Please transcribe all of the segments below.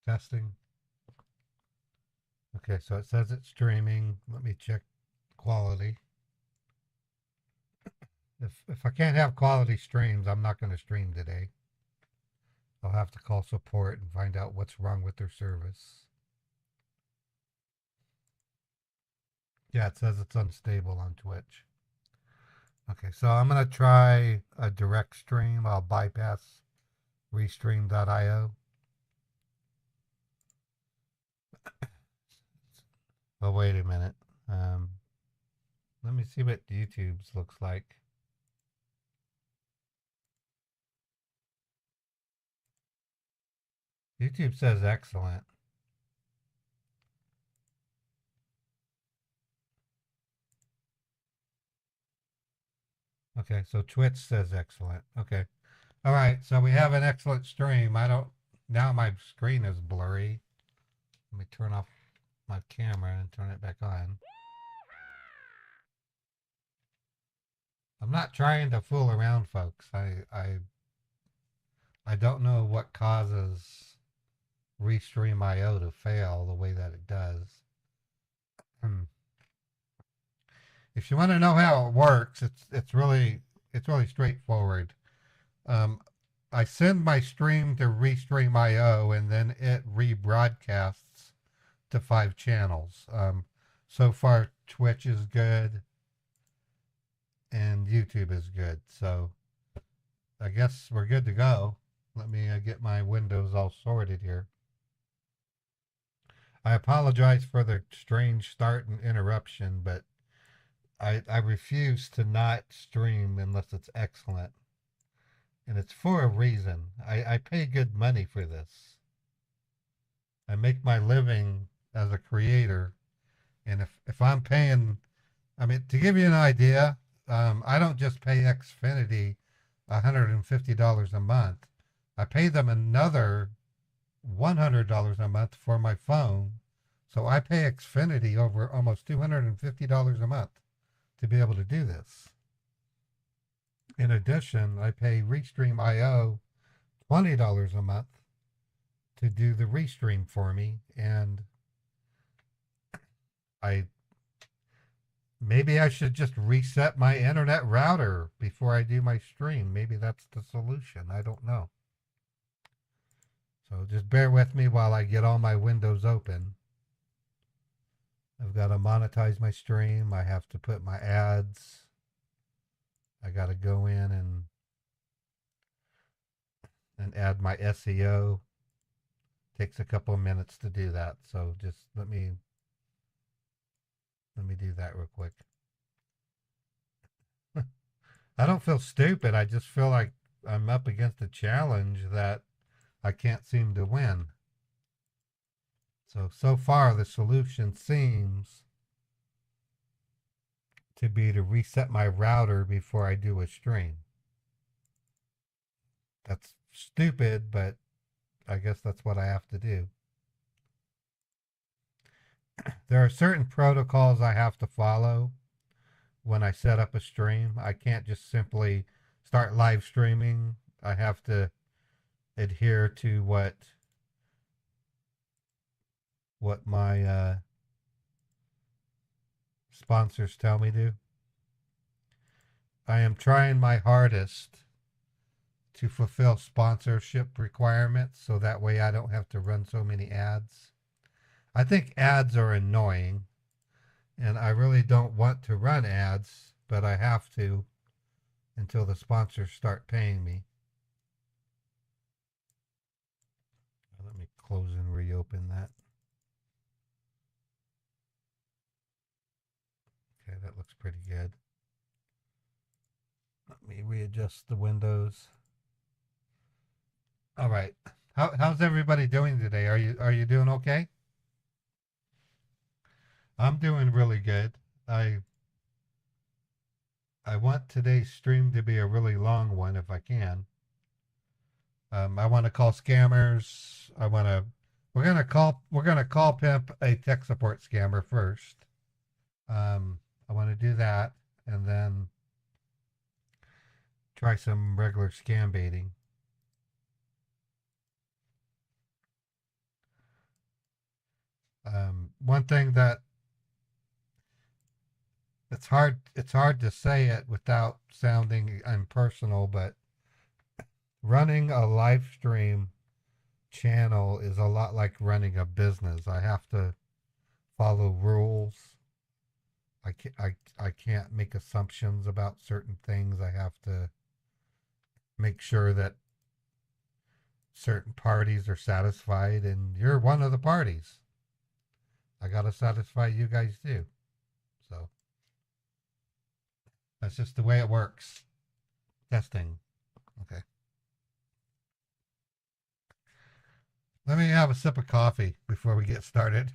Testing. Okay, so it says it's streaming. Let me check quality. If I can't have quality streams, I'm not going to stream today. I'll have to call support and find out what's wrong with their service. Yeah, it says it's unstable on Twitch. Okay, so I'm going to try a direct stream. I'll bypass restream.io. Oh, wait a minute. Let me see what YouTube's looks like. YouTube says excellent. Okay, so Twitch says excellent. Okay. All right, so we have an excellent stream. Now my screen is blurry. Let me turn off my camera and turn it back on. I'm not trying to fool around, folks. I don't know what causes Restream.io to fail the way that it does. If you want to know how it works, it's really straightforward. Um, I send my stream to Restream.io and then it rebroadcasts to 5 channels. So far, Twitch is good and YouTube is good. So I guess we're good to go. Let me get my windows all sorted here. I apologize for the strange start and interruption, but I refuse to not stream unless it's excellent. And it's for a reason. I pay good money for this. I make my living as a creator. And if I'm paying, I mean, to give you an idea, I don't just pay Xfinity $150 a month. I pay them another $100 a month for my phone. So I pay Xfinity over almost $250 a month to be able to do this. In addition, I pay Restream.io $20 a month to do the restream for me, and maybe I should just reset my internet router before I do my stream. Maybe that's the solution. I don't know. So just bear with me while I get all my windows open. I've got to monetize my stream. I have to put my ads. I got to go in and add my SEO. Takes a couple of minutes to do that. So just let me do that real quick. I don't feel stupid. I just feel like I'm up against a challenge that I can't seem to win. So far the solution seems to be to reset my router before I do a stream. That's stupid, but I guess that's what I have to do. There are certain protocols I have to follow when I set up a stream. I can't just simply start live streaming. I have to adhere to what my sponsors tell me to. I am trying my hardest to fulfill sponsorship requirements so that way I don't have to run so many ads. I think ads are annoying, and I really don't want to run ads, but I have to until the sponsors start paying me. Let me close and reopen that. Okay, that looks pretty good. Let me readjust the windows. All right. How's everybody doing today? Are you doing okay? I'm doing really good. I want today's stream to be a really long one if I can. I want to call scammers. We're gonna call pimp a tech support scammer first. I want to do that and then try some regular scam baiting. One thing that it's hard to say it without sounding impersonal, but running a live stream channel is a lot like running a business. I have to follow rules. I can't make assumptions about certain things. I have to make sure that certain parties are satisfied, and you're one of the parties. I got to satisfy you guys too. So that's just the way it works. Testing. Okay. Let me have a sip of coffee before we get started.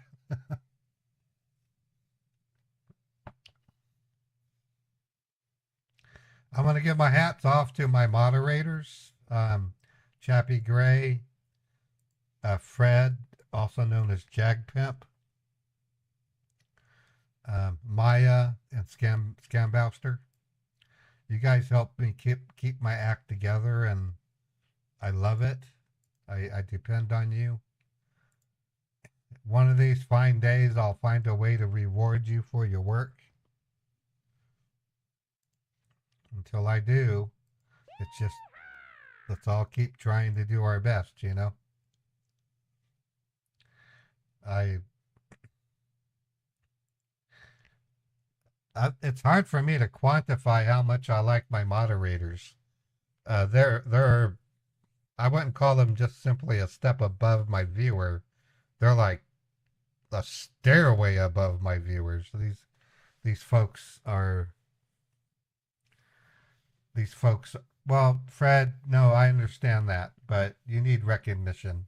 I'm going to give my hats off to my moderators, Chappie Gray, Fred, also known as Jagpimp, Maya, and Scambouster. You guys help me keep my act together, and I love it. I depend on you. One of these fine days, I'll find a way to reward you for your work. Until I do, it's just, let's all keep trying to do our best, you know? I, it's hard for me to quantify how much I like my moderators. They're I wouldn't call them just simply a step above my viewer. They're like a stairway above my viewers. These folks are these folks. Well, Fred, no, I understand that, but you need recognition.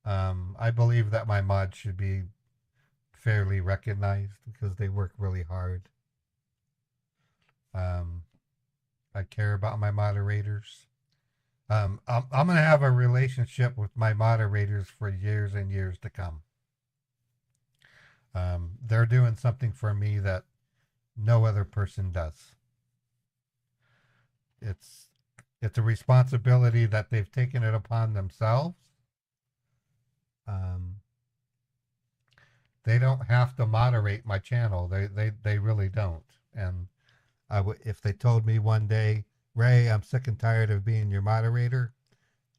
I believe that my mods should be fairly recognized because they work really hard. Um, I care about my moderators. I'm going to have a relationship with my moderators for years and years to come. They're doing something for me that no other person does. It's a responsibility that they've taken it upon themselves. Um, they don't have to moderate my channel. They really don't. And if they told me one day, Ray, I'm sick and tired of being your moderator,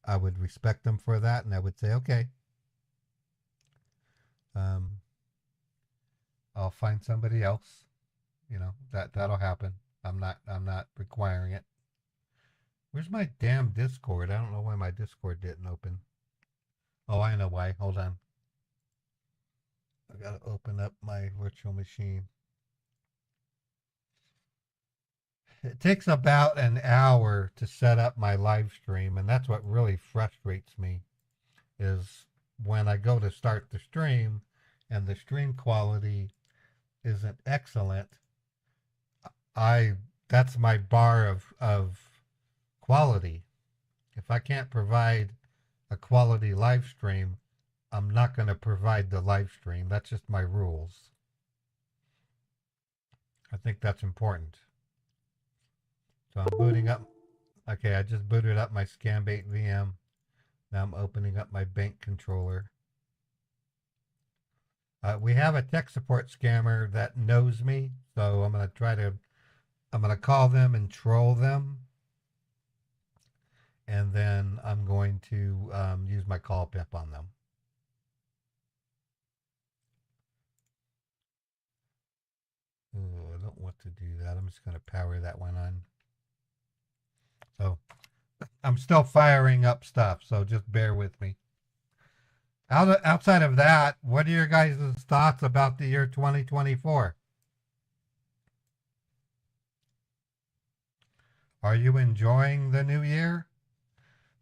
I would respect them for that, and I would say, okay. I'll find somebody else. You know, that'll happen. I'm not requiring it. Where's my damn Discord? I don't know why my Discord didn't open. Oh, I know why. Hold on. I gotta open up my virtual machine. It takes about an hour to set up my live stream, and that's what really frustrates me is when I go to start the stream and the stream quality isn't excellent. That's my bar of quality. If I can't provide a quality live stream, I'm not going to provide the live stream. That's just my rules. I think that's important. So I'm booting up. Okay, I just booted up my Scambait VM. Now I'm opening up my bank controller. We have a tech support scammer that knows me, so I'm going to call them and troll them. And then I'm going to use my call pimp on them. Oh, I don't want to do that. I'm just going to power that one on. So I'm still firing up stuff, so just bear with me. Outside of that, what are your guys' thoughts about the year 2024? Are you enjoying the new year?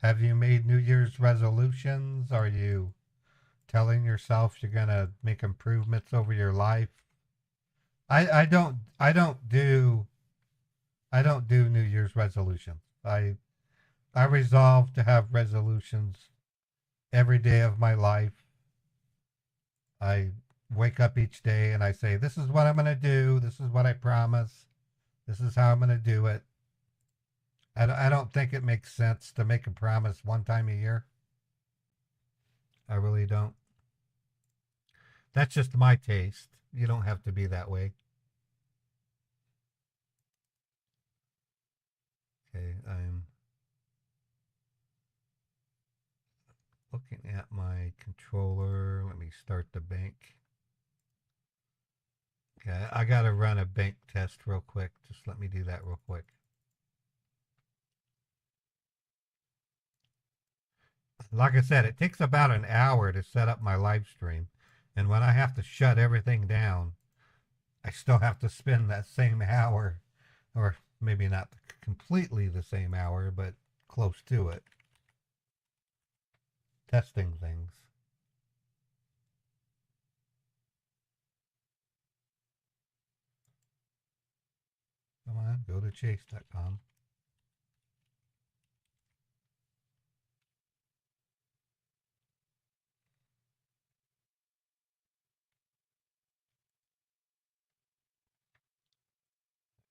Have you made New Year's resolutions? Are you telling yourself you're going to make improvements over your life? I don't do New Year's resolutions. I resolve to have resolutions every day of my life. I wake up each day and I say, this is what I'm going to do. This is what I promise. This is how I'm going to do it. I don't think it makes sense to make a promise one time a year. I really don't. That's just my taste. You don't have to be that way. Okay, I'm looking at my controller. Let me start the bank. Okay, I gotta run a bank test real quick. Just let me do that real quick. Like I said, it takes about an hour to set up my live stream. And when I have to shut everything down, I still have to spend that same hour, or maybe not completely the same hour, but close to it, testing things. Come on, go to chase.com.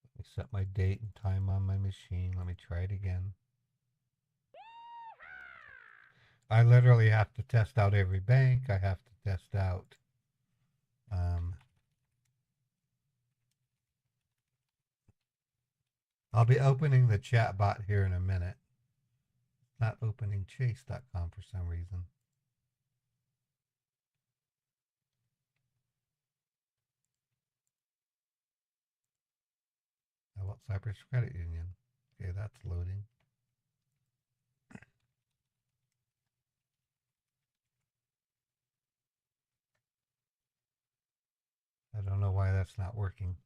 Let me set my date and time on my machine. Let me try it again. I literally have to test out every bank. I have to test out um, I'll be opening the chat bot here in a minute. Not opening chase.com for some reason. I want Cypress Credit Union. Okay, that's loading. I don't know why that's not working.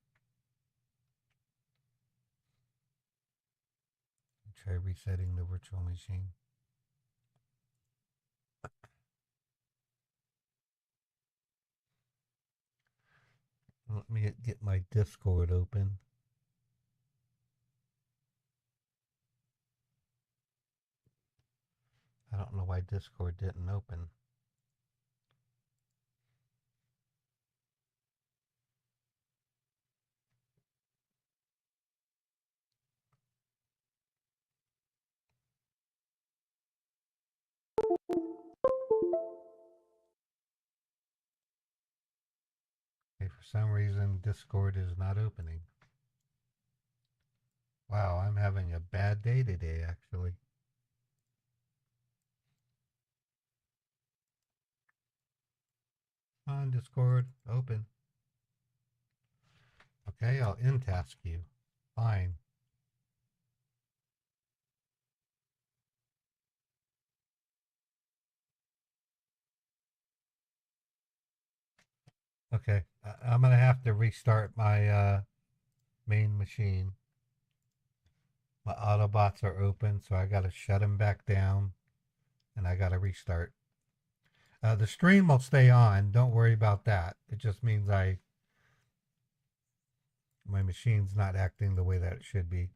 Try resetting the virtual machine. Let me get my Discord open. I don't know why Discord didn't open. Okay, for some reason, Discord is not opening. Wow, I'm having a bad day today, actually. Come on, Discord, open. Okay, I'll end task you. Fine. Okay, I'm going to have to restart my main machine. My Autobots are open, so I got to shut them back down, and I got to restart. The stream will stay on. Don't worry about that. It just means my machine's not acting the way that it should be.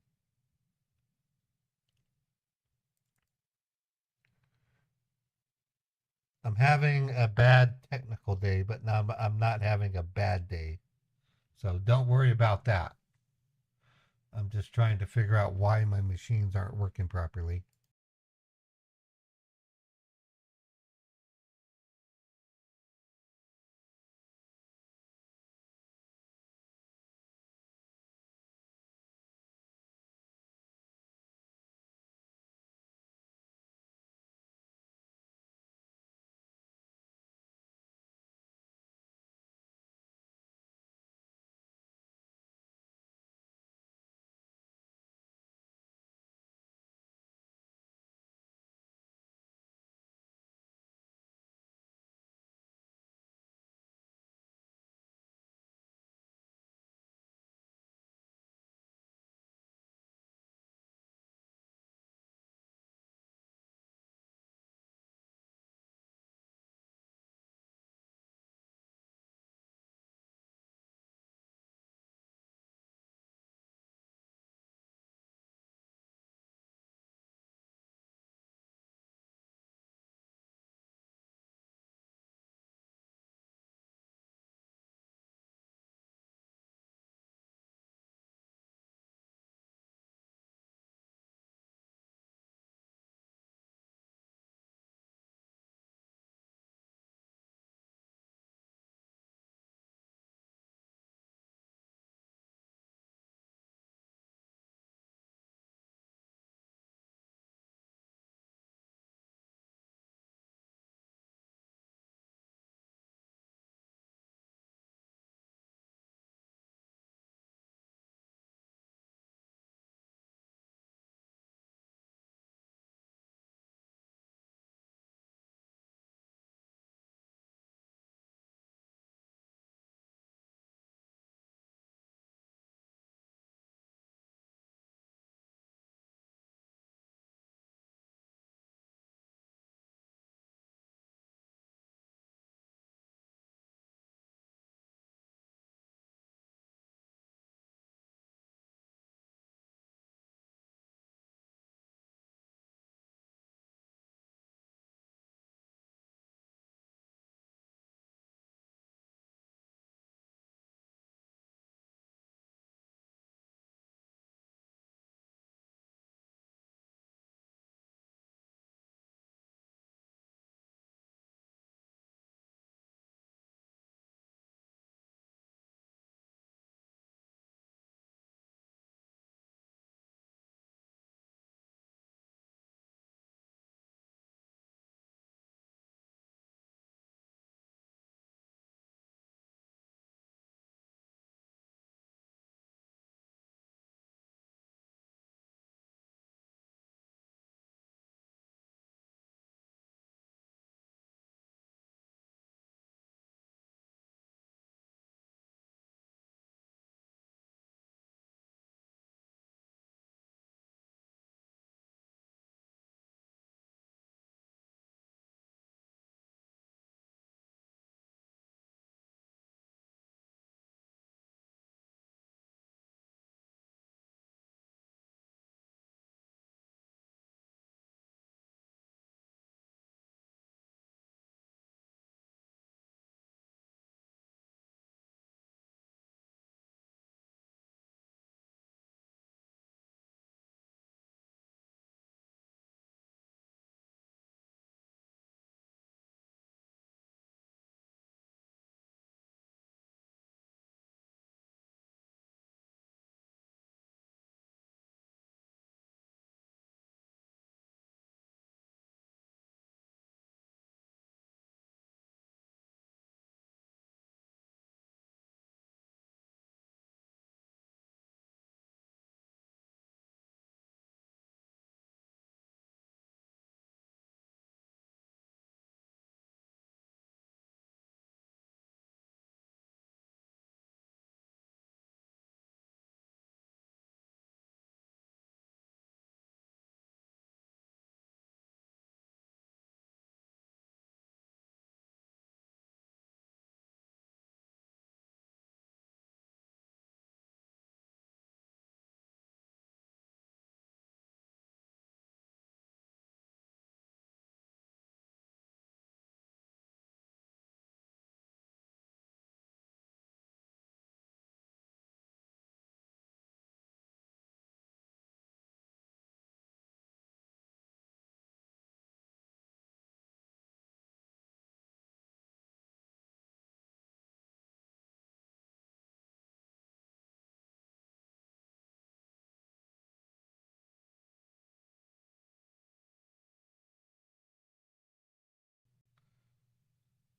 I'm having a bad technical day, but now I'm not having a bad day. So don't worry about that. I'm just trying to figure out why my machines aren't working properly.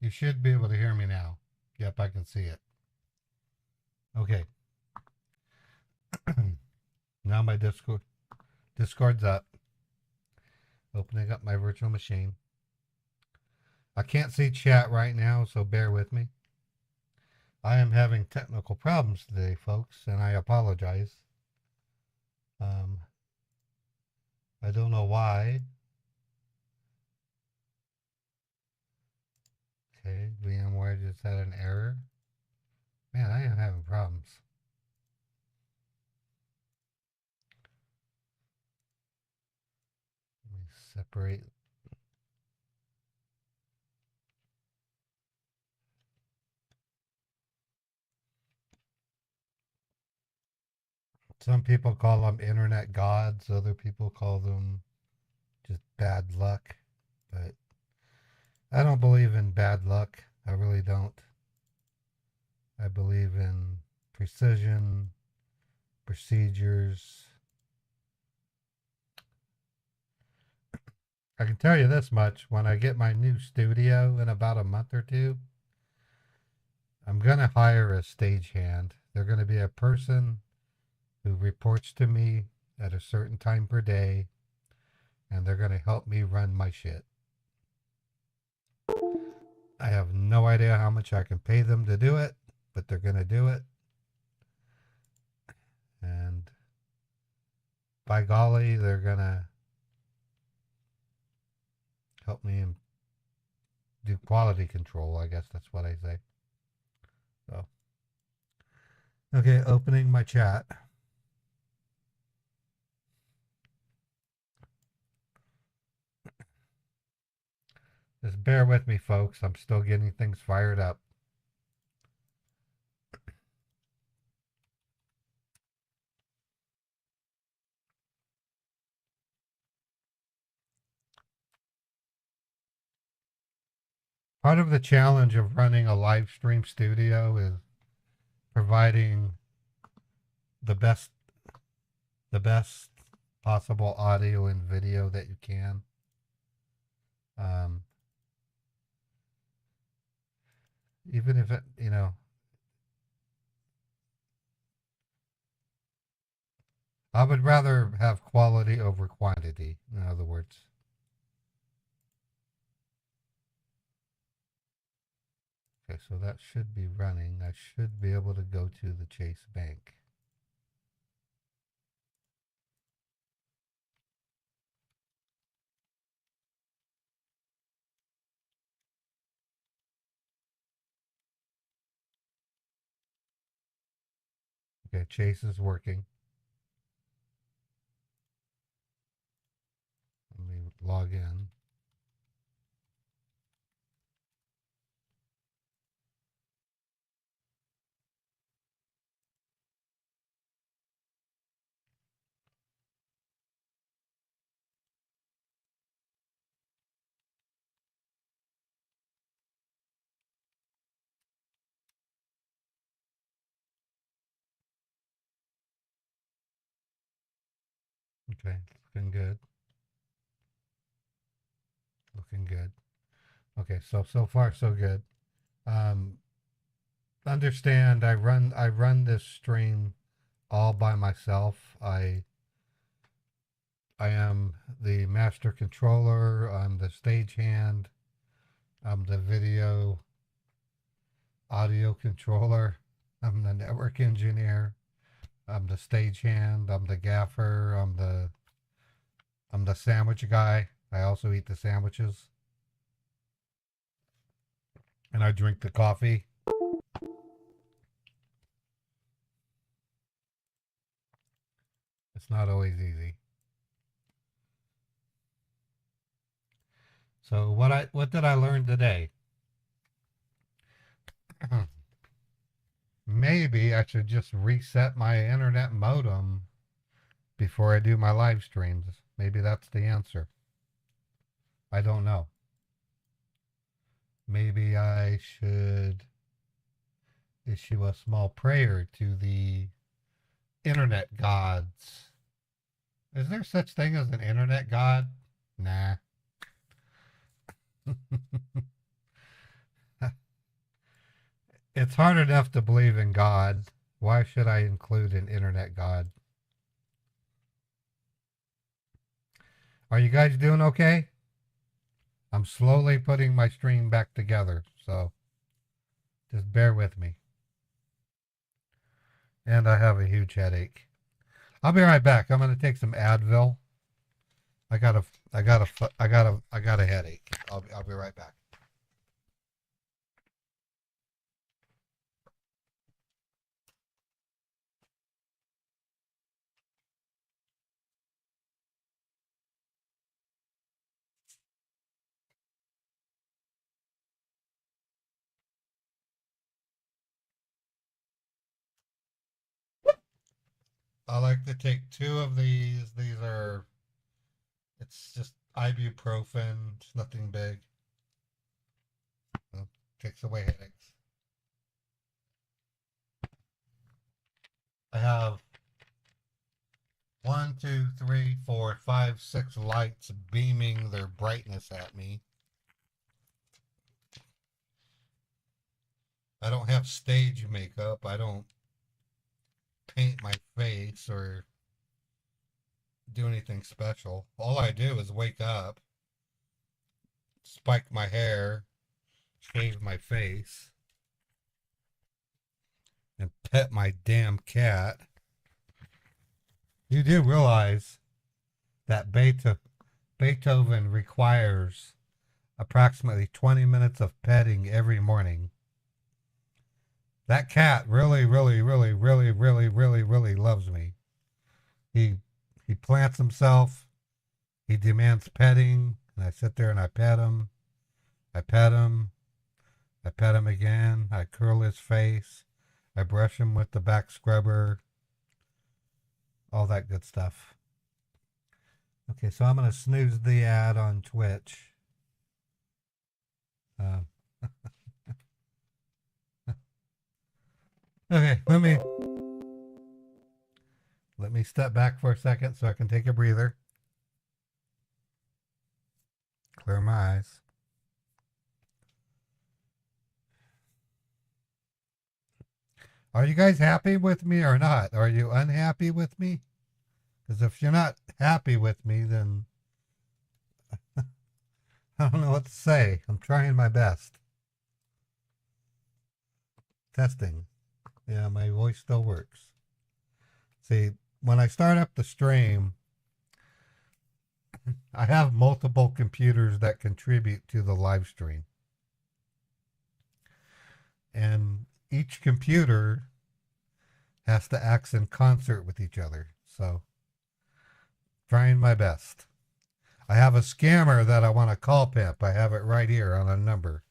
You should be able to hear me now. Yep, I can see it. Okay. Now my Discord's up. Opening up my virtual machine. I can't see chat right now, so bear with me. I am having technical problems today, folks, and I apologize. I don't know why. Okay, VMware just had an error. Man, I am having problems. Let me separate. Some people call them internet gods. Other people call them just bad luck. But I don't believe in bad luck. I really don't. I believe in precision, procedures. I can tell you this much. When I get my new studio in about a month or two, I'm going to hire a stagehand. They're going to be a person who reports to me at a certain time per day, and they're going to help me run my shit. I have no idea how much I can pay them to do it, but they're going to do it. And by golly, they're going to help me do quality control. I guess that's what I say. So, okay, opening my chat. Just bear with me, folks. I'm still getting things fired up. Part of the challenge of running a live stream studio is providing the best possible audio and video that you can. Even if it, I would rather have quality over quantity, in other words. Okay, so that should be running. I should be able to go to the Chase Bank. Okay, Chase is working. Let me log in. Okay, looking good. Looking good. Okay, so far so good. Understand I run this stream all by myself. I am the master controller, I'm the stagehand, I'm the video audio controller, I'm the network engineer, I'm the stagehand, I'm the gaffer, I'm the sandwich guy. I also eat the sandwiches. And I drink the coffee. It's not always easy. So what did I learn today? Maybe I should just reset my internet modem before I do my live streams. Maybe that's the answer. I don't know. Maybe I should issue a small prayer to the internet gods. Is there such thing as an internet god? Nah. It's hard enough to believe in God. Why should I include an internet God? Are you guys doing okay? I'm slowly putting my stream back together, so just bear with me. And I have a huge headache. I'll be right back. I'm going to take some Advil. I got a headache. I'll be right back. I like to take 2 of these. These are, it's just ibuprofen. It's nothing big. It takes away headaches. I have 1, 2, 3, 4, 5, 6 lights beaming their brightness at me. I don't have stage makeup. I don't paint my face or do anything special. All I do is wake up, spike my hair, shave my face, and pet my damn cat. You do realize that Beethoven requires approximately 20 minutes of petting every morning. That cat really loves me. He plants himself. He demands petting, and I sit there and I pet him. I pet him. I pet him again. I curl his face. I brush him with the back scrubber. All that good stuff. Okay, so I'm going to snooze the ad on Twitch. Okay, let me step back for a second so I can take a breather. Clear my eyes. Are you guys happy with me or not? Are you unhappy with me? Because if you're not happy with me, then I don't know what to say. I'm trying my best. Testing. Yeah, my voice still works. See, when I start up the stream, I have multiple computers that contribute to the live stream. And each computer has to act in concert with each other. So, trying my best. I have a scammer that I want to call pimp. I have it right here on a number.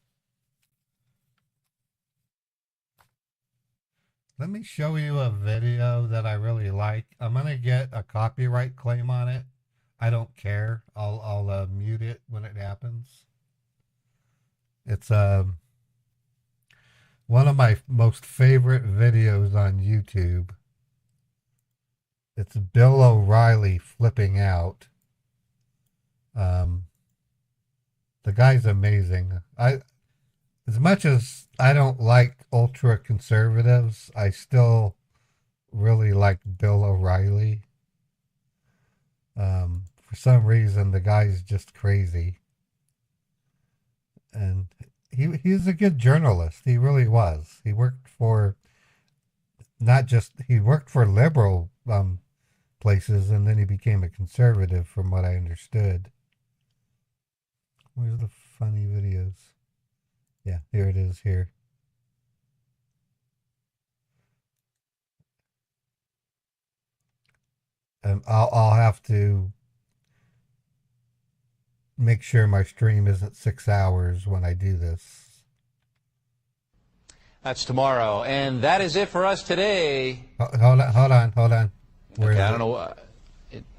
Let me show you a video that I really like. I'm going to get a copyright claim on it. I don't care. I'll mute it when it happens. It's one of my most favorite videos on YouTube. It's Bill O'Reilly flipping out. The guy's amazing. As much as I don't like ultra conservatives, I still really like Bill O'Reilly. For some reason, the guy's just crazy. And he's a good journalist. He really was. He worked for he worked for liberal places, and then he became a conservative from what I understood. Where's the funny videos? Yeah, here it is here. I'll have to make sure my stream isn't 6 hours when I do this. That's tomorrow, and that is it for us today. Hold on. Okay, I don't know.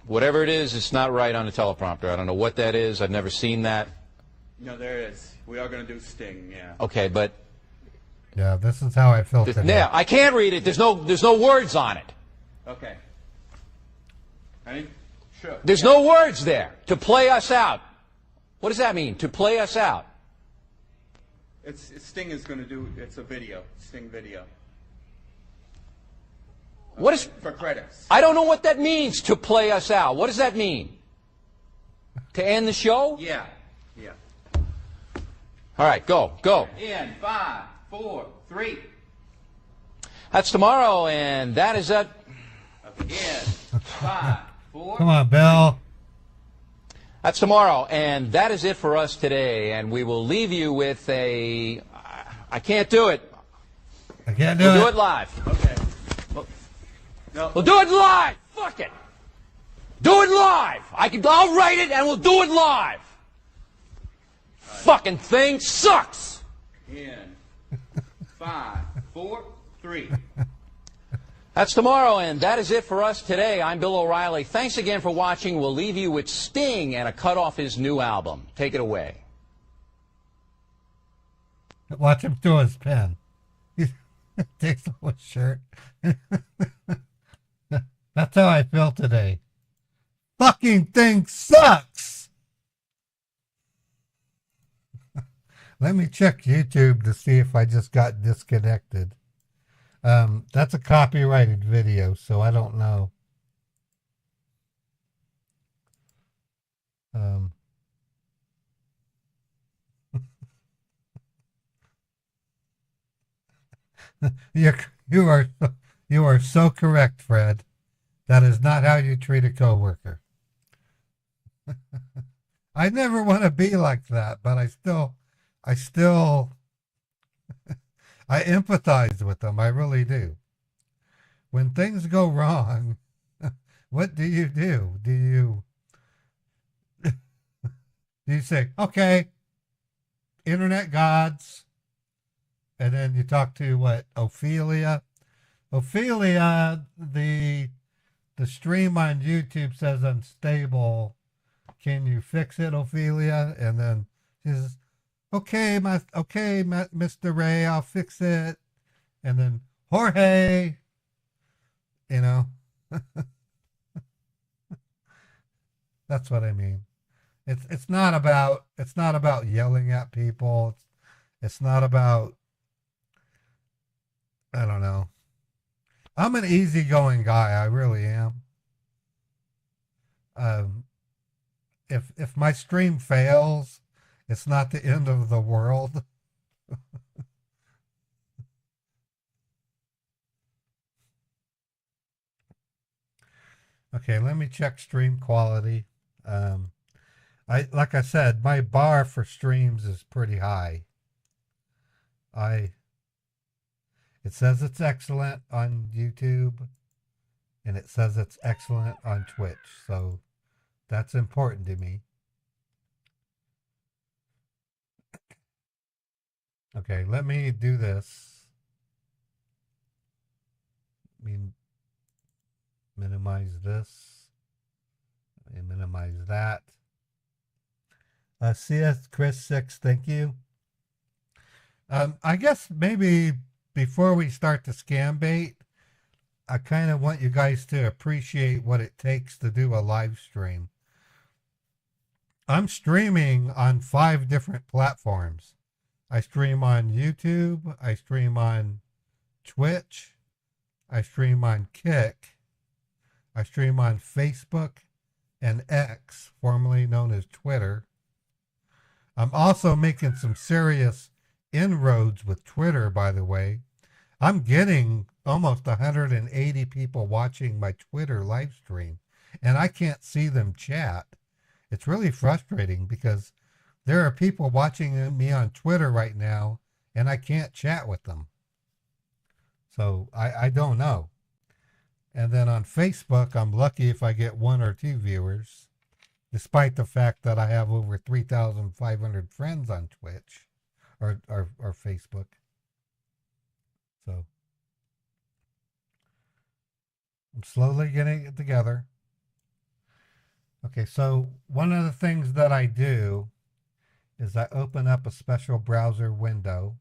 Whatever it is, it's not right on the teleprompter. I don't know what that is. I've never seen that. No, there is. We are going to do Sting, yeah. Okay, but... Yeah, this is how I feel today. Yeah, I can't read it. There's no words on it. Okay. Ready? Sure. There's no words there. To play us out. What does that mean, to play us out? Sting is going to do. It's a video. Sting video. What is For credits? I don't know what that means, to play us out. What does that mean? To end the show? Yeah. Yeah. All right, go. In 5, 4, 3. That's tomorrow, and that is it. Okay. In 5, 4. Come on, Bill. That's tomorrow, and that is it for us today. And we will leave you with a... I can't do it. I can't do We'll it. do it live. Okay. No. We'll do it live. Fuck it. Do it live. I'll write it, and we'll do it live. Fucking thing sucks. In 5, 4, 3. That's tomorrow, and that is it for us today. I'm Bill O'Reilly. Thanks again for watching. We'll leave you with Sting and a cut off his new album. Take it away. Watch him throw his pen. He takes off his shirt. That's how I feel today. Fucking thing sucks. Let me check YouTube to see if I just got disconnected. That's a copyrighted video, so I don't know. You are so correct, Fred. That is not how you treat a coworker. I never want to be like that, but I still I empathize with them. I really do. When things go wrong, what do? Do you say, okay, internet gods, and then you talk to what, Ophelia? Ophelia, the stream on YouTube says unstable. Can you fix it, Ophelia? And then she says, okay, Mr. Ray, I'll fix it. And then Jorge, you know, that's what I mean. It's not about yelling at people. It's not about, I don't know. I'm an easygoing guy. I really am. If my stream fails, it's not the end of the world. Okay, let me check stream quality. Like I said, my bar for streams is pretty high. It says it's excellent on YouTube, and it says it's excellent on Twitch, so that's important to me. Okay, let me do this. Let me minimize this. Let me minimize that. CS Chris 6, thank you. I guess maybe before we start the scam bait, I kind of want you guys to appreciate what it takes to do a live stream. I'm streaming on 5 different platforms. I stream on YouTube, I stream on Twitch, I stream on Kick, I stream on Facebook and X, formerly known as Twitter. I'm also making some serious inroads with Twitter, by the way. I'm getting almost 180 people watching my Twitter live stream, and I can't see them chat. It's really frustrating because there are people watching me on Twitter right now, and I can't chat with them. So I don't know. And then on Facebook, I'm lucky if I get 1 or 2 viewers, despite the fact that I have over 3,500 friends on Twitch or Facebook. So I'm slowly getting it together. Okay, so one of the things that I do is I open up a special browser window,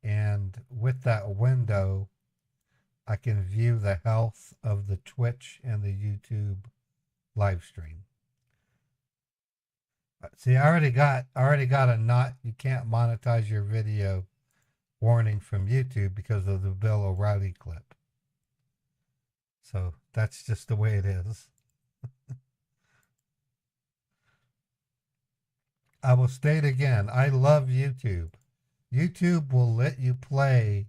and with that window, I can view the health of the Twitch and the YouTube live stream. See, I already got a not you can't monetize your video warning from YouTube because of the Bill O'Reilly clip. So that's just the way it is. I will state again, I love YouTube. YouTube will let you play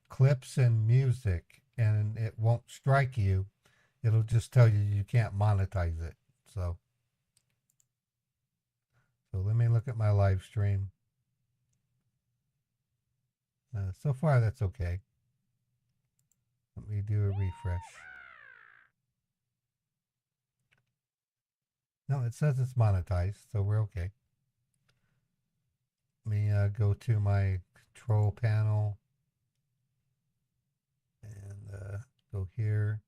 clips and music and it won't strike you. It'll just tell you can't monetize it. So let me look at my live stream. So far that's okay. Let me do a refresh. No, it says it's monetized, so we're okay. Let me go to my control panel and go here.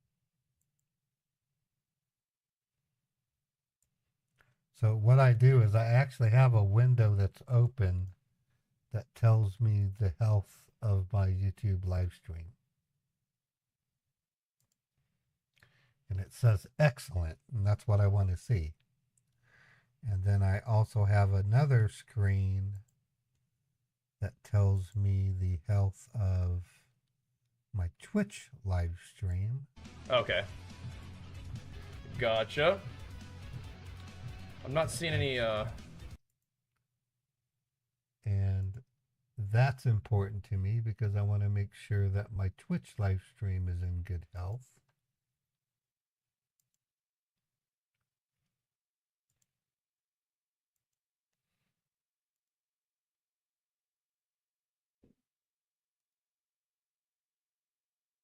So what I do is I actually have a window that's open that tells me the health of my YouTube live stream. And it says excellent, and that's what I want to see. And then I also have another screen that tells me the health of my Twitch live stream. Okay. Gotcha. I'm not seeing any, And that's important to me because I want to make sure that my Twitch live stream is in good health.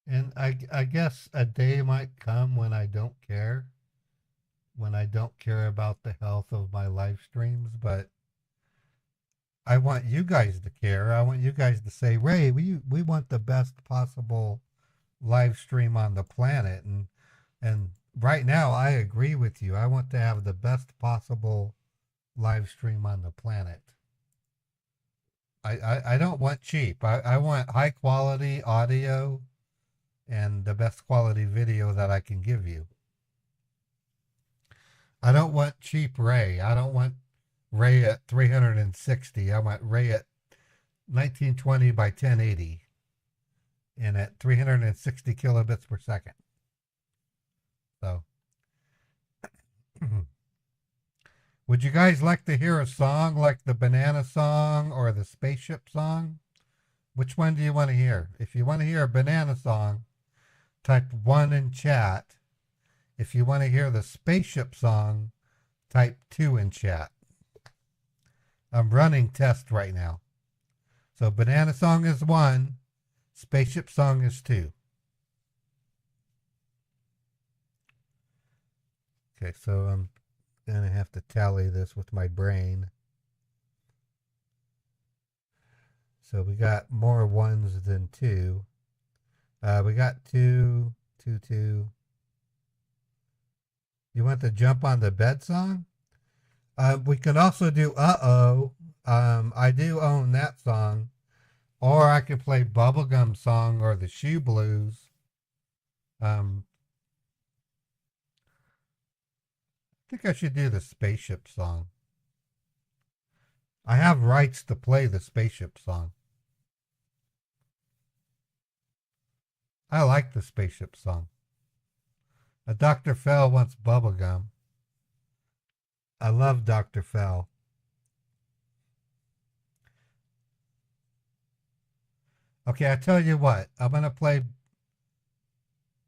And I guess a day might come when I don't care. When I don't care about the health of my live streams, but I want you guys to care. I want you guys to say, Ray, we want the best possible live stream on the planet. And right now I agree with you. I want to have the best possible live stream on the planet. I don't want cheap. I want high quality audio and the best quality video that I can give you. I don't want cheap Ray. I don't want Ray at 360. I want Ray at 1920 by 1080 and at 360 kilobits per second. So, would you guys like to hear a song like the banana song or the spaceship song? Which one do you want to hear? If you want to hear a banana song, type 1 in chat. If you want to hear the spaceship song, type 2 in chat. I'm running test right now. So banana song is 1, spaceship song is 2. Okay, so I'm going to have to tally this with my brain. So we got more 1s than 2. We got 2, 2, 2. You want the jump on the bed song? We can also do Uh-Oh. I do own that song. Or I could play Bubblegum Song or the Shoe Blues. I think I should do the Spaceship Song. I have rights to play the Spaceship Song. I like the Spaceship Song. Dr. Fell wants Bubblegum. I love Dr. Fell. Okay, I tell you what. I'm going to play.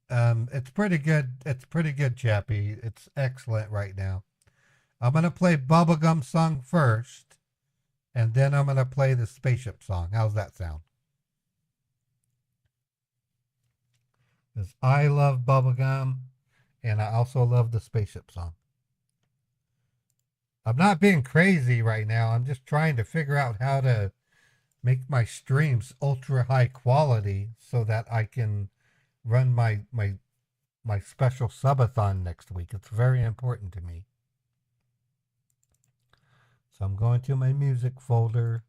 It's pretty good. It's pretty good, Chappie. It's excellent right now. I'm going to play Bubblegum Song first. And then I'm going to play the Spaceship Song. How's that sound? Because I love Bubblegum. And I also love the Spaceship Song. I'm not being crazy right now. I'm just trying to figure out how to make my streams ultra high quality so that I can run my special subathon next week. It's very important to me. So I'm going to my music folder.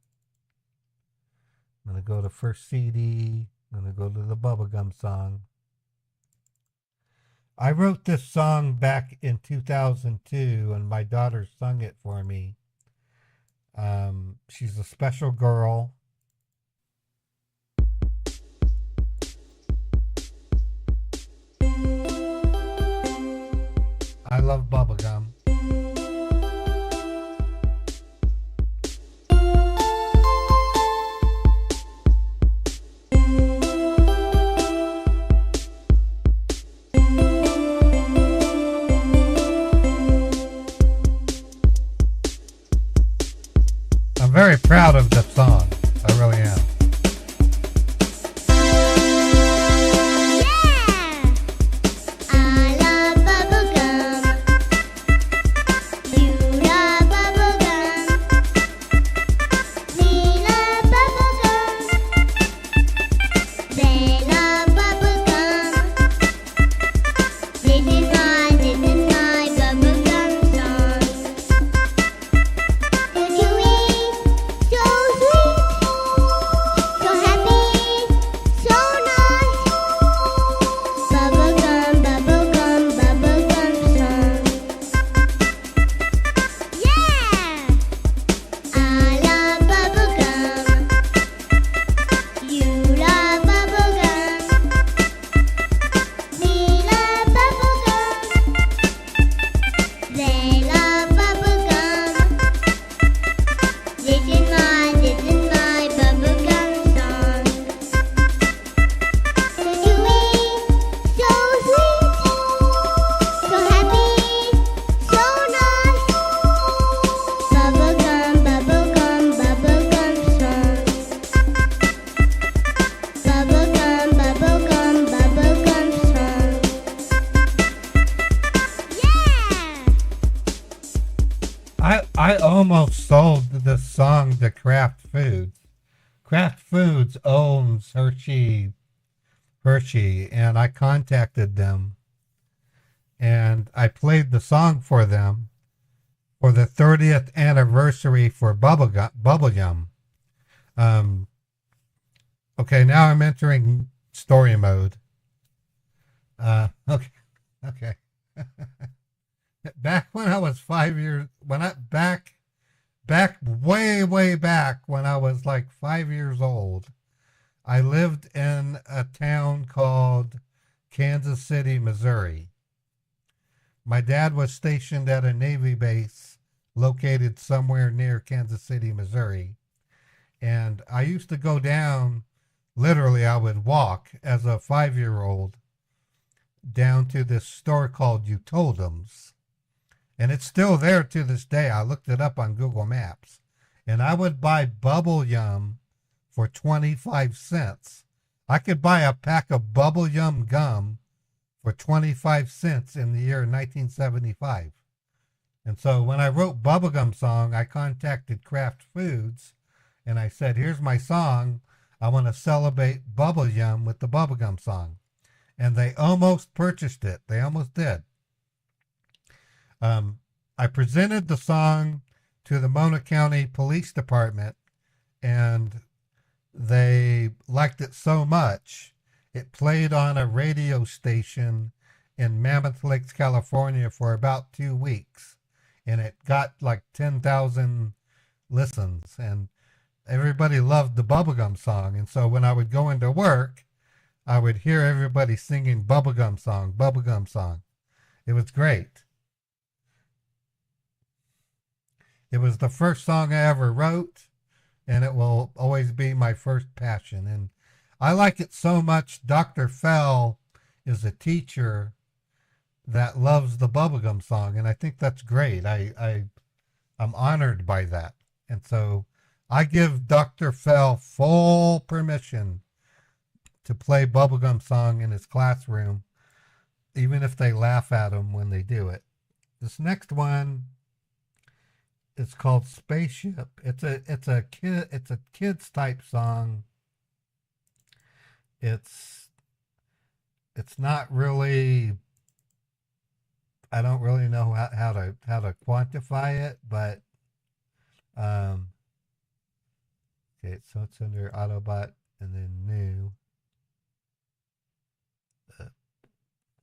I'm going to go to first CD. I'm going to go to the Bubblegum Song. I wrote this song back in 2002 and my daughter sung it for me She's a special girl. I love bubblegum. I'm very proud of this song. I really am. I almost sold this song to Kraft Foods. Kraft Foods owns Hershey, and I contacted them, and I played the song for them for the 30th anniversary for Bubblegum. Okay, now I'm entering story mode. Okay. Back when I was 5 years, back way back when I was like 5 years old, I lived in a town called Kansas City, Missouri. My dad was stationed at a Navy base located somewhere near Kansas City, Missouri. And I used to go down, literally I would walk as a 5-year-old down to this store called Utoldum's. And it's still there to this day. I looked it up on Google Maps. And I would buy Bubble Yum for 25 cents. I could buy a pack of Bubble Yum gum for 25 cents in the year 1975. And so when I wrote Bubblegum Song, I contacted Kraft Foods and I said, here's my song. I want to celebrate Bubble Yum with the Bubblegum Song. And they almost purchased it. They almost did. I presented the song to the Mona County Police Department, and they liked it so much, it played on a radio station in Mammoth Lakes, California for about 2 weeks, and it got like 10,000 listens, and everybody loved the Bubblegum Song. And so when I would go into work, I would hear everybody singing Bubblegum Song, Bubblegum Song. It was great. It was the first song I ever wrote, and it will always be my first passion. And I like it so much. Dr. Fell is a teacher that loves the Bubblegum Song, and I think that's great. I'm honored by that. And so I give Dr. Fell full permission to play Bubblegum Song in his classroom, even if they laugh at him when they do it. This next one, it's called Spaceship. It's a kids type song. It's not really, I don't really know how to quantify it, but okay, so it's under Autobot and then new.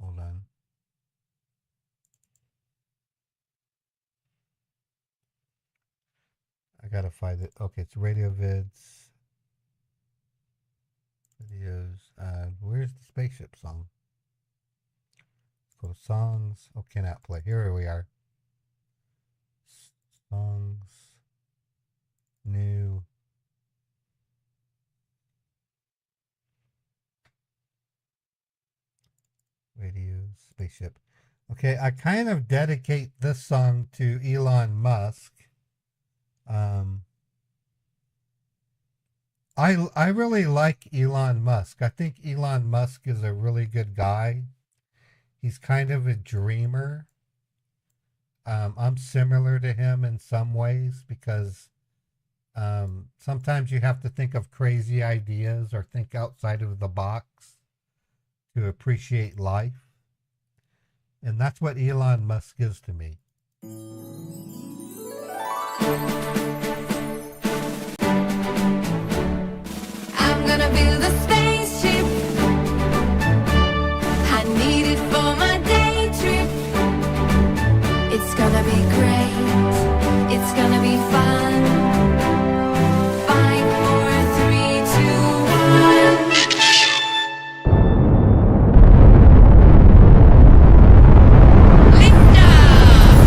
Hold on. I gotta find it. Okay, it's radio vids. Videos. Where's the spaceship song? Let's go to songs. Oh, cannot play. Here we are. Songs. New. Radios. Spaceship. Okay, I kind of dedicate this song to Elon Musk. I really like Elon Musk. I think Elon Musk is a really good guy. He's kind of a dreamer. I'm similar to him in some ways because sometimes you have to think of crazy ideas or think outside of the box to appreciate life. And that's what Elon Musk is to me. I'm gonna build a spaceship. I need it for my day trip. It's gonna be great. It's gonna be fun. 5, 4, 3, 2, 1. Lift off!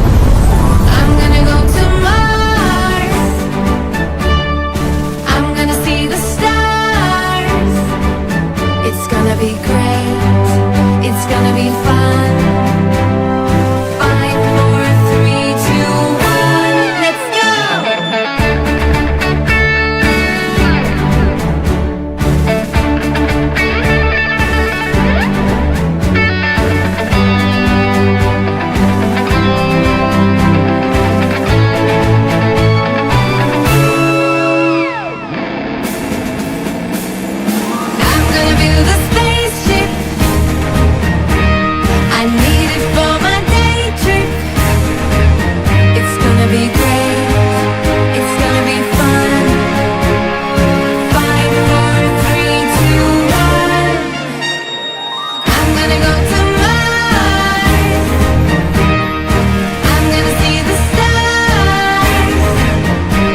I'm gonna go to Mars. I'm gonna see the stars. It's gonna be great. It's gonna be fun. 5, 4, 3, 2, 1. Let's go! I'm gonna build a spaceship. I need it for my day trip. It's gonna be great. It's gonna be fun. 5, 4, 3, 2, 1. I'm gonna go to Mars. I'm gonna see the stars.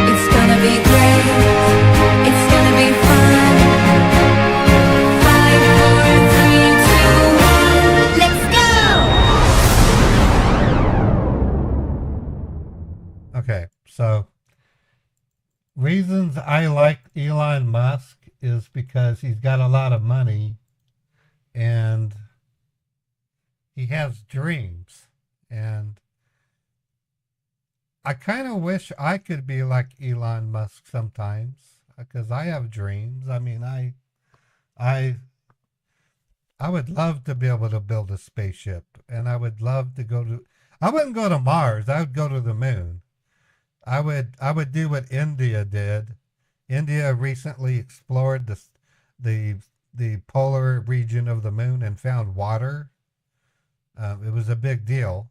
It's gonna be great. It's gonna be fun. 5, 4, 3, 2, 1. Let's go! Okay, so reasons I like Elon Musk is because he's got a lot of money and he has dreams. And I kind of wish I could be like Elon Musk sometimes because I have dreams. I mean, I would love to be able to build a spaceship, and I would love to go to. I wouldn't go to Mars. I would go to the moon. I would do what India did. India recently explored the polar region of the moon and found water. It was a big deal.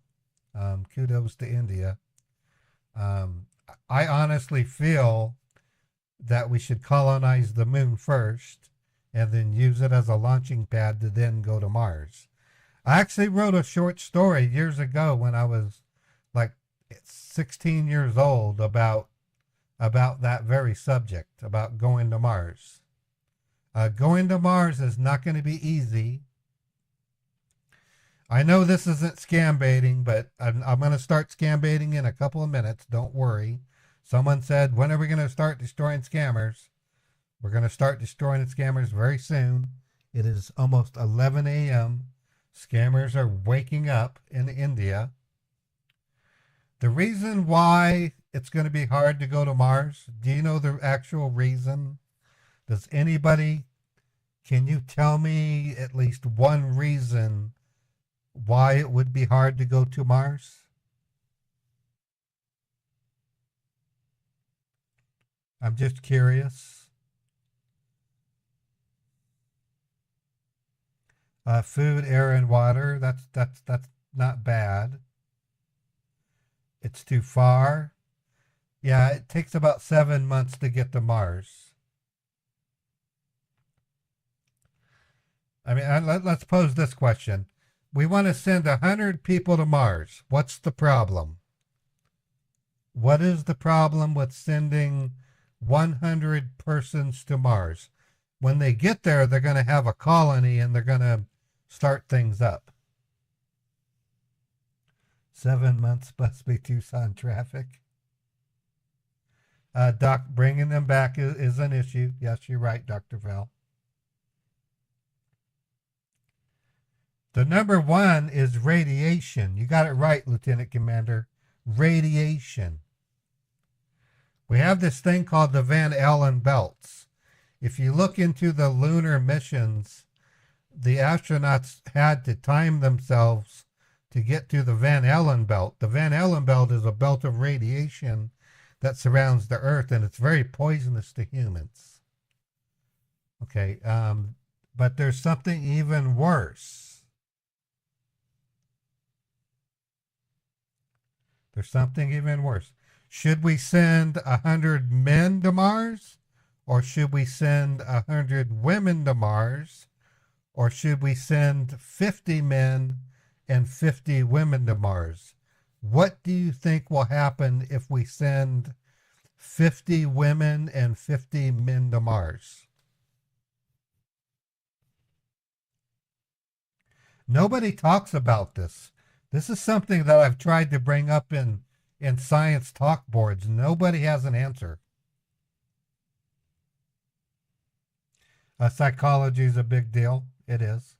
Kudos to India. I honestly feel that we should colonize the moon first and then use it as a launching pad to then go to Mars. I actually wrote a short story years ago when I was like 16 years old about that very subject, about going to Mars. Going to Mars is not going to be easy. I know this isn't scam baiting, but I'm going to start scam baiting in a couple of minutes. Don't worry. Someone said, when are we going to start destroying scammers? We're going to start destroying the scammers very soon. It is almost 11 a.m. Scammers are waking up in India. The reason why it's going to be hard to go to Mars, do you know the actual reason? Does anybody, can you tell me at least one reason why it would be hard to go to Mars? I'm just curious. Food, air, and water. That's not bad. It's too far. Yeah, it takes about 7 months to get to Mars. I mean, let's pose this question. We want to send 100 people to Mars. What's the problem? What is the problem with sending 100 persons to Mars? When they get there, they're going to have a colony and they're going to start things up. 7 months must be Tucson traffic. Doc, bringing them back is an issue. Yes, you're right, Dr. Val. The number one is radiation. You got it right, Lieutenant Commander. Radiation. We have this thing called the Van Allen belts. If you look into the lunar missions, the astronauts had to time themselves to get to the Van Allen belt. The Van Allen belt is a belt of radiation that surrounds the Earth, and it's very poisonous to humans. Okay, but there's something even worse. There's something even worse. Should we send 100 men to Mars? Or should we send 100 women to Mars? Or should we send 50 men and 50 women to Mars? What do you think will happen if we send 50 women and 50 men to Mars? Nobody talks about this. This is something that I've tried to bring up in science talk boards. Nobody has an answer. Psychology is a big deal. It is.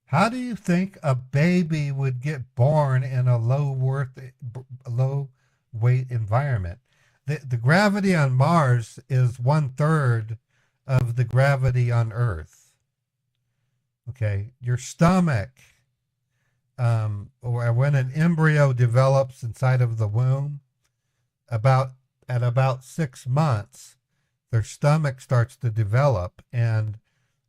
How do you think a baby would get born in a low weight environment? The gravity on Mars is 1/3 of the gravity on Earth. Okay, your stomach, or when an embryo develops inside of the womb, at about 6 months, their stomach starts to develop, and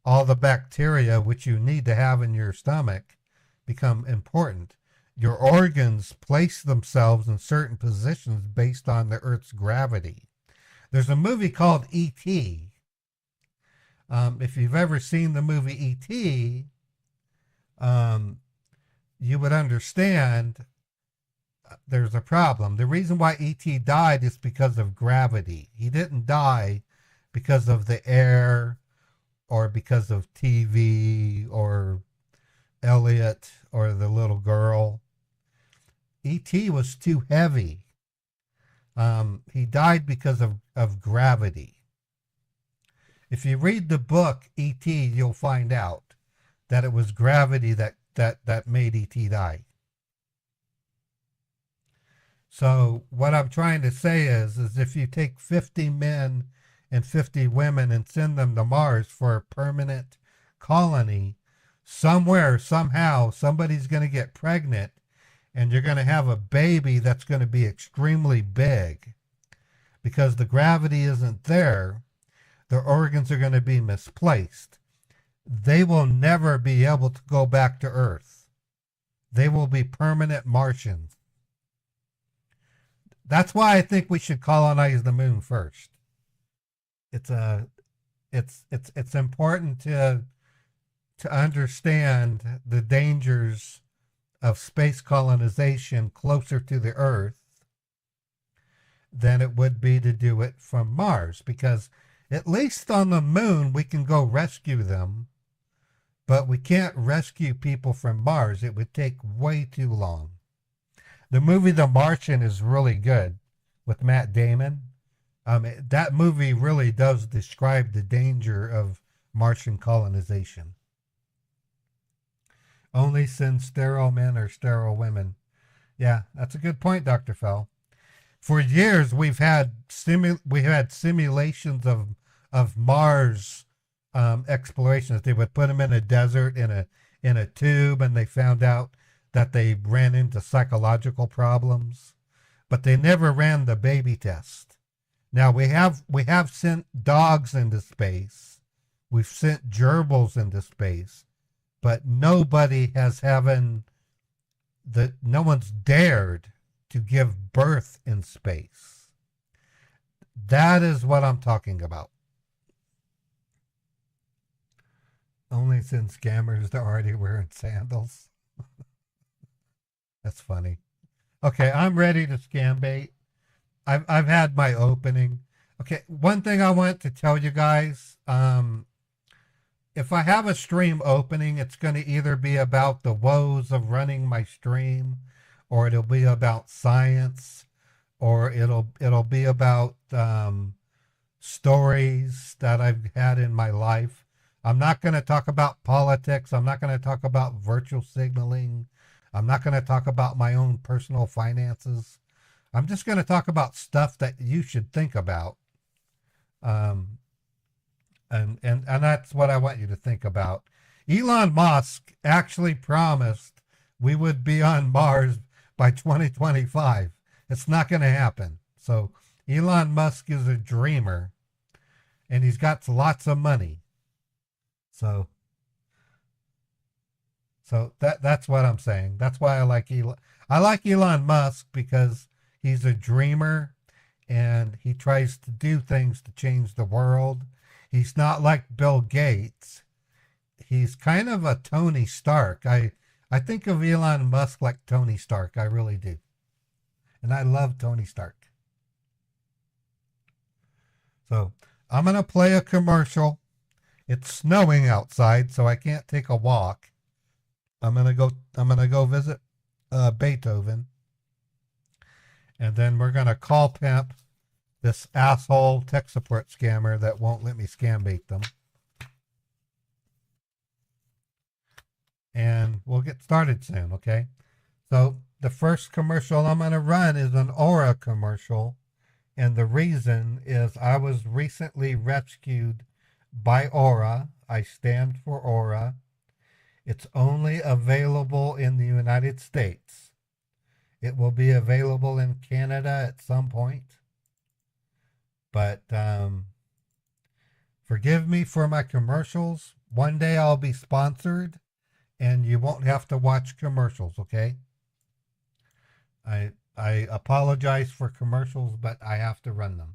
all the bacteria which you need to have in your stomach become important. Your organs place themselves in certain positions based on the Earth's gravity. There's a movie called E.T. If you've ever seen the movie E.T., you would understand there's a problem. The reason why E.T. died is because of gravity. He didn't die because of the air or because of TV or Elliot or the little girl. E.T. was too heavy. He died because of gravity. If you read the book E.T., you'll find out that it was gravity that made E.T. die. So what I'm trying to say is if you take 50 men and 50 women and send them to Mars for a permanent colony, somewhere, somehow, somebody's going to get pregnant, and you're going to have a baby that's going to be extremely big. Because the gravity isn't there, their organs are going to be misplaced. They will never be able to go back to Earth. They will be permanent Martians. That's why I think we should colonize the moon first. It's important to understand the dangers of space colonization closer to the Earth than it would be to do it from Mars, because at least on the moon we can go rescue them, but we can't rescue people from Mars. It would take way too long. The movie The Martian is really good with Matt Damon. That movie really does describe the danger of Martian colonization. Only send sterile men or sterile women. Yeah, that's a good point, Dr. Fell. For years, we've had simulations of Mars explorations. They would put them in a desert in a tube, and they found out that they ran into psychological problems, but they never ran the baby test. Now we have sent dogs into space. We've sent gerbils into space, but nobody has no one's dared to give birth in space. That is what I'm talking about. Only since scammers are already wearing sandals. That's funny. Okay, I'm ready to scam bait. I've had my opening. Okay, one thing I want to tell you guys, if I have a stream opening, it's going to either be about the woes of running my stream, or it'll be about science, or it'll be about stories that I've had in my life. I'm not going to talk about politics. I'm not going to talk about virtual signaling. I'm not going to talk about my own personal finances. I'm just going to talk about stuff that you should think about. And that's what I want you to think about. Elon Musk actually promised we would be on Mars by 2025. It's not going to happen. So Elon Musk is a dreamer, and he's got lots of money. So that's what I'm saying. That's why I like Elon. I like Elon Musk because he's a dreamer, and he tries to do things to change the world. He's not like Bill Gates. He's kind of a Tony Stark. I think of Elon Musk like Tony Stark. I really do. And I love Tony Stark. So I'm going to play a commercial. It's snowing outside, so I can't take a walk. I'm going to go visit Beethoven. And then we're going to call pimp this asshole tech support scammer that won't let me scam bait them. And we'll get started soon, okay? So the first commercial I'm going to run is an Aura commercial. And the reason is I was recently rescued by Aura. I stand for Aura. It's only available in the United States. It will be available in Canada at some point. But forgive me for my commercials. One day I'll be sponsored and you won't have to watch commercials, okay? I apologize for commercials, but I have to run them.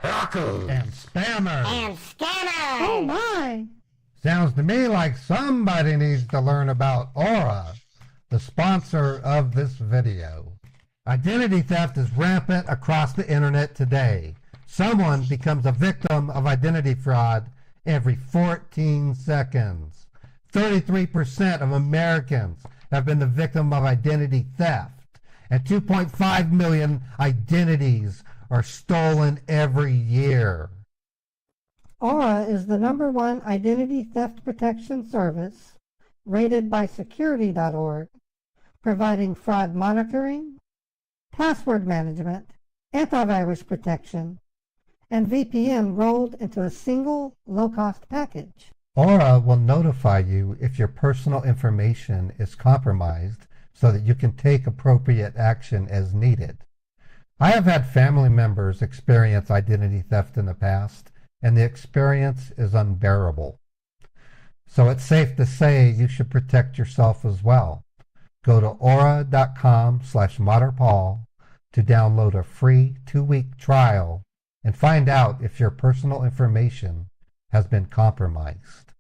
Hackers and spammers And scammers! Oh my! Sounds to me like somebody needs to learn about Aura, the sponsor of this video. Identity theft is rampant across the internet today. Someone becomes a victim of identity fraud every 14 seconds. 33% of Americans have been the victim of identity theft, and 2.5 million identities are stolen every year. Aura is the #1 identity theft protection service rated by security.org, providing fraud monitoring, password management, antivirus protection, and VPN rolled into a single low-cost package. Aura will notify you if your personal information is compromised so that you can take appropriate action as needed. I have had family members experience identity theft in the past, and the experience is unbearable. So it's safe to say you should protect yourself as well. Go to aura.com/modderpaul to download a free 2-week trial and find out if your personal information has been compromised.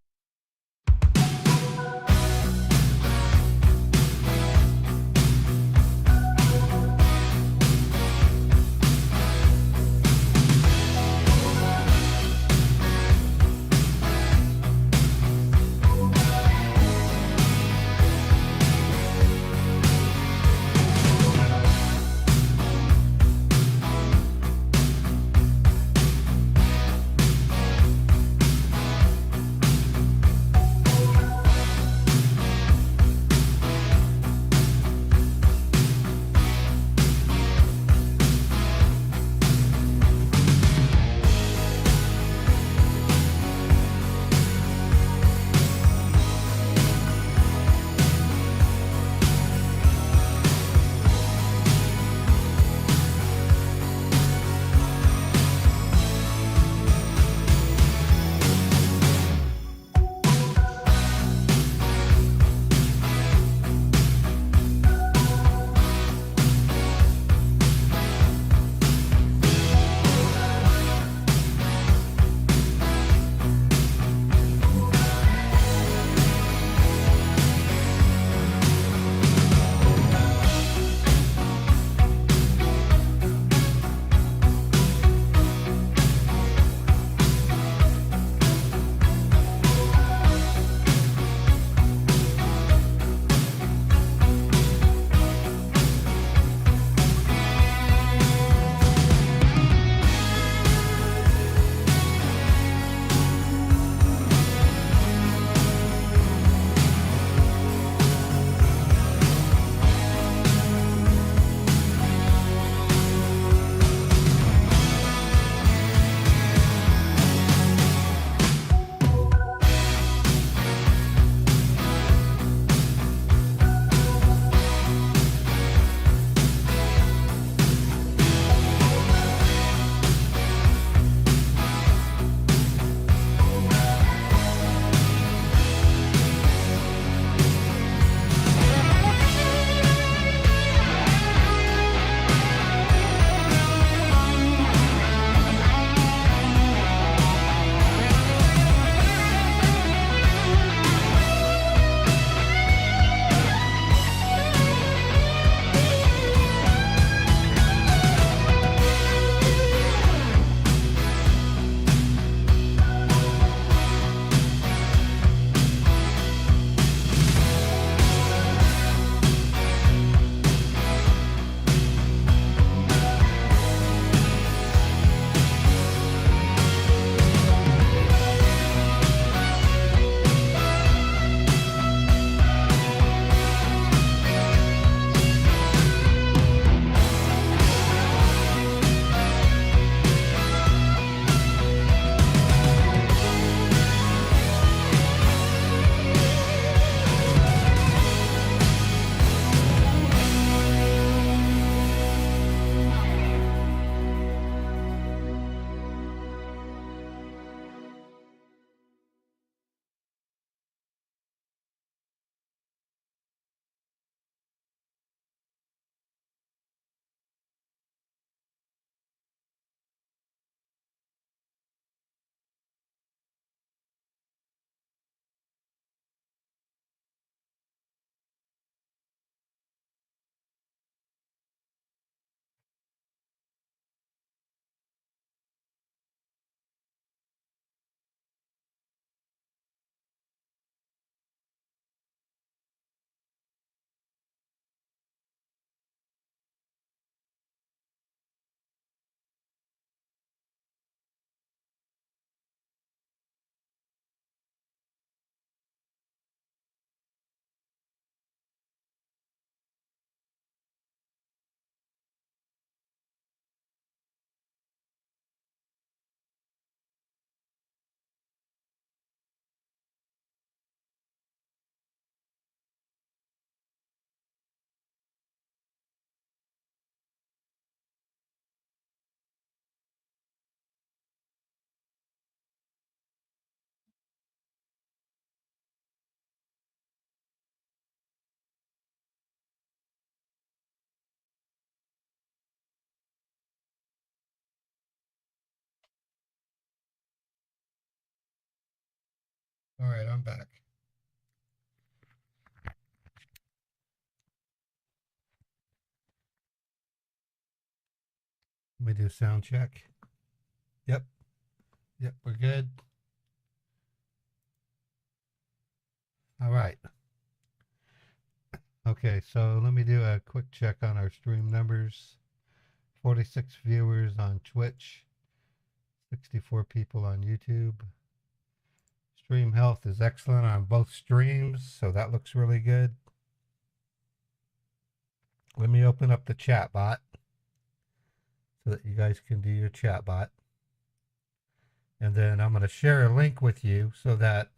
All right, I'm back. Let me do sound check. Yep. Yep, we're good. All right. Okay, so let me do a quick check on our stream numbers. 46 viewers on Twitch, 64 people on YouTube. Stream health is excellent on both streams, so that looks really good. Let me open up the chat bot so that you guys can do your chat bot. And then I'm going to share a link with you so that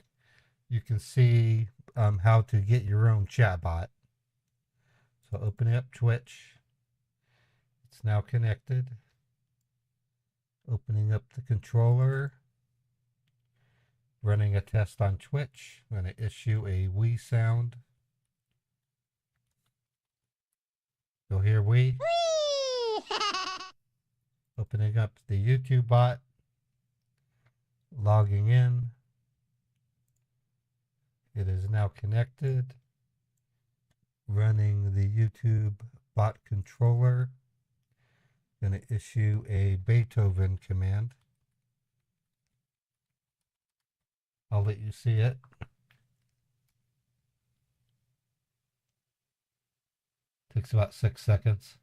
you can see how to get your own chat bot. So opening up Twitch. It's now connected. Opening up the controller. Running a test on Twitch. I'm going to issue a Wii sound. You'll hear Wii. Opening up the YouTube bot. Logging in. It is now connected. Running the YouTube bot controller. Going to issue a Beethoven command. I'll let you see it. Takes about 6 seconds.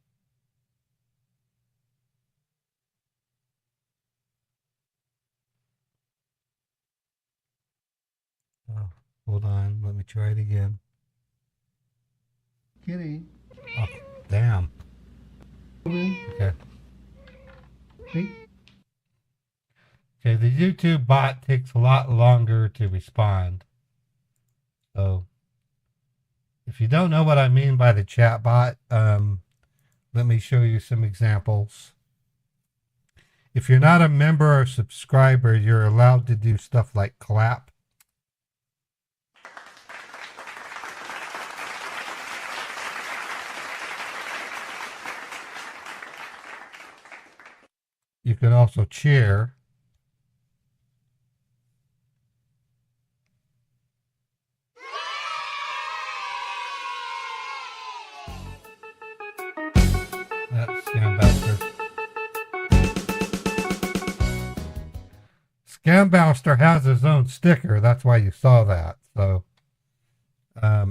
Oh, hold on. Let me try it again. Kitty. Oh, damn. Okay. Hey. Okay, the YouTube bot takes a lot longer to respond. So, if you don't know what I mean by the chat bot, let me show you some examples. If you're not a member or subscriber, you're allowed to do stuff like clap. You can also cheer. That's Scambaits. Scambaits has his own sticker. That's why you saw that. So,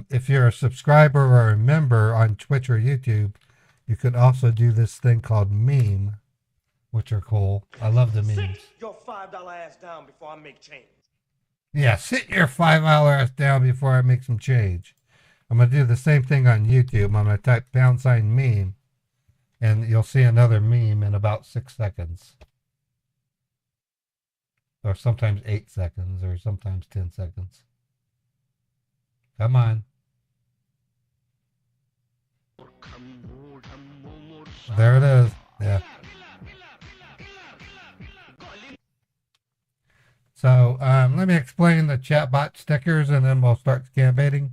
if you're a subscriber or a member on Twitch or YouTube, you can also do this thing called meme, which are cool. I love the memes. Sit your $5 ass down before I make change. Yeah, sit your $5 ass down before I make some change. I'm going to do the same thing on YouTube. I'm going to type # meme, and you'll see another meme in about 6 seconds. Or sometimes 8 seconds, or sometimes 10 seconds. Come on. There it is. Yeah. So let me explain the chatbot stickers and then we'll start scambaiting.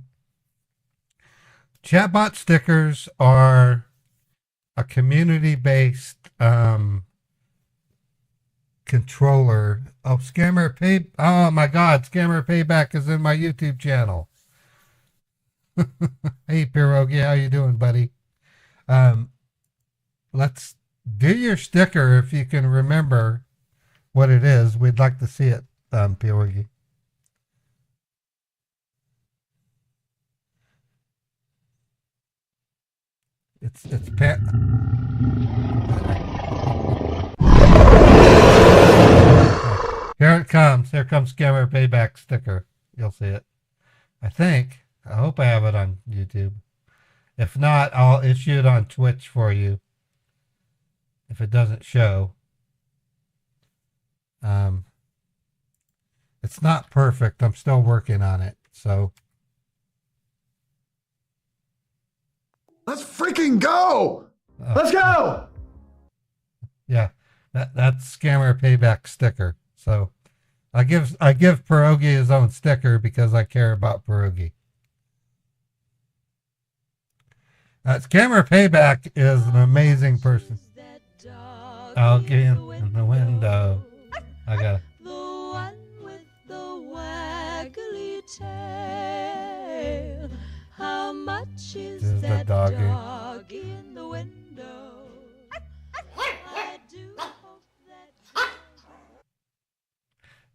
Chatbot stickers are a community-based controller. Oh, oh my God, Scammer Payback is in my YouTube channel. Hey, Pierogi, how you doing, buddy? Let's do your sticker if you can remember what it is. We'd like to see it, Pierogi. It's Pat. Here it comes. Here comes Scammer Payback sticker. You'll see it. I think. I hope I have it on YouTube. If not, I'll issue it on Twitch for you. If it doesn't show. It's not perfect. I'm still working on it. So. Let's freaking go! Let's go! Yeah, that's Scammer Payback sticker. So I give Pierogi his own sticker because I care about Pierogi. Scammer Payback is an amazing person. I'll get in the window. I got the one with the the doggy. doggy in the window. I do hope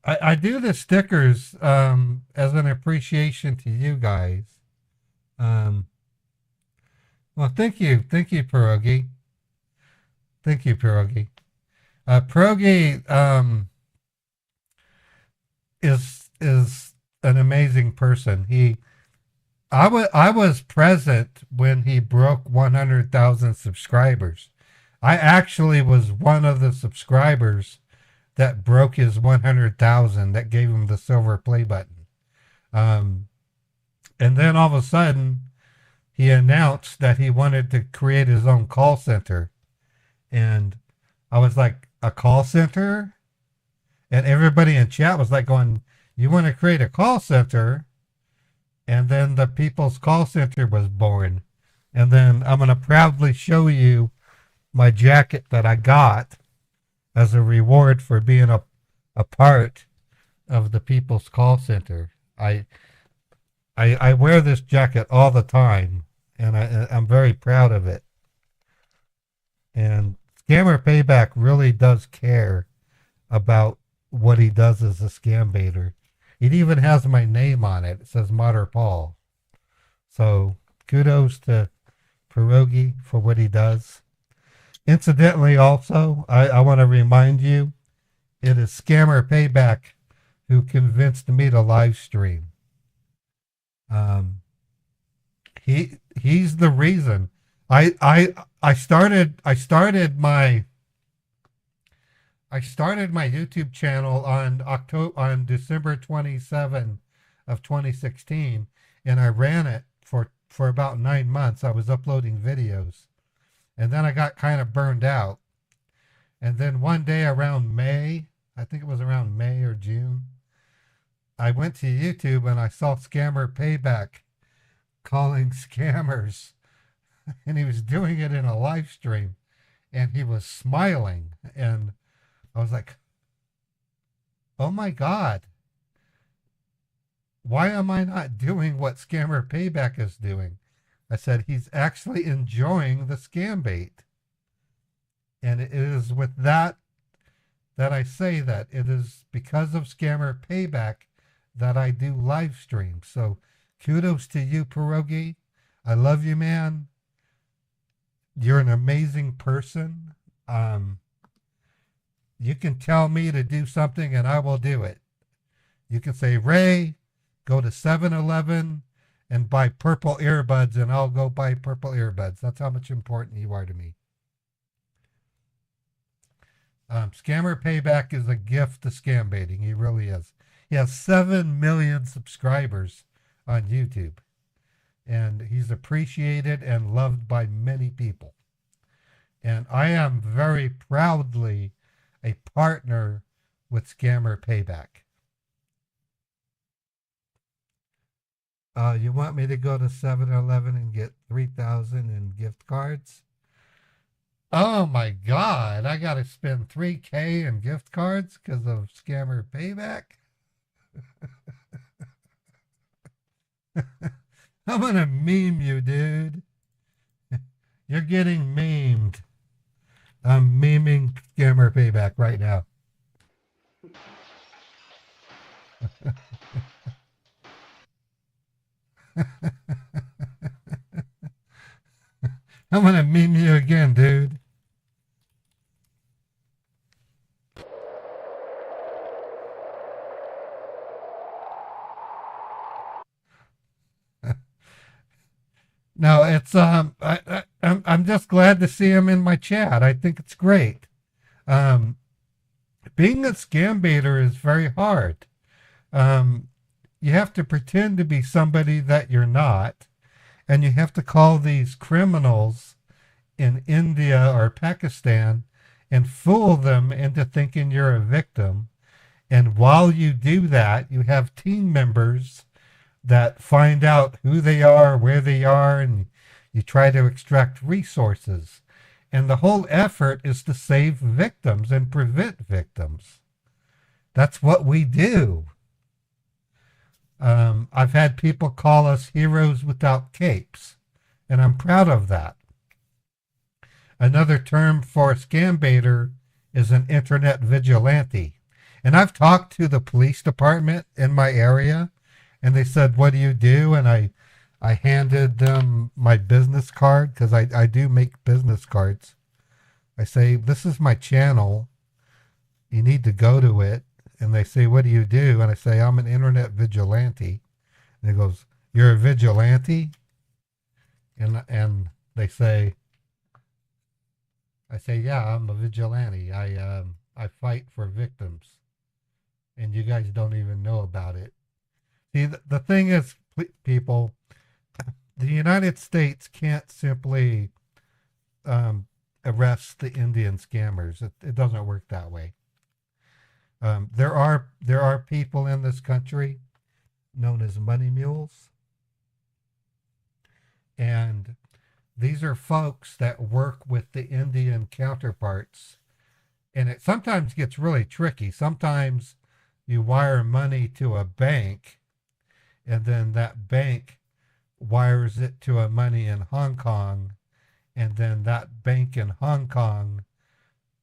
that I do the stickers as an appreciation to you guys. Well, thank you, Pierogi. Thank you, Pierogi. Pierogi is an amazing person. I was present when he broke 100,000 subscribers. I actually was one of the subscribers that broke his 100,000, that gave him the silver play button. And then all of a sudden, he announced that he wanted to create his own call center. And I was like, a call center? And everybody in chat was like going, you want to create a call center? And then the People's Call Center was born. And then I'm going to proudly show you my jacket that I got as a reward for being a part of the People's Call Center. I wear this jacket all the time, and I'm very proud of it. And Scammer Payback really does care about what he does as a scam baiter. It even has my name on it. It says Mater Paul. So kudos to Pierogi for what he does. Incidentally, also, I want to remind you, it is Scammer Payback who convinced me to live stream. He's the reason. I started my YouTube channel on December 27 of 2016, and I ran it for about 9 months. I was uploading videos, and then I got kind of burned out. And then one day around May, I think it was around May or June, I went to YouTube and I saw Scammer Payback calling scammers, and he was doing it in a live stream, and he was smiling, and I was like, oh my God, why am I not doing what Scammer Payback is doing? I said, he's actually enjoying the scam bait. And it is with that I say that it is because of Scammer Payback that I do live streams. So kudos to you, Pierogi. I love you, man. You're an amazing person. You can tell me to do something and I will do it. You can say, Ray, go to 7-Eleven and buy purple earbuds, and I'll go buy purple earbuds. That's how much important you are to me. Scammer Payback is a gift to scam baiting. He really is. He has 7 million subscribers on YouTube, and he's appreciated and loved by many people. And I am very proudly a partner with Scammer Payback. You want me to go to 7-Eleven and get 3,000 in gift cards? Oh my God, I got to spend $3,000 in gift cards because of Scammer Payback? I'm going to meme you, dude. You're getting memed. I'm memeing Scammer Payback right now. I'm going to meme you again, dude. No, it's I'm just glad to see him in my chat. I think it's great. Being a scam baiter is very hard. You have to pretend to be somebody that you're not, and you have to call these criminals in India or Pakistan and fool them into thinking you're a victim. And while you do that, you have team members that find out who they are, where they are, and you try to extract resources. And the whole effort is to save victims and prevent victims. That's what we do. I've had people call us heroes without capes, And I'm proud of that. Another term for a scambaiter is an internet vigilante. And I've talked to the police department in my area, and they said, what do you do? And I handed them my business card, because I do make business cards. I say, this is my channel. You need to go to it. And they say, what do you do? And I say, I'm an internet vigilante. And he goes, you're a vigilante? And they say, I say, yeah, I'm a vigilante. I fight for victims. And you guys don't even know about it. See, the thing is, people, the United States can't simply arrest the Indian scammers. It doesn't work that way. There are people in this country known as money mules. And these are folks that work with the Indian counterparts. And it sometimes gets really tricky. Sometimes you wire money to a bank, and then that bank wires it to a money in Hong Kong, and then that bank in Hong Kong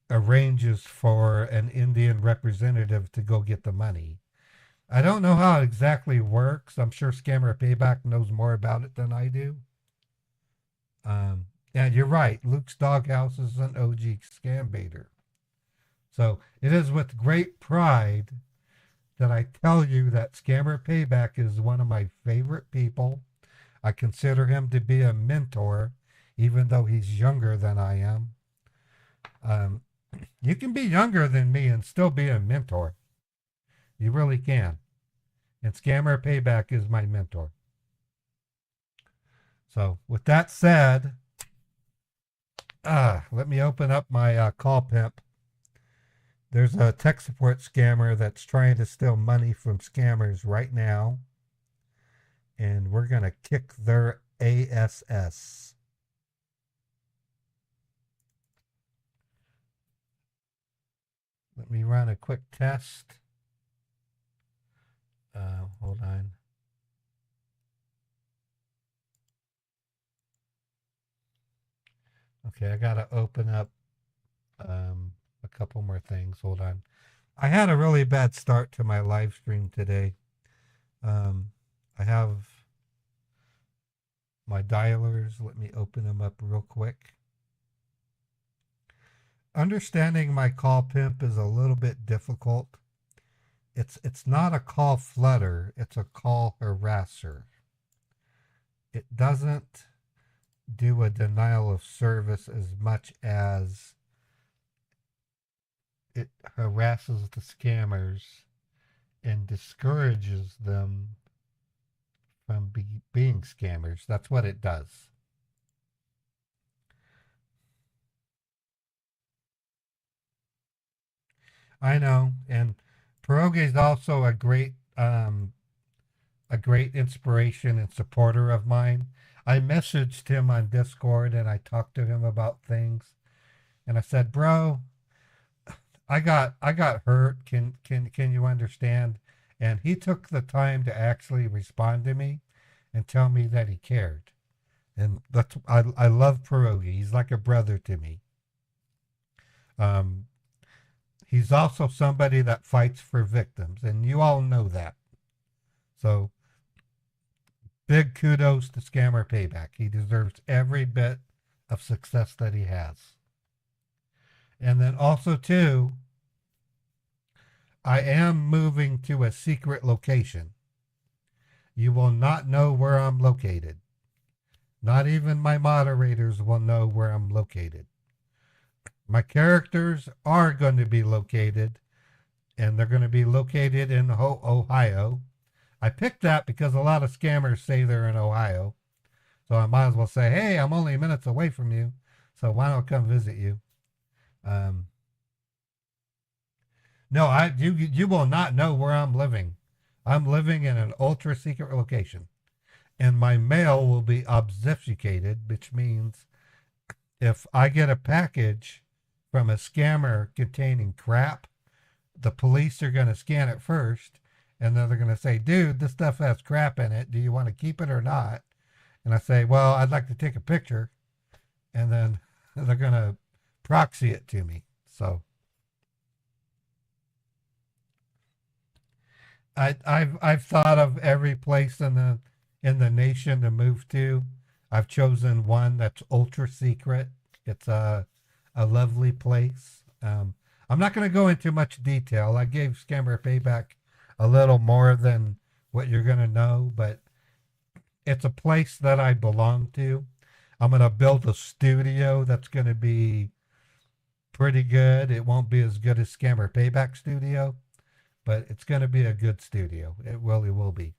arranges for an Indian representative to go get the money. I don't know how it exactly works. I'm sure Scammer Payback knows more about it than I do. And you're right, Luke's Doghouse is an OG scam baiter. So it is with great pride that I tell you that Scammer Payback is one of my favorite people. I consider him to be a mentor, even though he's younger than I am. You can be younger than me and still be a mentor. You really can. And Scammer Payback is my mentor. So with that said, let me open up my call pimp. There's a tech support scammer that's trying to steal money from scammers right now. And we're going to kick their ASS. Let me run a quick test. Hold on. Okay, I got to open up a couple more things. Hold on. I had a really bad start to my live stream today. I have my dialers. Let me open them up real quick. Understanding my call pimp is a little bit difficult. It's not a call flutter, it's a call harasser. It doesn't do a denial of service as much as it harasses the scammers and discourages them from being scammers. That's what it does. I know, and Pierogi is also a great inspiration and supporter of mine. I messaged him on Discord and I talked to him about things, and I said, "Bro, I got hurt. Can you understand?" And he took the time to actually respond to me and tell me that he cared. And that's I love Pierogi. He's like a brother to me. He's also somebody that fights for victims, and you all know that. So, big kudos to Scammer Payback. He deserves every bit of success that he has. And then also, too, I am moving to a secret location. You will not know where I'm located. Not even my moderators will know where I'm located. My characters are going to be located, and they're going to be located in Ohio. I picked that because a lot of scammers say they're in Ohio. So I might as well say, hey, I'm only minutes away from you, so why don't I come visit you? No, you will not know where I'm living. I'm living in an ultra secret location. And my mail will be obfuscated, which means if I get a package from a scammer containing crap, the police are going to scan it first, and then they're going to say, dude, this stuff has crap in it. Do you want to keep it or not? and I say, well, I'd like to take a picture, and then they're going to proxy it to me. So I've thought of every place in the nation to move to. I've chosen one that's ultra secret. It's a lovely place. I'm not going to go into much detail. I gave Scammer Payback a little more than what you're going to know, but it's a place that I belong to. I'm going to build a studio that's going to be pretty good. It won't be as good as Scammer Payback Studio, but it's going to be a good studio. It really will be.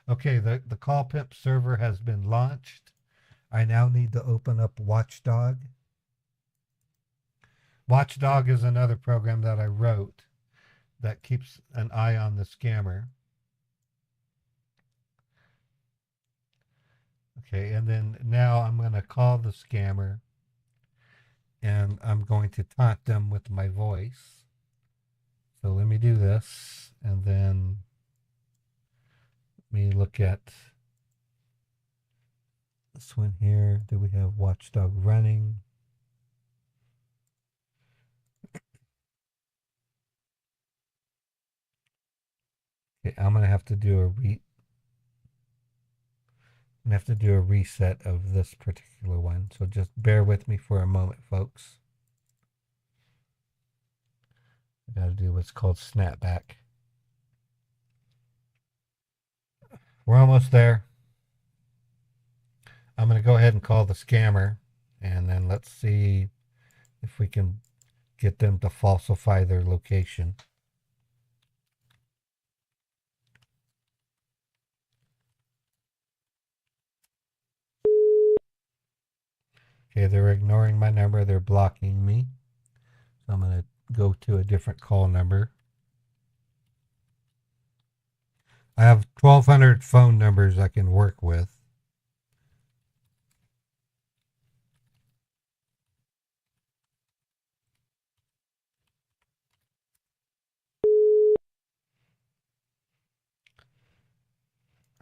Okay, the Call Pimp server has been launched. I now need to open up Watchdog. Watchdog is another program that I wrote that keeps an eye on the scammer. Okay, and then now I'm going to call the scammer and I'm going to taunt them with my voice. So let me do this, and then let me look at this one here. Do we have Watchdog running? Okay, I'm gonna have to do a reset of this particular one. So just bear with me for a moment, folks. I gotta do what's called snapback. We're almost there. I'm gonna go ahead and call the scammer, and then let's see if we can get them to falsify their location. Okay, they're ignoring my number. They're blocking me. So I'm going to go to a different call number. I have 1,200 phone numbers I can work with.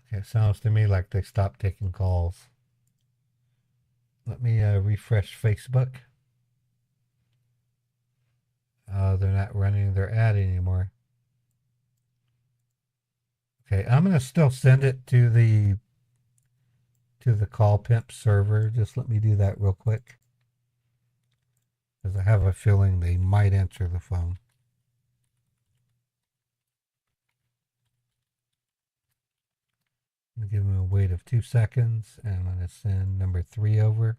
Okay, it sounds to me like they stopped taking calls. Let me refresh Facebook. They're not running their ad anymore. Okay, I'm going to still send it to the Call Pimp server. Just let me do that real quick, because I have a feeling they might answer the phone. I'm going to give them a wait of 2 seconds, and I'm going to send number 3 over.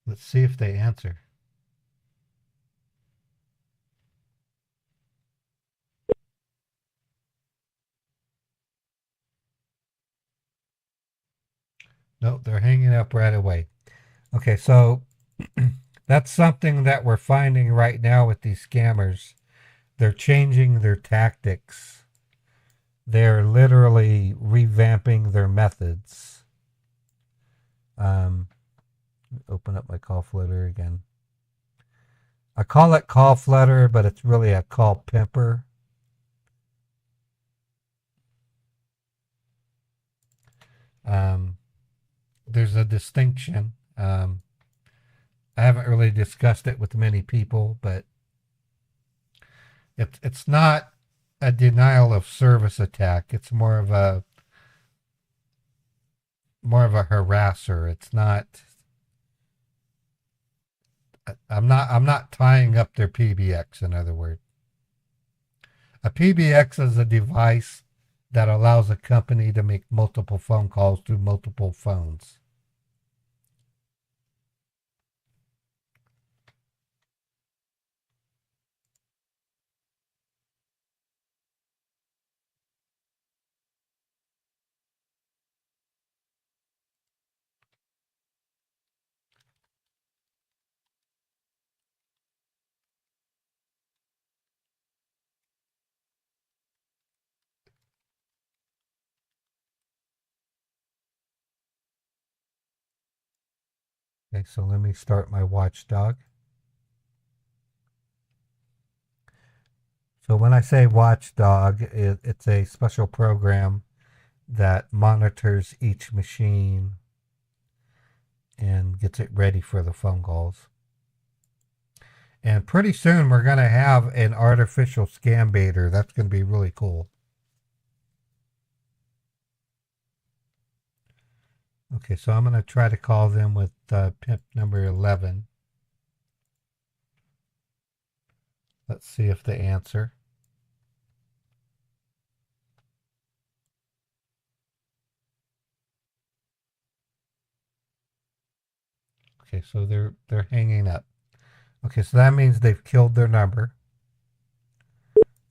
Let's see if they answer. Nope, they're hanging up right away. Okay, so that's something that we're finding right now with these scammers. They're changing their tactics. They're literally revamping their methods. Open up my call flutter again. I call it call flutter, but it's really a call pimper. There's a distinction. I haven't really discussed it with many people, but it's not a denial of service attack. It's more of a harasser. It's not. I'm not tying up their PBX. In other words, a PBX is a device that allows a company to make multiple phone calls through multiple phones. Okay, so let me start my watchdog. So when I say watchdog, it's a special program that monitors each machine and gets it ready for the phone calls. And pretty soon we're going to have an artificial scam baiter. That's going to be really cool. Okay, so I'm going to try to call them with pimp number 11. Let's see if they answer. Okay, so they're hanging up. Okay, so that means they've killed their number.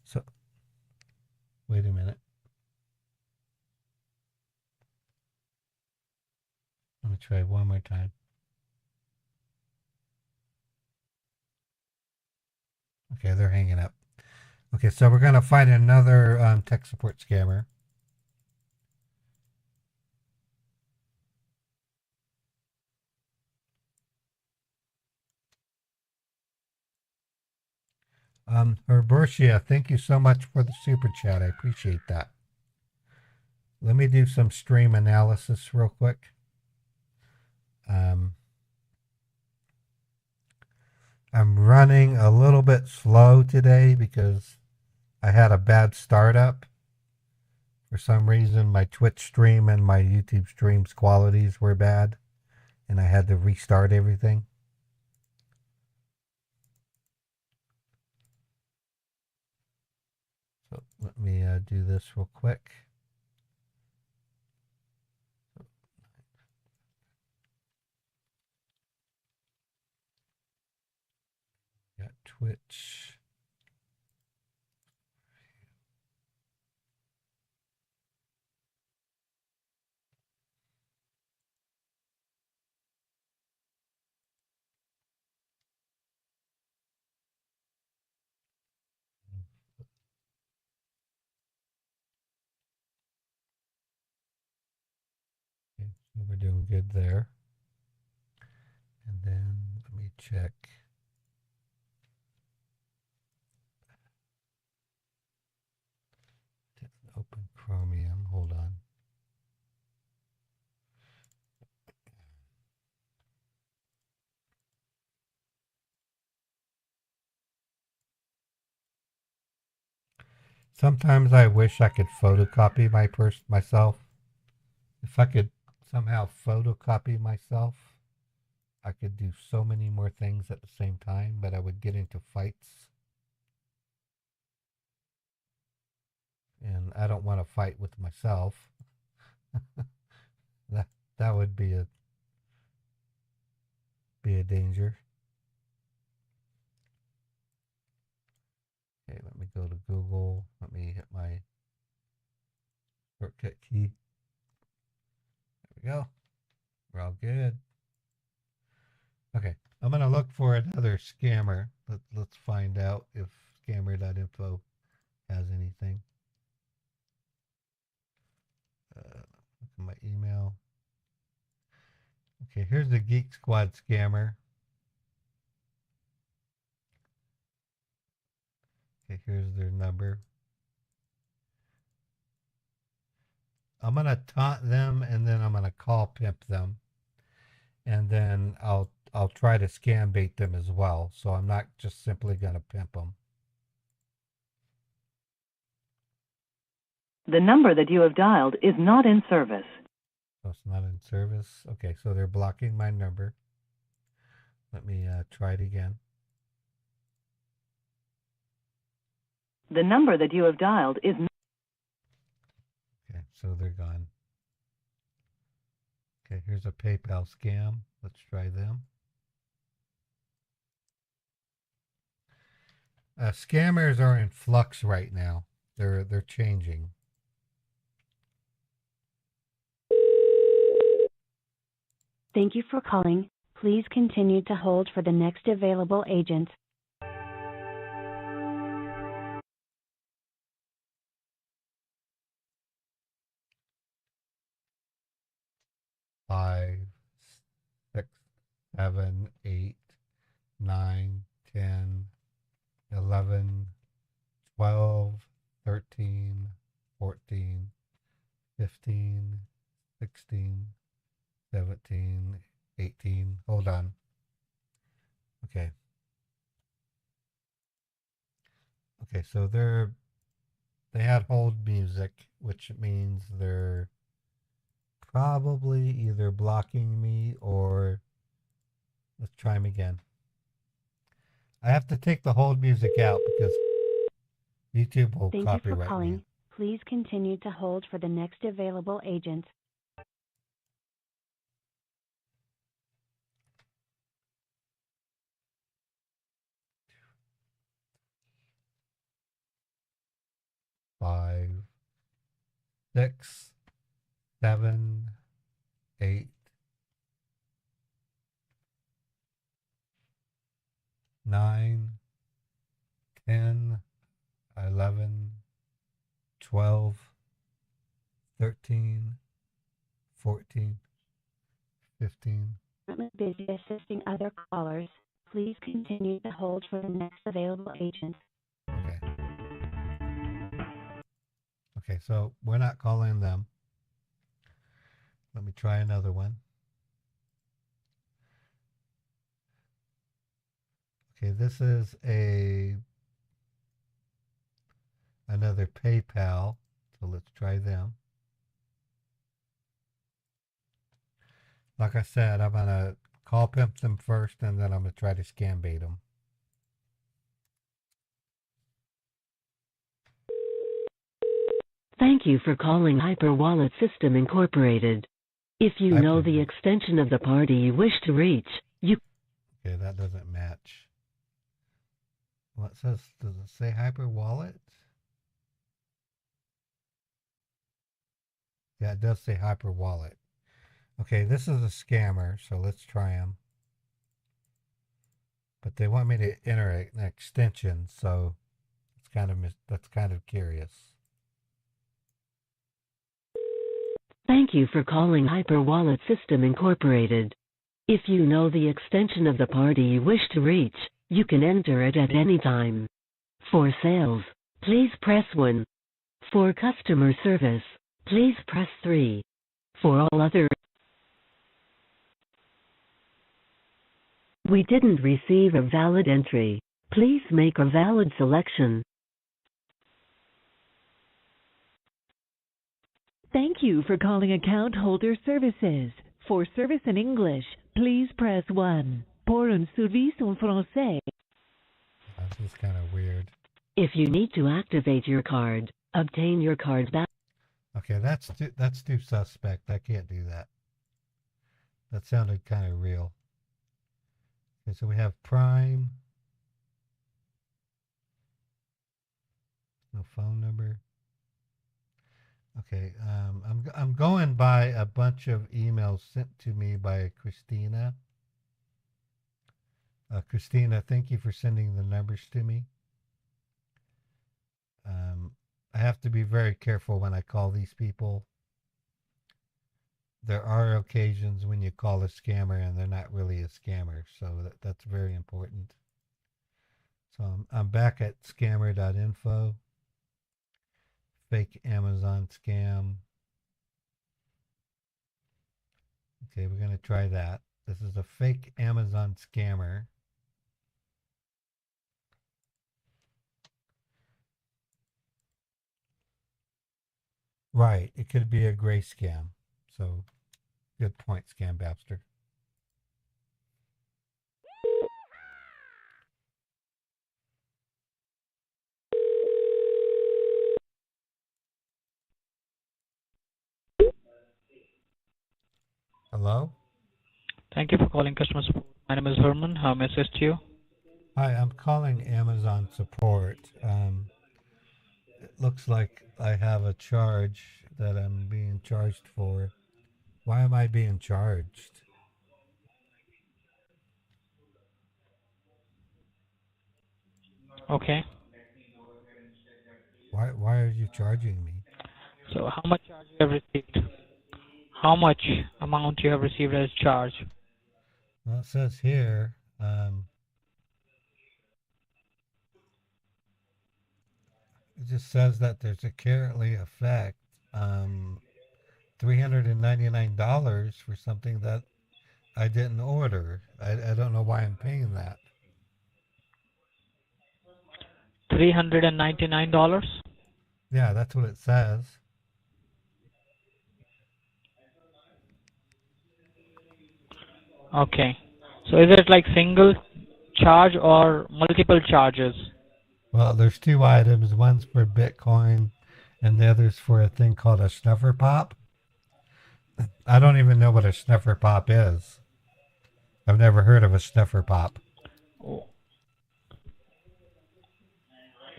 So, wait a minute. Let me try one more time. Okay, they're hanging up. Okay, so we're going to find another tech support scammer. Herbertia, thank you so much for the super chat. I appreciate that. Let me do some stream analysis real quick. I'm running a little bit slow today because I had a bad startup. For some reason, my Twitch stream and my YouTube stream's qualities were bad, and I had to restart everything. So let me do this real quick. Got Twitch. Okay, so we're doing good there. And then let me check. Didn't open Chromium. Hold on. Sometimes I wish I could photocopy myself. If I could somehow photocopy myself, I could do so many more things at the same time, but I would get into fights. And I don't want to fight with myself. that would be a danger. Okay, let me go to Google. Let me hit my shortcut key. There we go. We're all good. Okay, I'm going to look for another scammer. Let's find out if scammer.info has anything. Look at my email. Okay, here's the Geek Squad scammer. Okay, here's their number. I'm going to taunt them, and then I'm going to call pimp them. And then I'll try to scam bait them as well. So I'm not just simply going to pimp them. The number that you have dialed is not in service. So it's not in service. Okay, so they're blocking my number. Let me try it again. The number that you have dialed is not. Okay, so they're gone. Okay, here's a PayPal scam. Let's try them. Scammers are in flux right now. They're changing. Thank you for calling. Please continue to hold for the next available agent. Five, 6, 7, 8, 9, 10, 11, 12, 13, 14, 15, 16, 17, 18. Hold on. Okay. Okay, so they had hold music, which means they're probably either blocking me or let's try them again. I have to take the hold music out because YouTube will Thank you for copyright me. calling. Please continue to hold for the next available agent. Five, 6, 7, 8, 9, 10, 11, 12, 13, 14, 15. Currently busy assisting other callers. Please continue to hold for the next available agent. Okay. Okay, so we're not calling them. Let me try another one. Okay, this is another PayPal. So let's try them. Like I said, I'm going to call pimp them first and then I'm going to try to scam bait them. Thank you for calling Hyperwallet System Incorporated. If you know the extension of the party you wish to reach, you... Okay, that doesn't match. Well, it says, does it say Hyperwallet? Yeah, it does say Hyperwallet. Okay, this is a scammer, so let's try them. But they want me to enter an extension, so it's that's kind of curious. Thank you for calling Hyperwallet System Incorporated. If you know the extension of the party you wish to reach, you can enter it at any time. For sales, please press 1. For customer service, please press 3. For all other... We didn't receive a valid entry. Please make a valid selection. Thank you for calling Account Holder Services. For service in English, please press 1. Pour un service en français. This is kind of weird. If you need to activate your card, obtain your card back. Okay, that's too suspect. I can't do that. That sounded kind of real. Okay, so we have Prime. No phone number. Okay, I'm going by a bunch of emails sent to me by Christina. Christina, thank you for sending the numbers to me. I have to be very careful when I call these people. There are occasions when you call a scammer and they're not really a scammer, so that's very important. So I'm back at scammer.info. Fake Amazon scam. Okay, we're going to try that. This is a fake Amazon scammer. Right, it could be a gray scam. So, good point, Scambapster. Hello? Thank you for calling customer support. My name is Herman. How may I assist you? Hi, I'm calling Amazon support. It looks like I have a charge that I'm being charged for. Why am I being charged? Okay. Why are you charging me? So how much charge you have received? How much amount you have received as charge? Well, it says here, It just says that there's a carrotly effect. $399 for something that I didn't order. I don't know why I'm paying that. $399. Yeah, that's what it says. Okay. So is it like single charge or multiple charges? Well, there's two items. One's for Bitcoin, and the other's for a thing called a snuffer pop. I don't even know what a snuffer pop is. I've never heard of a snuffer pop. Oh,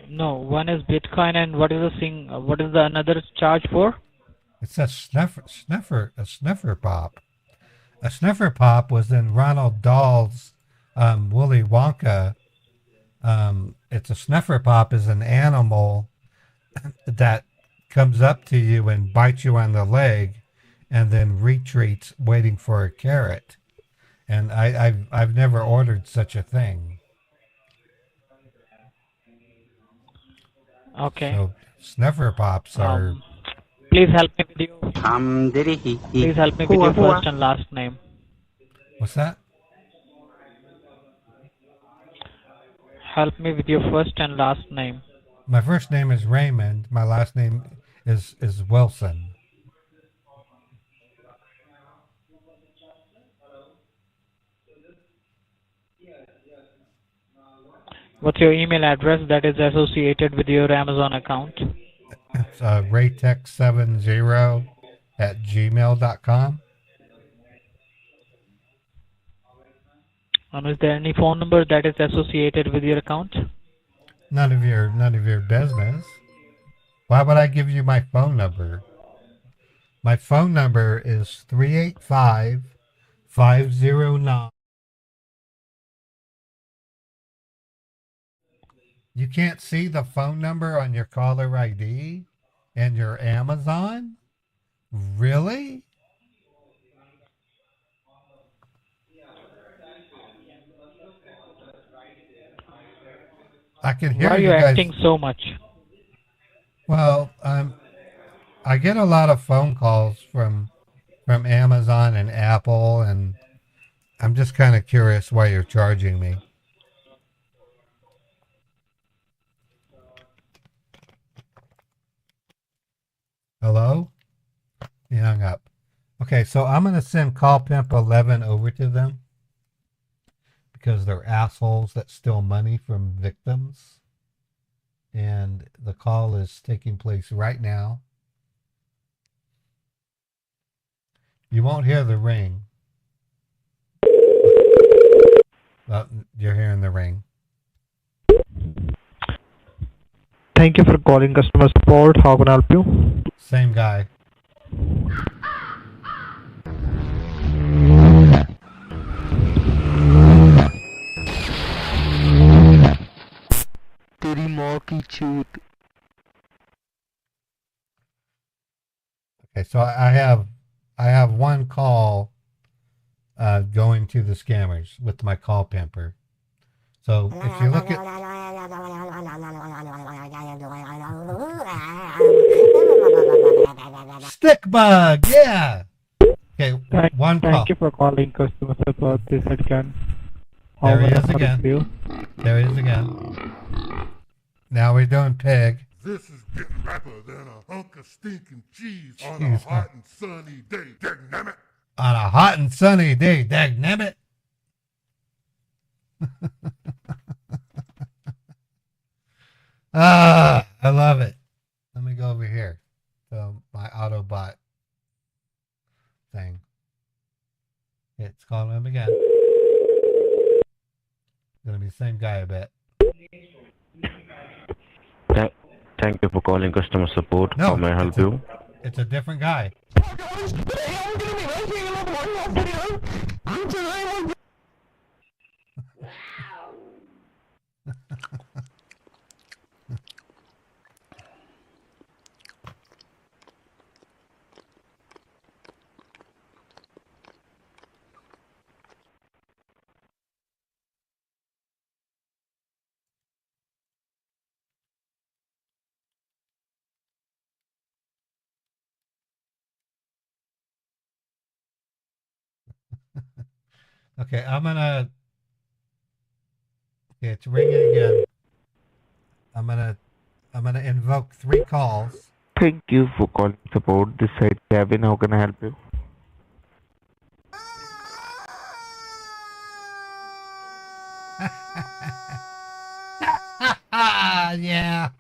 no, one is Bitcoin and what is what is the another charge for? It's a snuffer pop. A snuffer pop was in Ronald Dahl's Willy Wonka. It's a snuffer pop is an animal that comes up to you and bites you on the leg, and then retreats, waiting for a carrot. And I've never ordered such a thing. Okay. So snuffer pops are. Please help me with your first and last name. What's that? Help me with your first and last name. My first name is Raymond. My last name is Wilson. What's your email address that is associated with your Amazon account? It's raytech70@gmail.com. And is there any phone number that is associated with your account? None of your business. Why would I give you my phone number? My phone number is 385-509. You can't see the phone number on your caller ID and your Amazon? Really? I can hear Why are you you guys. acting so much? Well, I get a lot of phone calls from Amazon and Apple, and I'm just kind of curious why you're charging me. Hello? He hung up. Okay, so I'm going to send Call Pimp 11 over to them because they're assholes that steal money from victims. And the call is taking place right now. You won't hear the ring. Well, you're hearing the ring. Thank you for calling customer support. How can I help you? Same guy. तेरी माँ की चूत. Okay, so I have one call going to the scammers with my call pimper. So if you look at stick bug, yeah. Okay, one call. Thank you for calling customer support. This headline. There he is again. There he is again. Now we're doing pig. This is getting rapper than a hunk of stinking cheese on a hot and sunny day. Dagnabbit. On a hot and sunny day, dagnabbit. I love it. Let me go over here to my Autobot thing. It's calling him again. Gonna be the same guy, I bet. Thank you for calling customer support. No, how may I help you? It's a different guy. Okay, okay, it's ringing again. I'm gonna invoke 3 calls. Thank you for calling support. This side Gavin. How can I help you? Yeah.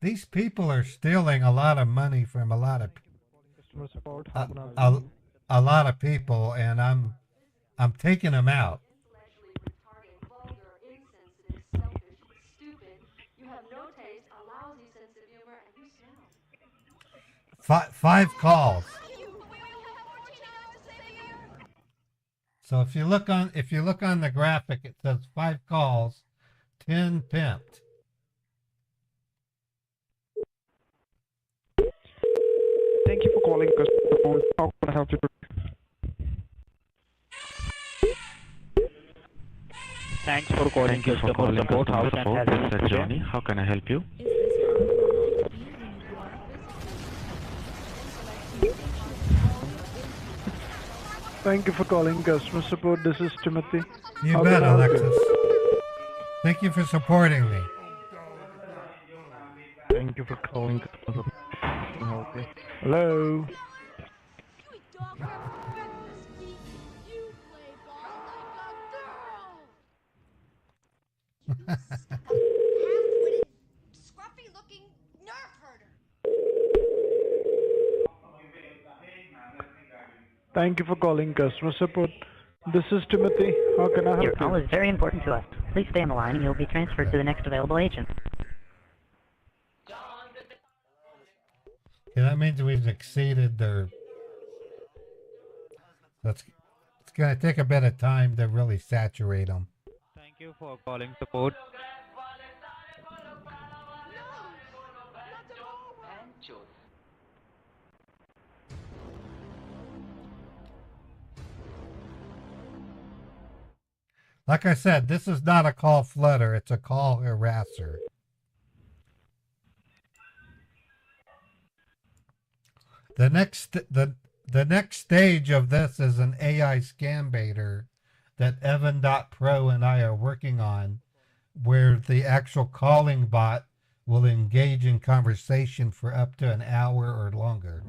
These people are stealing a lot of money from a lot of a lot of people, and I'm taking them out. Five calls. So if you look on the graphic, it says 5 calls, 10 pimped. Thank you for calling customer support. How can I help you today? Thanks for calling Thank you for customer calling support. How customer can I support. help This you is today? Johnny. How can I help you? Thank you for calling customer support. This is Timothy. You How bet, can I help you? Alexis. Thank you for supporting me. Thank you for calling customer support. How can I help you? Hello. Thank you for calling customer support. This is Timothy. How can I help Your you? call is very important to us. Please stay on the line and you'll be transferred to the next available agent. Okay, that means we've exceeded their. It's gonna take a bit of time to really saturate them. Thank you for calling support. Like I said, this is not a call flutter, it's a call harasser. The next stage of this is an AI scambaiter that Evan.pro and I are working on, where the actual calling bot will engage in conversation for up to an hour or longer.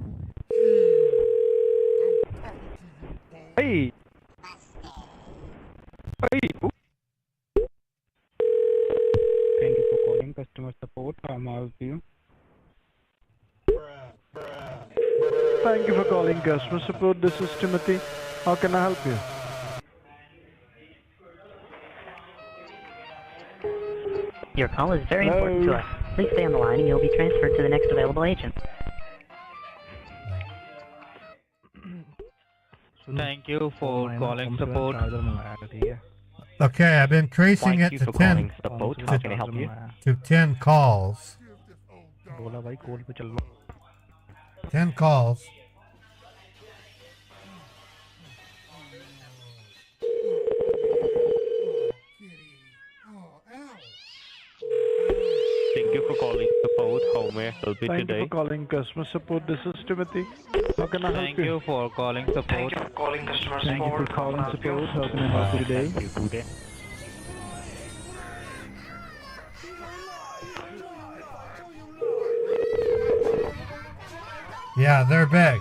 Hey. Hey. Thank you for calling customer support. How may I help you? Thank you for calling customer support. This is Timothy. How can I help you? Your call is very important to us. Please stay on the line and you'll be transferred to the next available agent. Thank you for calling support. Okay, I've been increasing Thank it you to for 10 calling support. How can I help you? to 10 calls. 10 calls. Thank you for calling support. How may I help you Thank you today? for calling customer support. This is Timothy. How can I help Thank you for calling support. Thank you for calling customer support. Thank you for calling support. How can I help you today? Yeah, they're big.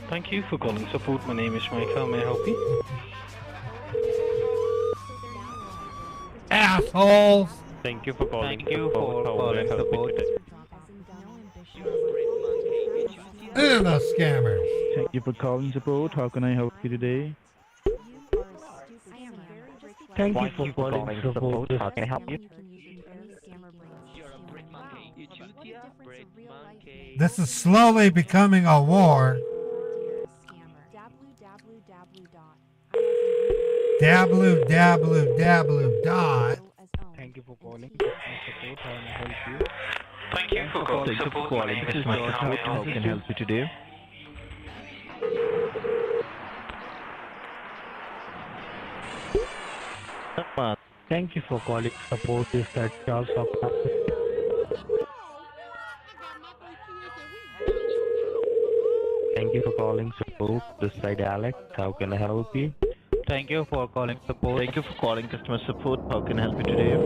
Thank you for calling support. My name is Mike. How may I help you? Assholes! Thank you for calling Thank you for calling support. And the scammers. Thank you for calling support. How can I help you today? Thank you for calling support. How can I help you? This is slowly becoming a war. Dabbloo, dabbloo, dabbloo, dot. Thank you for calling customer support. How can I help you? Thank you for calling support. This is George. How can I help you today? Thank you for calling support this at Charles of Thank you for calling support this side Alex. How can I help you? Thank you for calling support. Thank you for calling customer support. How can I help you today?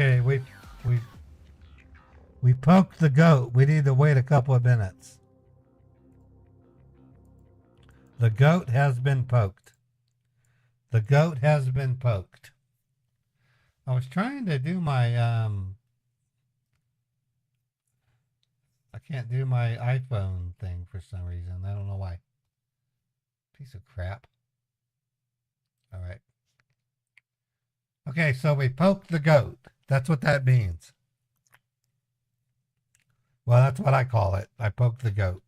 Okay, we poked the goat. We need to wait a couple of minutes. The goat has been poked. The goat has been poked. I was trying to do my I can't do my iPhone thing for some reason. I don't know why. Piece of crap. All right. Okay, so we poked the goat. That's what that means. Well, that's what I call it. I poked the goat.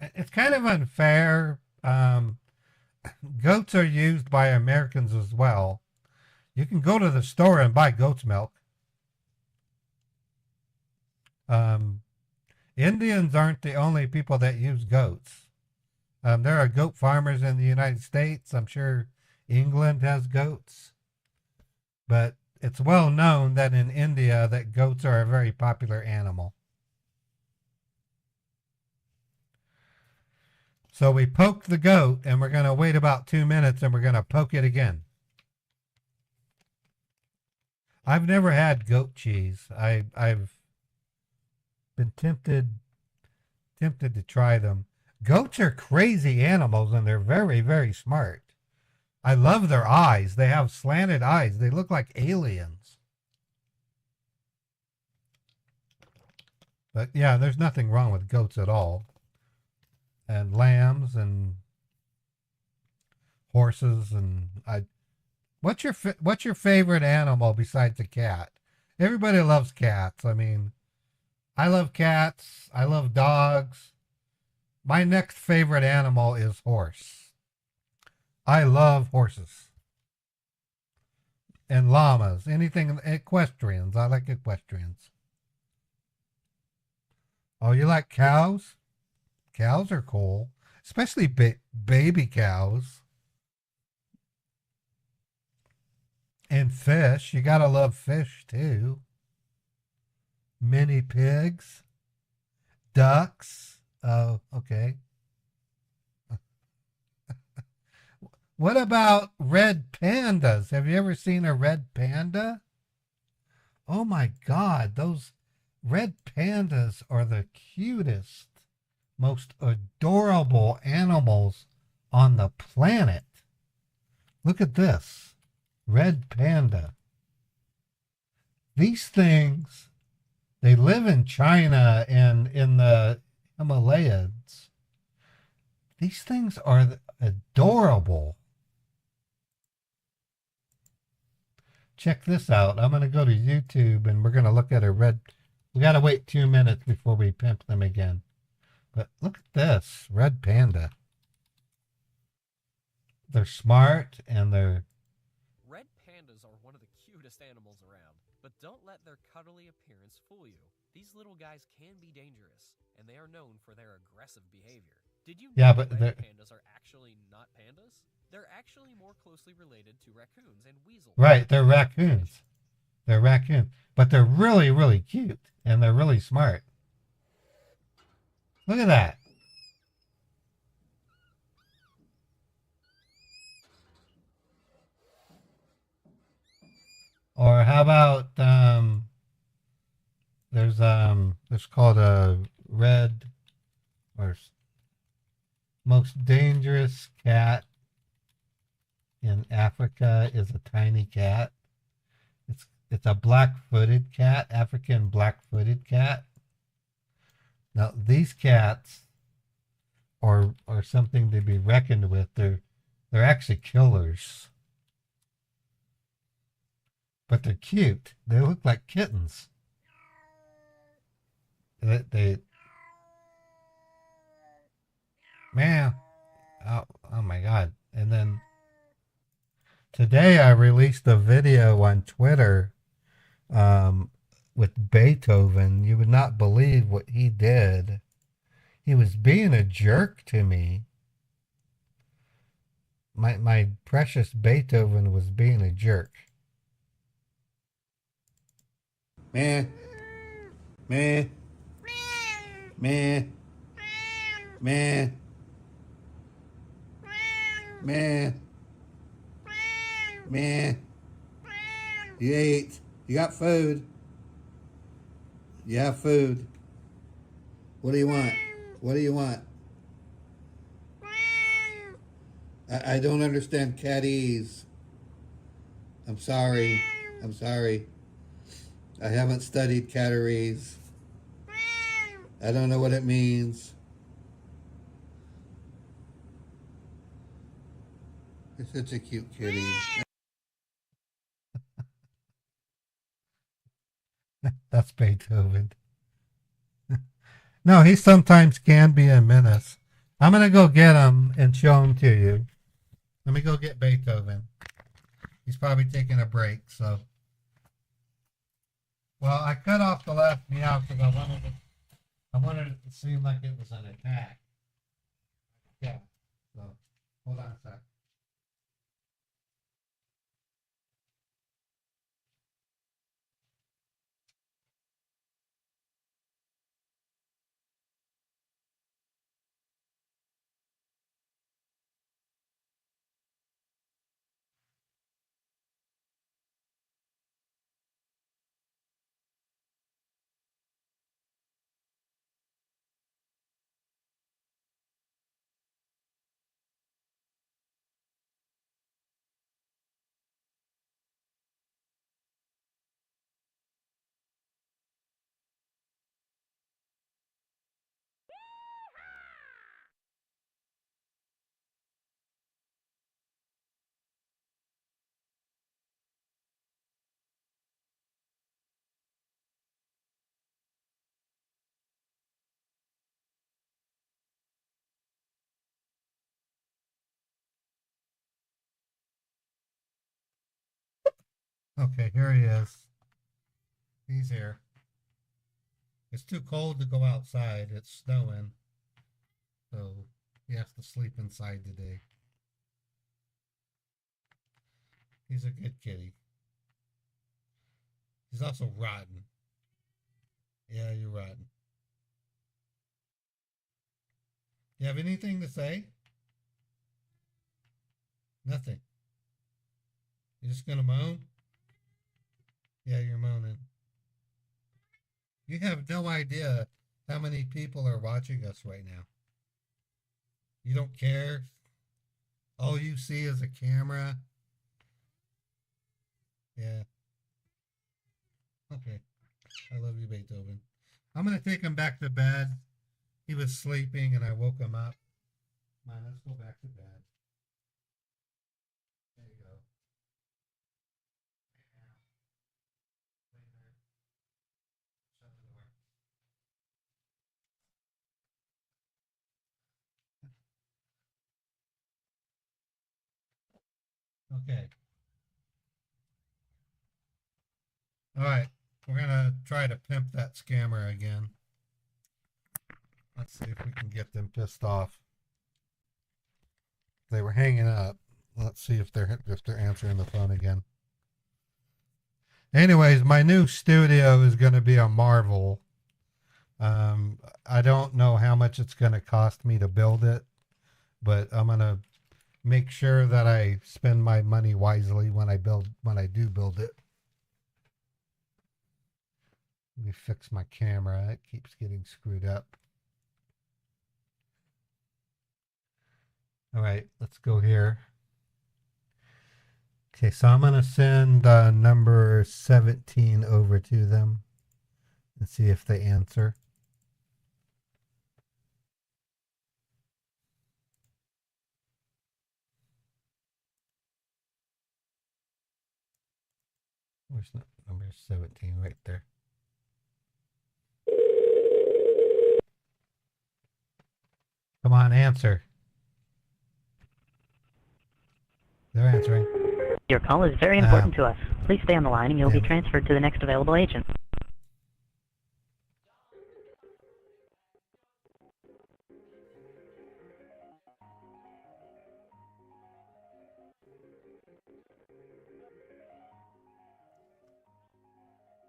It's kind of unfair. Goats are used by Americans as well. You can go to the store and buy goat's milk. Indians aren't the only people that use goats. There are goat farmers in the United States. I'm sure England has goats. But it's well known that in India that goats are a very popular animal. So we poked the goat, and we're going to wait about 2 minutes, and we're going to poke it again. I've never had goat cheese. I've been tempted to try them. Goats are crazy animals, and they're very, very smart. I love their eyes. They have slanted eyes. They look like aliens. But yeah, there's nothing wrong with goats at all. And lambs and horses and what's your favorite animal besides a cat? Everybody loves cats. I mean, I love cats. I love dogs. My next favorite animal is horse. I love horses. And llamas. Anything equestrians. I like equestrians. Oh, you like cows? Cows are cool, especially baby cows. And fish. You gotta love fish too. Mini pigs. Ducks. Oh, okay. What about red pandas? Have you ever seen a red panda? Oh my God, those red pandas are the cutest, most adorable animals on the planet. Look at this. Red panda. These things, they live in China and in the Himalayas. These things are adorable. Check this out. I'm going to go to YouTube and we're going to look at a red. We got to wait 2 minutes before we pimp them again. But look at this. Red panda. They're smart and they're... Red pandas are one of the cutest animals around, but don't let their cuddly appearance fool you. These little guys can be dangerous, and they are known for their aggressive behavior. Did you know but red pandas are actually not pandas? They're actually more closely related to raccoons and weasels. Right, they're raccoons. They're raccoons. But they're really, really cute, and they're really smart. Look at that. Or how about there's called a red or most dangerous cat in Africa is a tiny cat. It's a black-footed cat, African black-footed cat. Now these cats are something to be reckoned with. They're actually killers. But they're cute. They look like kittens. They man, oh my God. And then today I released a video on Twitter with Beethoven. You would not believe what he did. He was being a jerk to me. My precious Beethoven was being a jerk. Man, man, man, man, man, man. You ate. You got food. You have food. What do you want? What do you want? I don't understand catties. I'm sorry. I'm sorry. I haven't studied catteries. I don't know what it means. You're such a cute kitty. That's Beethoven. No, he sometimes can be a menace. I'm going to go get him and show him to you. Let me go get Beethoven. He's probably taking a break, so. Well, I cut off the last meow because I wanted it to seem like it was an attack. Yeah, so hold on a sec. Okay, here he is. He's here. It's too cold to go outside. It's snowing. So he has to sleep inside today. He's a good kitty. He's also rotten. Yeah, you're rotten. You have anything to say? Nothing. You're just gonna moan? Yeah, you're moaning. You have no idea how many people are watching us right now. You don't care. All you see is a camera Yeah. Okay. I love you, Beethoven. I'm gonna take him back to bed. He was sleeping and I woke him up. Come on, let's go back to bed. There you go. Shut the door. Okay. All right. We're gonna try to pimp that scammer again. Let's see if we can get them pissed off. They were hanging up. Let's see if they're answering the phone again. Anyways, my new studio is going to be a marvel. I don't know how much it's going to cost me to build it, but I'm going to make sure that I spend my money wisely when I do build it. Let me fix my camera. It keeps getting screwed up. All right, let's go here. Okay, so I'm going to send number 17 over to them and see if they answer. Where's number 17? Right there. Come on, answer. They're answering. Your call is very important to us. Please stay on the line and you'll be transferred to the next available agent.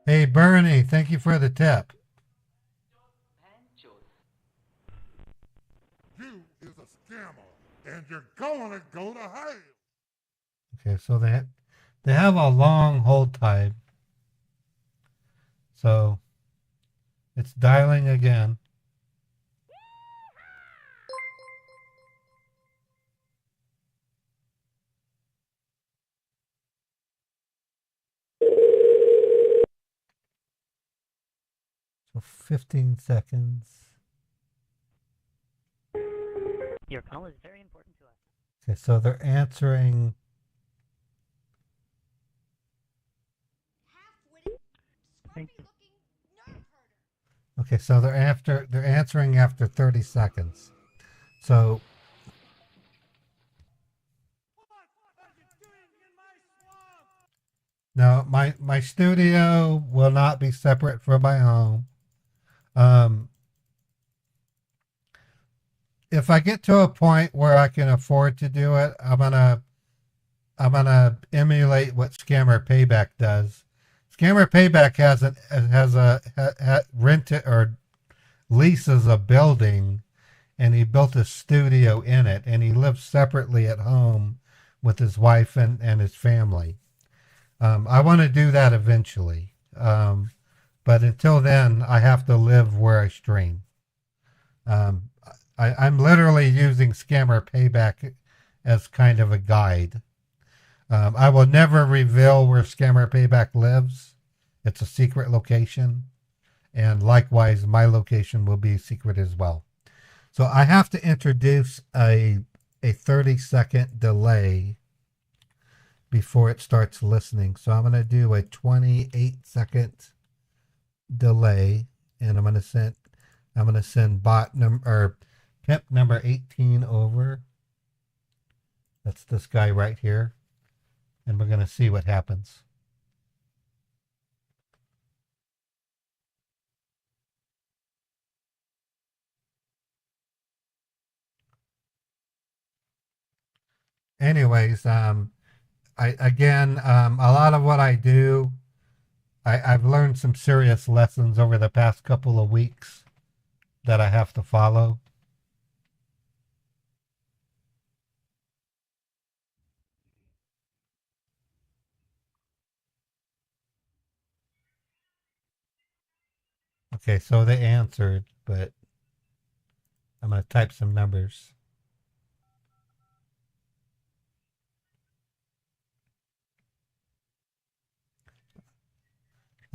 Hey, Bernie, thank you for the tip. You is a scammer, and you're gonna go to hell. Okay, so they have a long hold time. So it's dialing again. So 15 seconds. Your call is very important to us. Okay, so they're answering. Okay, so they're answering after 30 seconds. So now my studio will not be separate from my home. If I get to a point where I can afford to do it, I'm gonna emulate what Scammer Payback does. Scammer Payback has a rented or leases a building, and he built a studio in it, and he lives separately at home with his wife and his family. I want to do that eventually, but until then, I have to live where I stream. I'm literally using Scammer Payback as kind of a guide. I will never reveal where Scammer Payback lives. It's a secret location. And likewise, my location will be secret as well. So I have to introduce a 30-second delay before it starts listening. So I'm going to do a 28-second delay, and I'm going to send pimp number 18 over. That's this guy right here. And we're going to see what happens. Anyways, a lot of what I do, I've learned some serious lessons over the past couple of weeks that I have to follow. Okay, so they answered, but I'm going to type some numbers.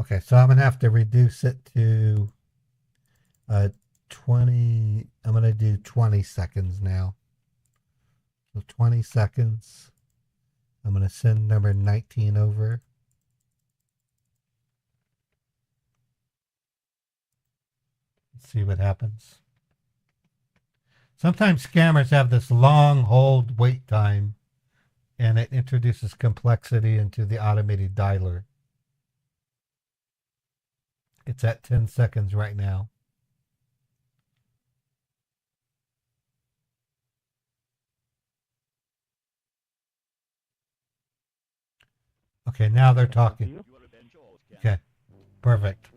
Okay, so I'm going to have to reduce it to 20. I'm going to do 20 seconds now. So 20 seconds. I'm going to send number 19 over. Let's see what happens. Sometimes scammers have this long hold wait time, and it introduces complexity into the automated dialer. It's at 10 seconds right now. Okay, now they're talking. Okay, perfect.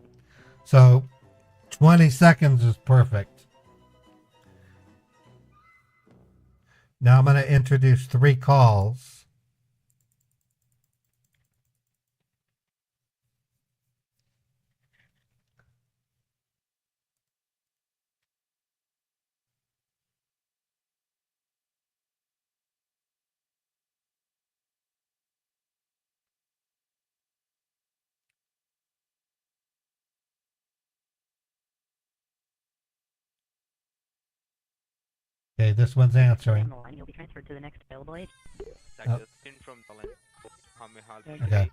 So 20 seconds is perfect. Now I'm going to introduce 3 calls. Okay, this one's answering. You'll be transferred to the next available agent. Oh. Okay.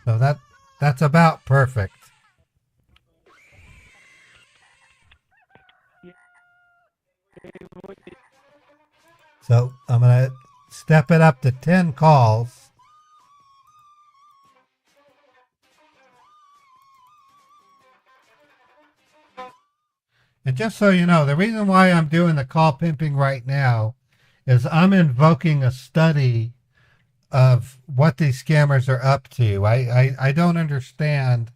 So that's about perfect. So I'm going to step it up to 10 calls. And just so you know, the reason why I'm doing the call pimping right now is I'm invoking a study of what these scammers are up to. I don't understand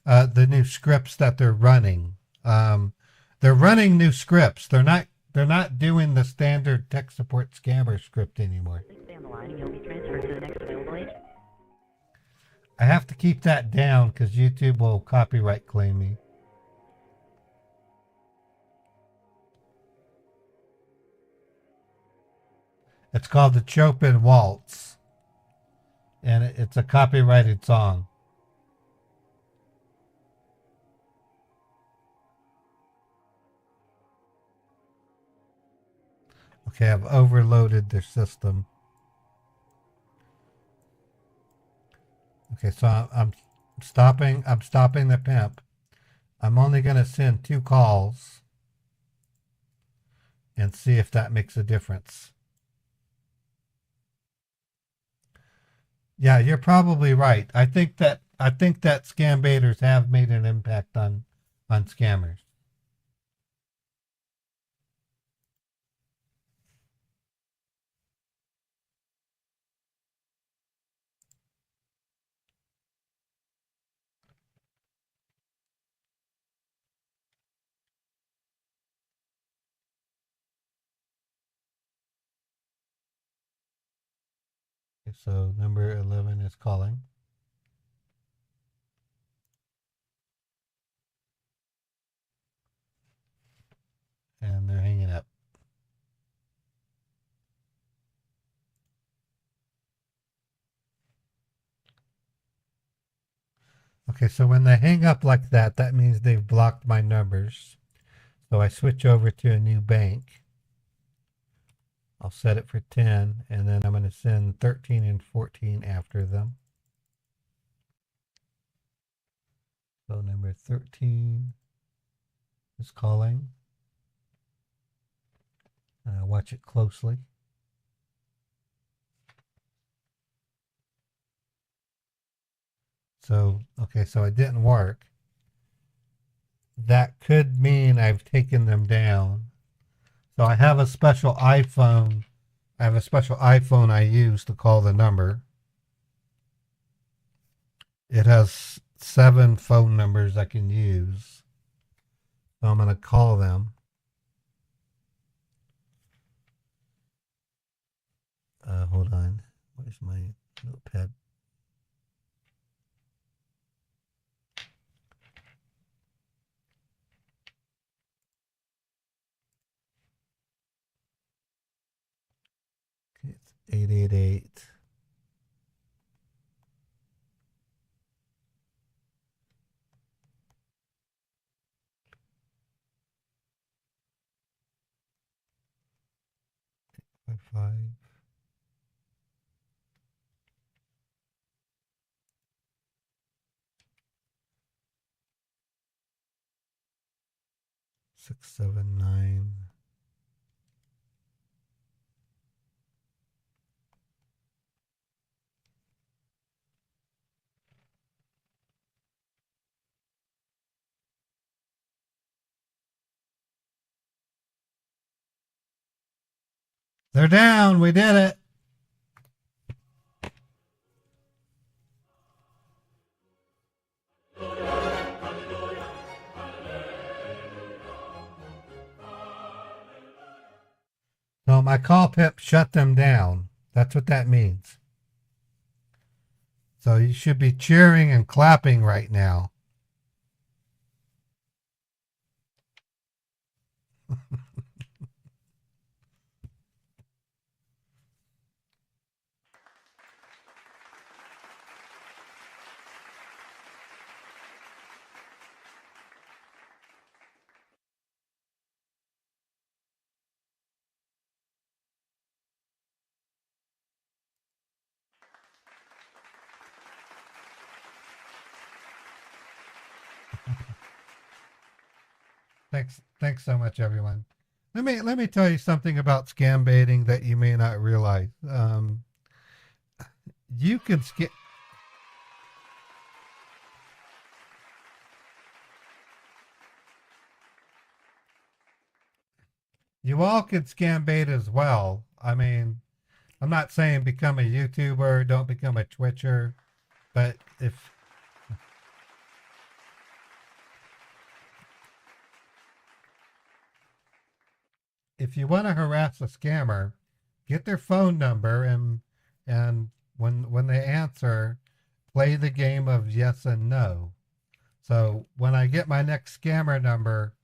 the new scripts that they're running. They're running new scripts. They're not doing the standard tech support scammer script anymore. Stay on the line and you'll be transferred to the next available agent. I have to keep that down because YouTube will copyright claim me. It's called the Chopin Waltz, and it's a copyrighted song. Okay, I've overloaded their system. Okay, so I'm stopping the pimp. I'm only going to send 2 calls and see if that makes a difference. Yeah, you're probably right. I think that scam baiters have made an impact on scammers. Okay, so number 11 is calling. And they're hanging up. Okay, so when they hang up like that, that means they've blocked my numbers. So I switch over to a new bank. I'll set it for 10, and then I'm going to send 13 and 14 after them. So number 13 is calling. Watch it closely. So, okay, so it didn't work. That could mean I've taken them down. So I have a special iPhone. I have a special iPhone I use to call the number. It has 7 phone numbers I can use. So I'm going to call them. Hold on. Where's my notepad? Okay, it's 888. 5. Six, 7, 9. They're down. We did it. So my call pip shut them down. That's what that means. So you should be cheering and clapping right now. Thanks so much, everyone. Let me tell you something about scam baiting that you may not realize. You can scam. You all can scam bait as well. I mean, I'm not saying become a YouTuber, don't become a Twitcher, but if you want to harass a scammer, get their phone number and when they answer, play the game of yes and no. So when I get my next scammer number,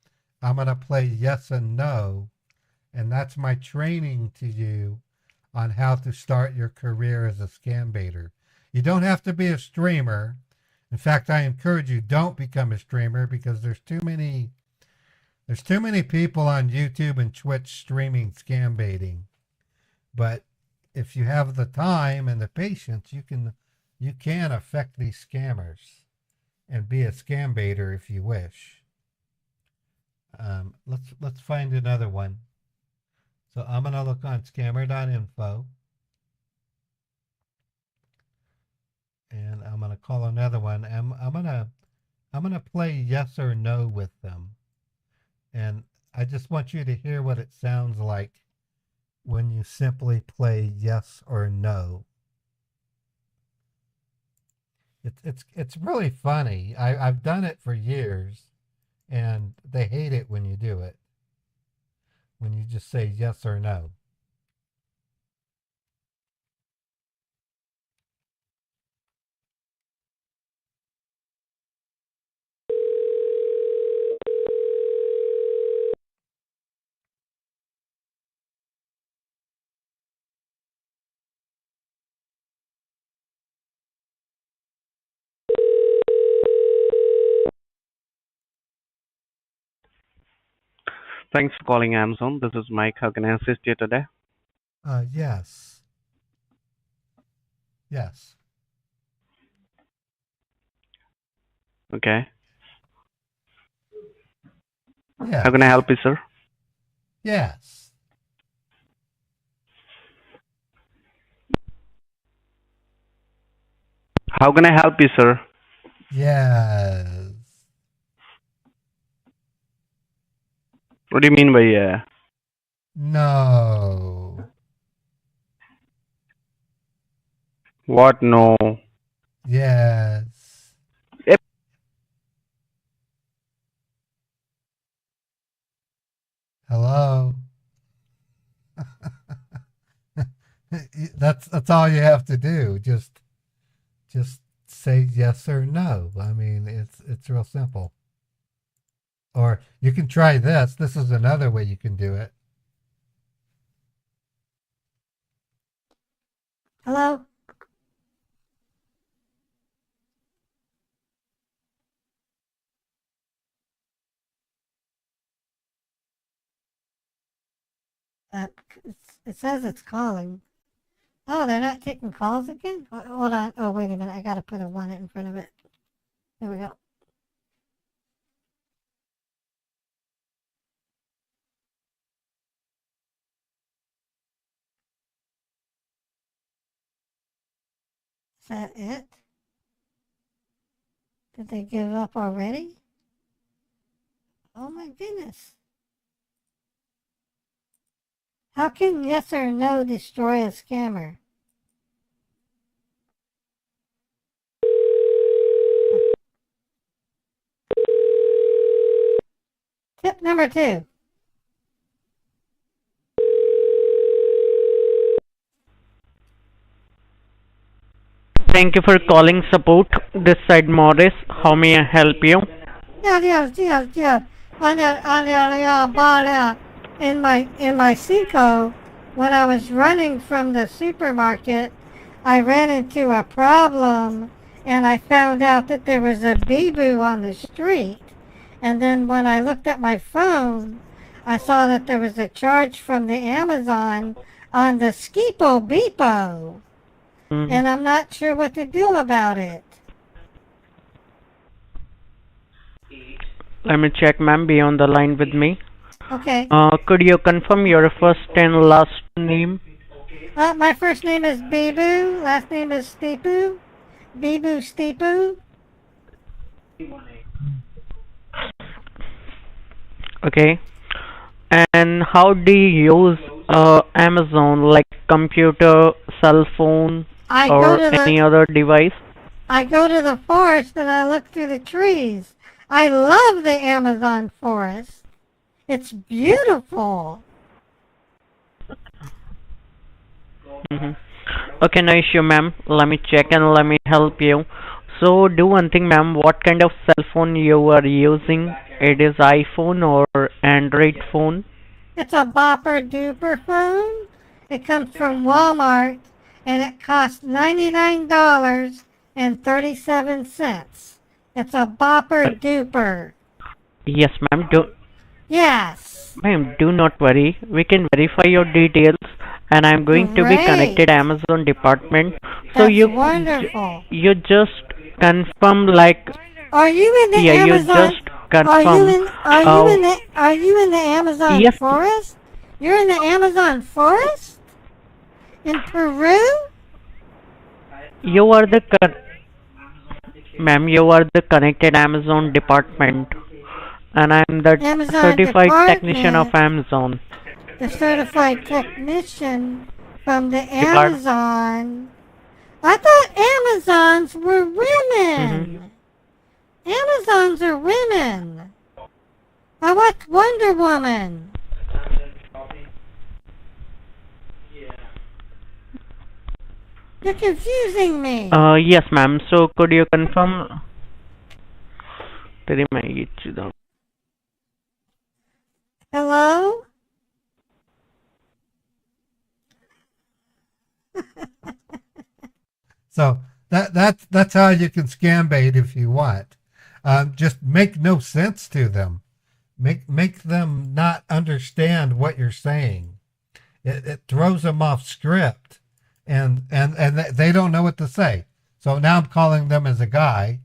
I'm going to play yes and no, and that's my training to you on how to start your career as a scam baiter. You don't have to be a streamer. In fact, I encourage you, don't become a streamer because there's too many people on YouTube and Twitch streaming scam baiting. But if you have the time and the patience, you can affect these scammers and be a scam baiter if you wish. Let's find another one. So I'm gonna look on scammer.info and I'm gonna call another one. I'm gonna play yes or no with them. And I just want you to hear what it sounds like when you simply play yes or no. It's really funny. I've done it for years, and they hate it when you do it. When you just say yes or no. Thanks for calling Amazon. This is Mike. How can I assist you today? Yes. Yes. Okay. Yes. How can I help you, sir? Yes. How can I help you, sir? Yes. What do you mean by yeah? No. What? No. Yes. Yep. Hello. That's all you have to do. Just say yes or no. I mean, it's real simple. Or you can try this. This is another way you can do it. Hello? It says it's calling. Oh, they're not taking calls again? Hold on. Oh, wait a minute. I gotta put a 1 in front of it. There we go. Is that it? Did they give up already? Oh my goodness. How can yes or no destroy a scammer? Tip number 2. Thank you for calling support. This side Morris. How may I help you? Yeah. In my Seco, when I was running from the supermarket, I ran into a problem, and I found out that there was a bee-boo on the street. And then when I looked at my phone, I saw that there was a charge from the Amazon on the Skipo Beepo. And I'm not sure what to do about it. Let me check, ma'am. Be on the line with me. Okay. Could you confirm your first and last name? My first name is Beeboo. Last name is Steepoo. Beeboo Steepoo. Okay. And how do you use Amazon, like computer, cell phone, or any other device? I go to the forest and I look through the trees. I love the Amazon forest. It's beautiful. Okay, no issue, ma'am. Let me check and let me help you. So, do one thing, ma'am. What kind of cell phone you are using? It is iPhone or Android phone? It's a bopper duper phone. It comes from Walmart and it costs $99.37. It's a bopper duper. Yes, ma'am. Yes. Ma'am, do not worry. We can verify your details, and I'm going to be connected Amazon department. So That's wonderful. You just confirm like. Are you in the Amazon? You just confirm. Are you in the Amazon forest? You're in the Amazon forest? In Peru? You are the ma'am. You are the connected Amazon department, and I'm the certified technician of Amazon. The certified technician from the Amazon. I thought Amazons were women. Amazons are women. I watched Wonder Woman. You're confusing me. Yes, ma'am. So could you confirm? Hello? So that's how you can scam bait if you want. Just make no sense to them. Make them not understand what you're saying. It throws them off script, and they don't know what to say. So now I'm calling them as a guy,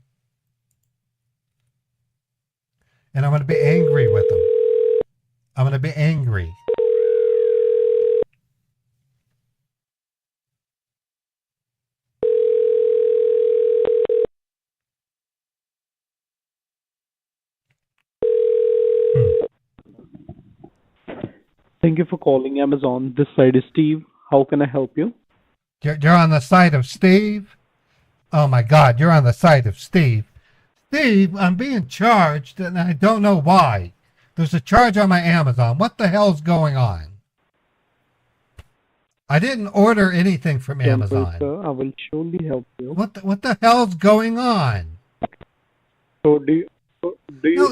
and I'm going to be angry with them. I'm going to be angry. Thank you for calling Amazon. This side is Steve. How can I help you? You're on the side of Steve? Oh my God, you're on the side of Steve. Steve, I'm being charged and I don't know why. There's a charge on my Amazon. What the hell's going on? I didn't order anything from Amazon. Sir, I will surely help you. What the hell's going on? So do you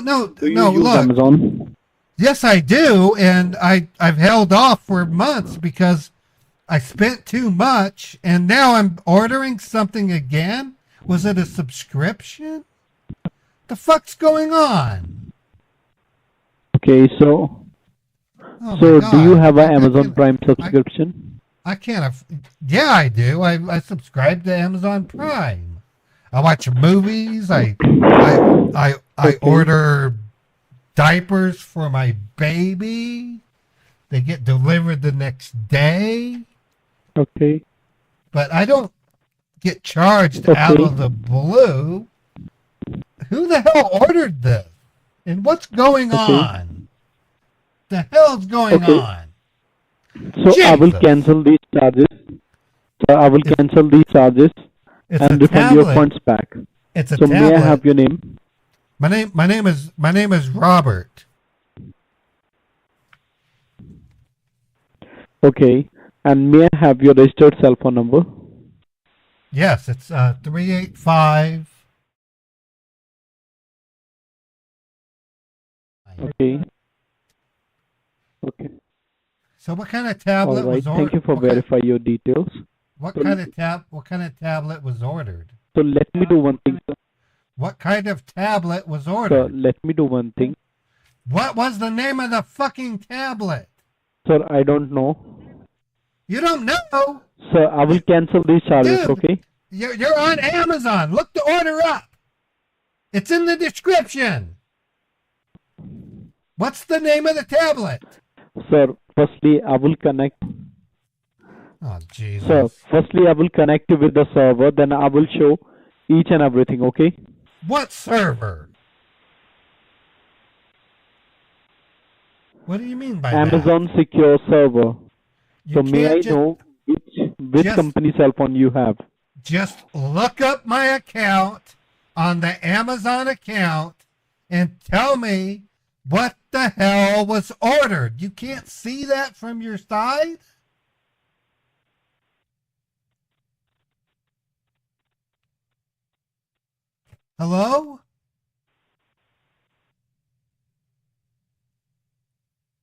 No, use look. Amazon? Yes, I do, and I've held off for months because I spent too much, and now I'm ordering something again? Was it a subscription? The fuck's going on? Okay, so Oh my So, God. do you have an I Amazon can't- Prime subscription? I can't. Yeah, I do. I subscribe to Amazon Prime. I watch movies. I Okay. order diapers for my baby. They get delivered the next day. Okay. But I don't get charged Okay. out of the blue. Who the hell ordered this? And what's going Okay. on? The hell's going Okay. on? So, I will Jesus. cancel these charges. So, I will cancel these charges It's and a refund your tablet. funds back. It's a So, may I tablet. have your name? My name is Robert. Okay. And may I have your registered cell phone number? Yes, it's 385. Okay. Okay. So what kind of All tablet right. was ordered? Thank you for verifying your details. What kind of tablet was ordered? So, let me do one thing, sir. What kind of tablet was Sir, ordered? let me do one thing. What was the name of the fucking tablet? Sir, I don't know. You don't know? Sir, I will cancel these charges, Dude. okay? You're on Amazon. Look the order up. It's in the description. What's the name of the tablet? Sir, firstly, I will connect. Oh, Jesus. Sir, firstly, I will connect you with the server, then I will show each and everything, okay? What server? What do you mean by that? Amazon Secure Server. You So, may I can't just- know which just- company cell phone you have? Just look up my account on the Amazon account and tell me what the hell was ordered. You can't see that from your side? Hello?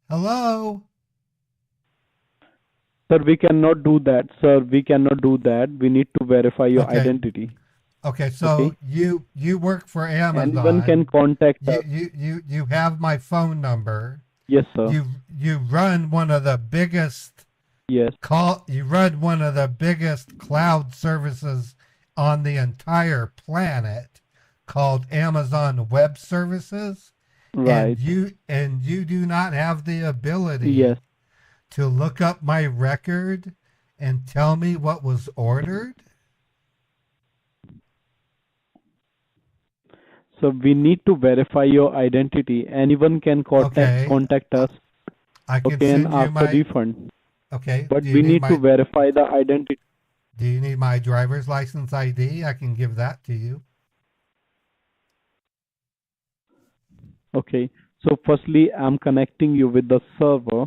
Hello? Sir, we cannot do that. Sir, we cannot do that. We need to verify your Okay. identity. Okay, so Okay. you work for Amazon. Anyone can contact us. You have my phone number. Yes, sir. You run one of the biggest Yes. you run one of the biggest cloud services on the entire planet called Amazon Web Services. Right. And you do not have the ability Yes. to look up my record and tell me what was ordered? So we need to verify your identity. Anyone can contact us. I can Okay, and send you ask my for refund. Okay. But do you we need my, to verify the identity. Do you need my driver's license ID? I can give that to you. Okay. So firstly, I'm connecting you with the server.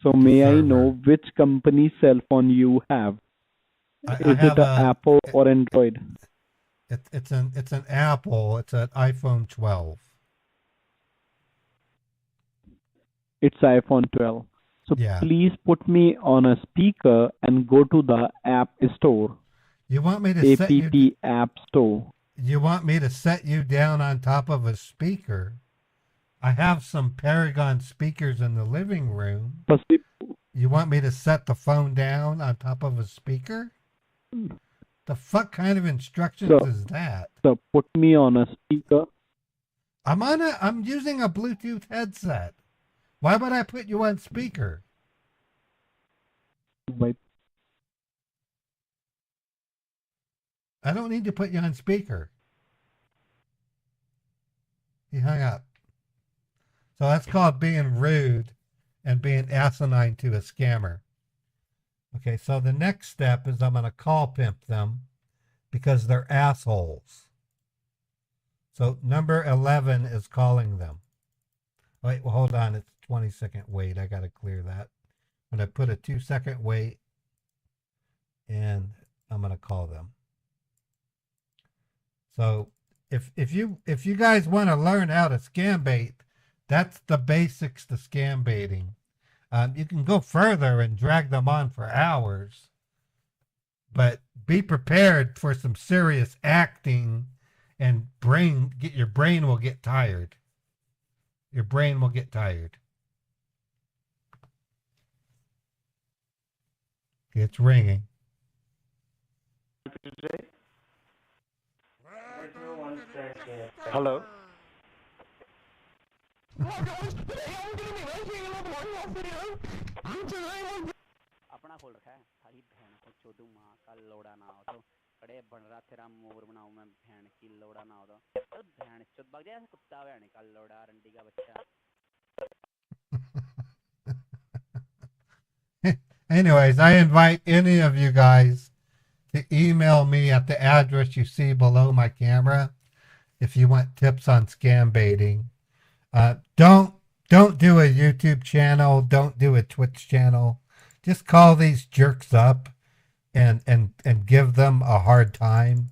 So may I know which company cell phone you have? Is have it an Apple or Android? It's an Apple. It's an iPhone 12. It's iPhone 12. So Yeah. please put me on a speaker and go to the App Store. You want me to set you? App Store. You want me to set you down on top of a speaker? I have some Paragon speakers in the living room. Firstly, You want me to set the phone down on top of a speaker? The fuck kind of instructions So- is that? so put me on a speaker. I'm using a Bluetooth headset. Why would I put you on speaker? Wait. I don't need to put you on speaker. He hung up. So that's called being rude and being asinine to a scammer. Okay, so the next step is I'm going to call pimp them because they're assholes. So number 11 is calling them. Wait, well, hold on. It's 20-second wait. I got to clear that. I'm going to put a 2-second wait and I'm going to call them. So if you guys want to learn how to scam bait, that's the basics to scam baiting. You can go further and drag them on for hours, but be prepared for some serious acting, and your brain will get tired. Your brain will get tired. It's ringing. Hello. अपना खोल रखा है सारी बहन को चोदू माँ का लोड़ा ना हो तो कड़े बन रहा तेरा मोर बनाऊं मैं बहन की लोड़ा ना हो तो चल बहन चोद भाग जाए कुत्ता बहन का लोड़ा रंडी का बच्चा. Anyways, I invite any of you guys to email me at the address you see below my camera if you want tips on scam baiting. Don't do a YouTube channel. Don't do a Twitch channel. Just call these jerks up and give them a hard time.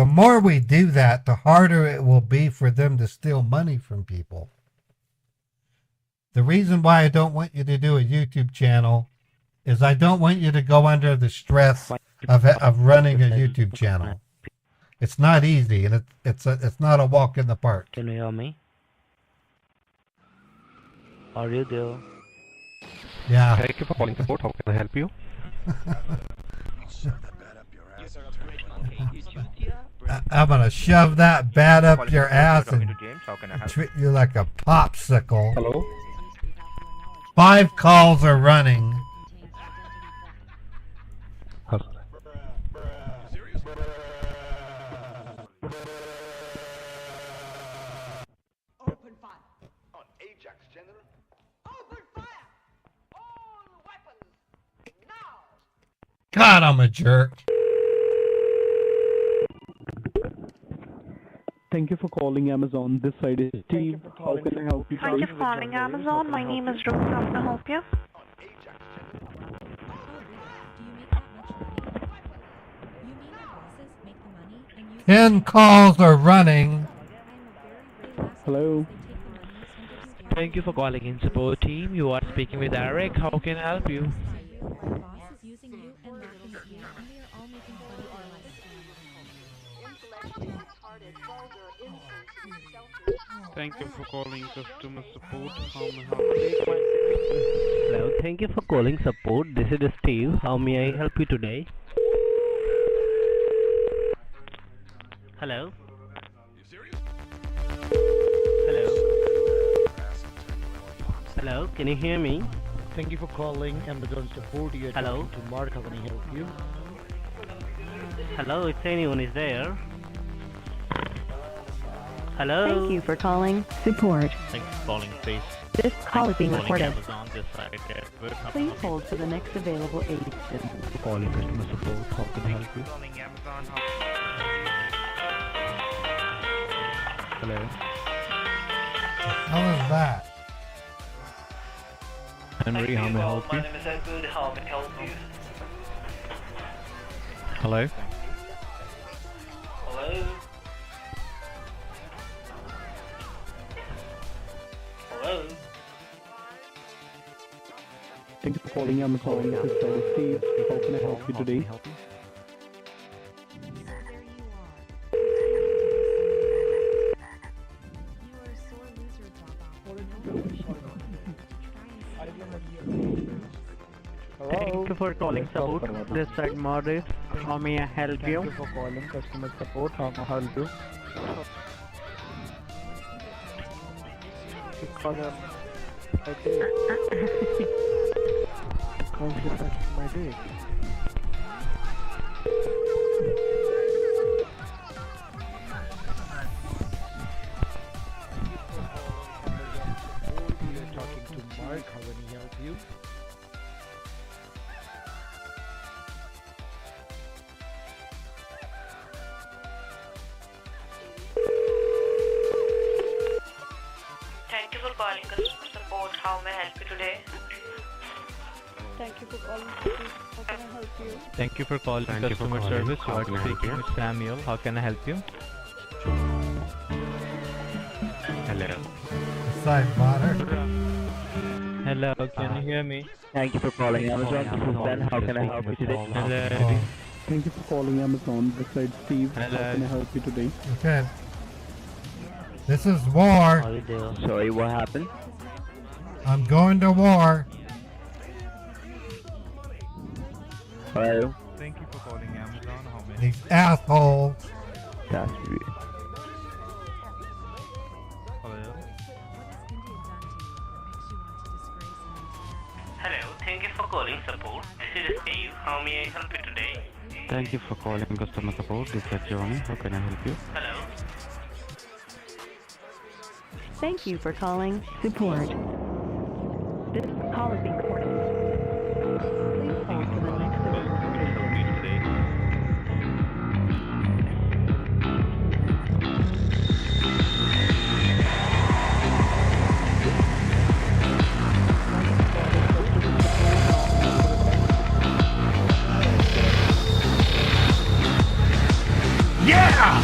The more we do that, the harder it will be for them to steal money from people. The reason why I don't want you to do a YouTube channel is I don't want you to go under the stress of running a YouTube channel. It's not easy, and it's not a walk in the park. Can you hear me? Are you there? Yeah. Thank you for calling support. How can I help you? I'm gonna shove that bat up your ass and treat you like a popsicle. Hello. 5 calls are running. God, I'm a jerk. Thank you for calling Amazon. This side is Steve. How can I help you? Thank you for calling Amazon. My name is Ruth. How can I help you? 10 calls are running. Hello. Thank you for calling in support team. You are speaking with Eric. How can I help you? Thank you for calling customer support. How may I help you? Hello, thank you for calling support. This is Steve. How may I help you today? Hello? Hello? Hello, can you hear me? Thank you for calling Amazon support. You are Hello? talking to Mark. How can I help you? Hello, if anyone is there. Hello? Thank you for calling support. Thanks for calling, please. This call is being recorded. Amazon this side. Please hold for the next available agent. Calling customer support. How can I help you? Hello. How is that? Henry, how may I help you? My name is Edward. How may I help you? Hello. Hello? Hello? Thank you for calling Amazon. This side is Steve. How can I help you today? Thank you for calling support. This side Morris. How may I help you? Thank you for calling customer support. How may I help you? Because my day. Because you're touching my day. You're talking to Mark. How can I help you? Thank you for calling customer support. How may I help you today? Thank you for calling support. How can I help you? Thank you for calling customer service. You are speaking with Samuel. How can I help you? Hello. Side monitor. Hello, can you hear me? Thank you for calling Amazon. This is Ben. How can I help you today? Hello. Thank you for calling Amazon. This side Steve. Hello. How can I help you today? Okay. This is war. Sorry, what happened? I'm going to war. Hello. Thank you for calling Amazon. How may I These assholes. Hello. Hello, thank you for calling support. This is Steve. How may I help you today? Thank you for calling customer support. This is Johnny. How can I help you? Hello. Thank you for calling support. This call is being recorded. Please hold for the next available agent. Yeah!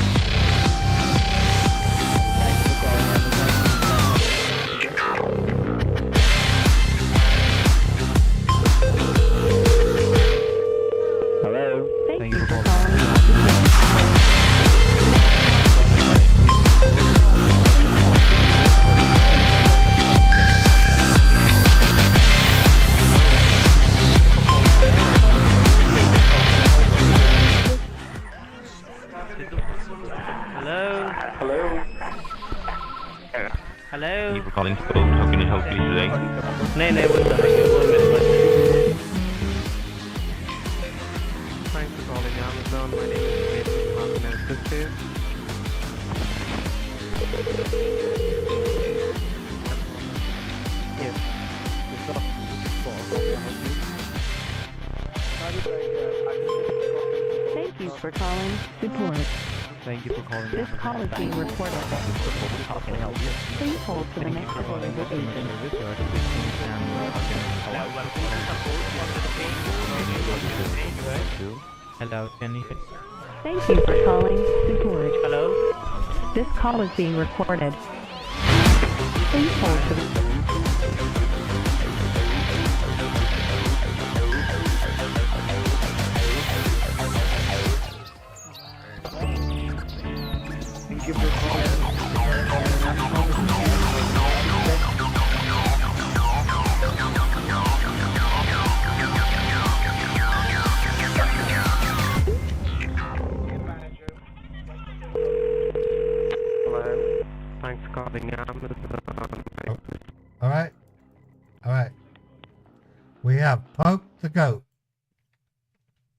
Hello. Thank you for calling. Hello. Hello. Hello. Thank you for calling support. How can I help you today? नहीं नहीं बोल रहा है बोल मेरे पास. Thanks for calling Amazon. My name is Nathan. How can I assist you? Yes. This is for how can I help you? Thank you for calling support. Thank you for calling This Amazon. call is being recorded. How can I help you? Please hold for the next available agent. Hello, can you? Thank you for calling support. Hello. This call is being recorded. Please hold for the... Thank you for Hello. Thanks for calling Amazon. All right. All right. We have poked the goat.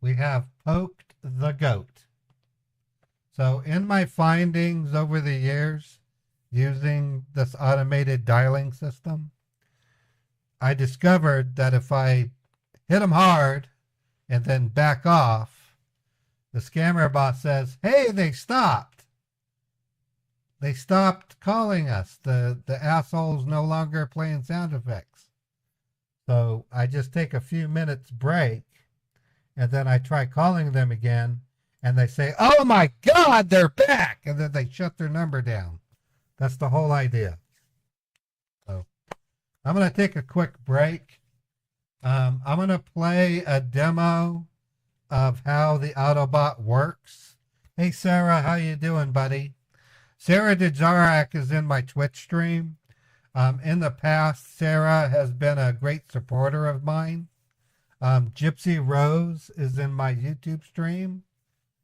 We have poked the goat. So in my findings over the years using this automated dialing system, I discovered that if I hit them hard and then back off, the scammer bot says, hey, they stopped. They stopped calling us. The asshole's no longer playing sound effects. So I just take a few minutes break and then I try calling them again and they say, oh my God, they're back. And then they shut their number down. That's the whole idea. So I'm going to take a quick break. I'm going to play a demo of how the Autobot works. Hey, Sarah, how you doing, buddy? Sarah DeJarak is in my Twitch stream. In the past, Sarah has been a great supporter of mine. Gypsy Rose is in my YouTube stream.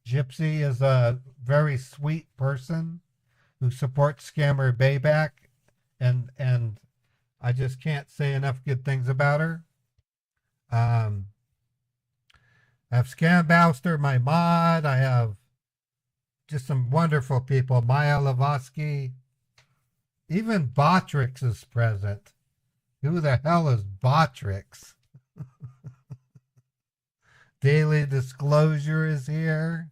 Gypsy is a very sweet person who supports Scammer Bayback, and I just can't say enough good things about her. I have Scambouster, my mod. I have just some wonderful people. Maya Lavoski. Even Botrix is present. Who the hell is Botrix? Daily Disclosure is here.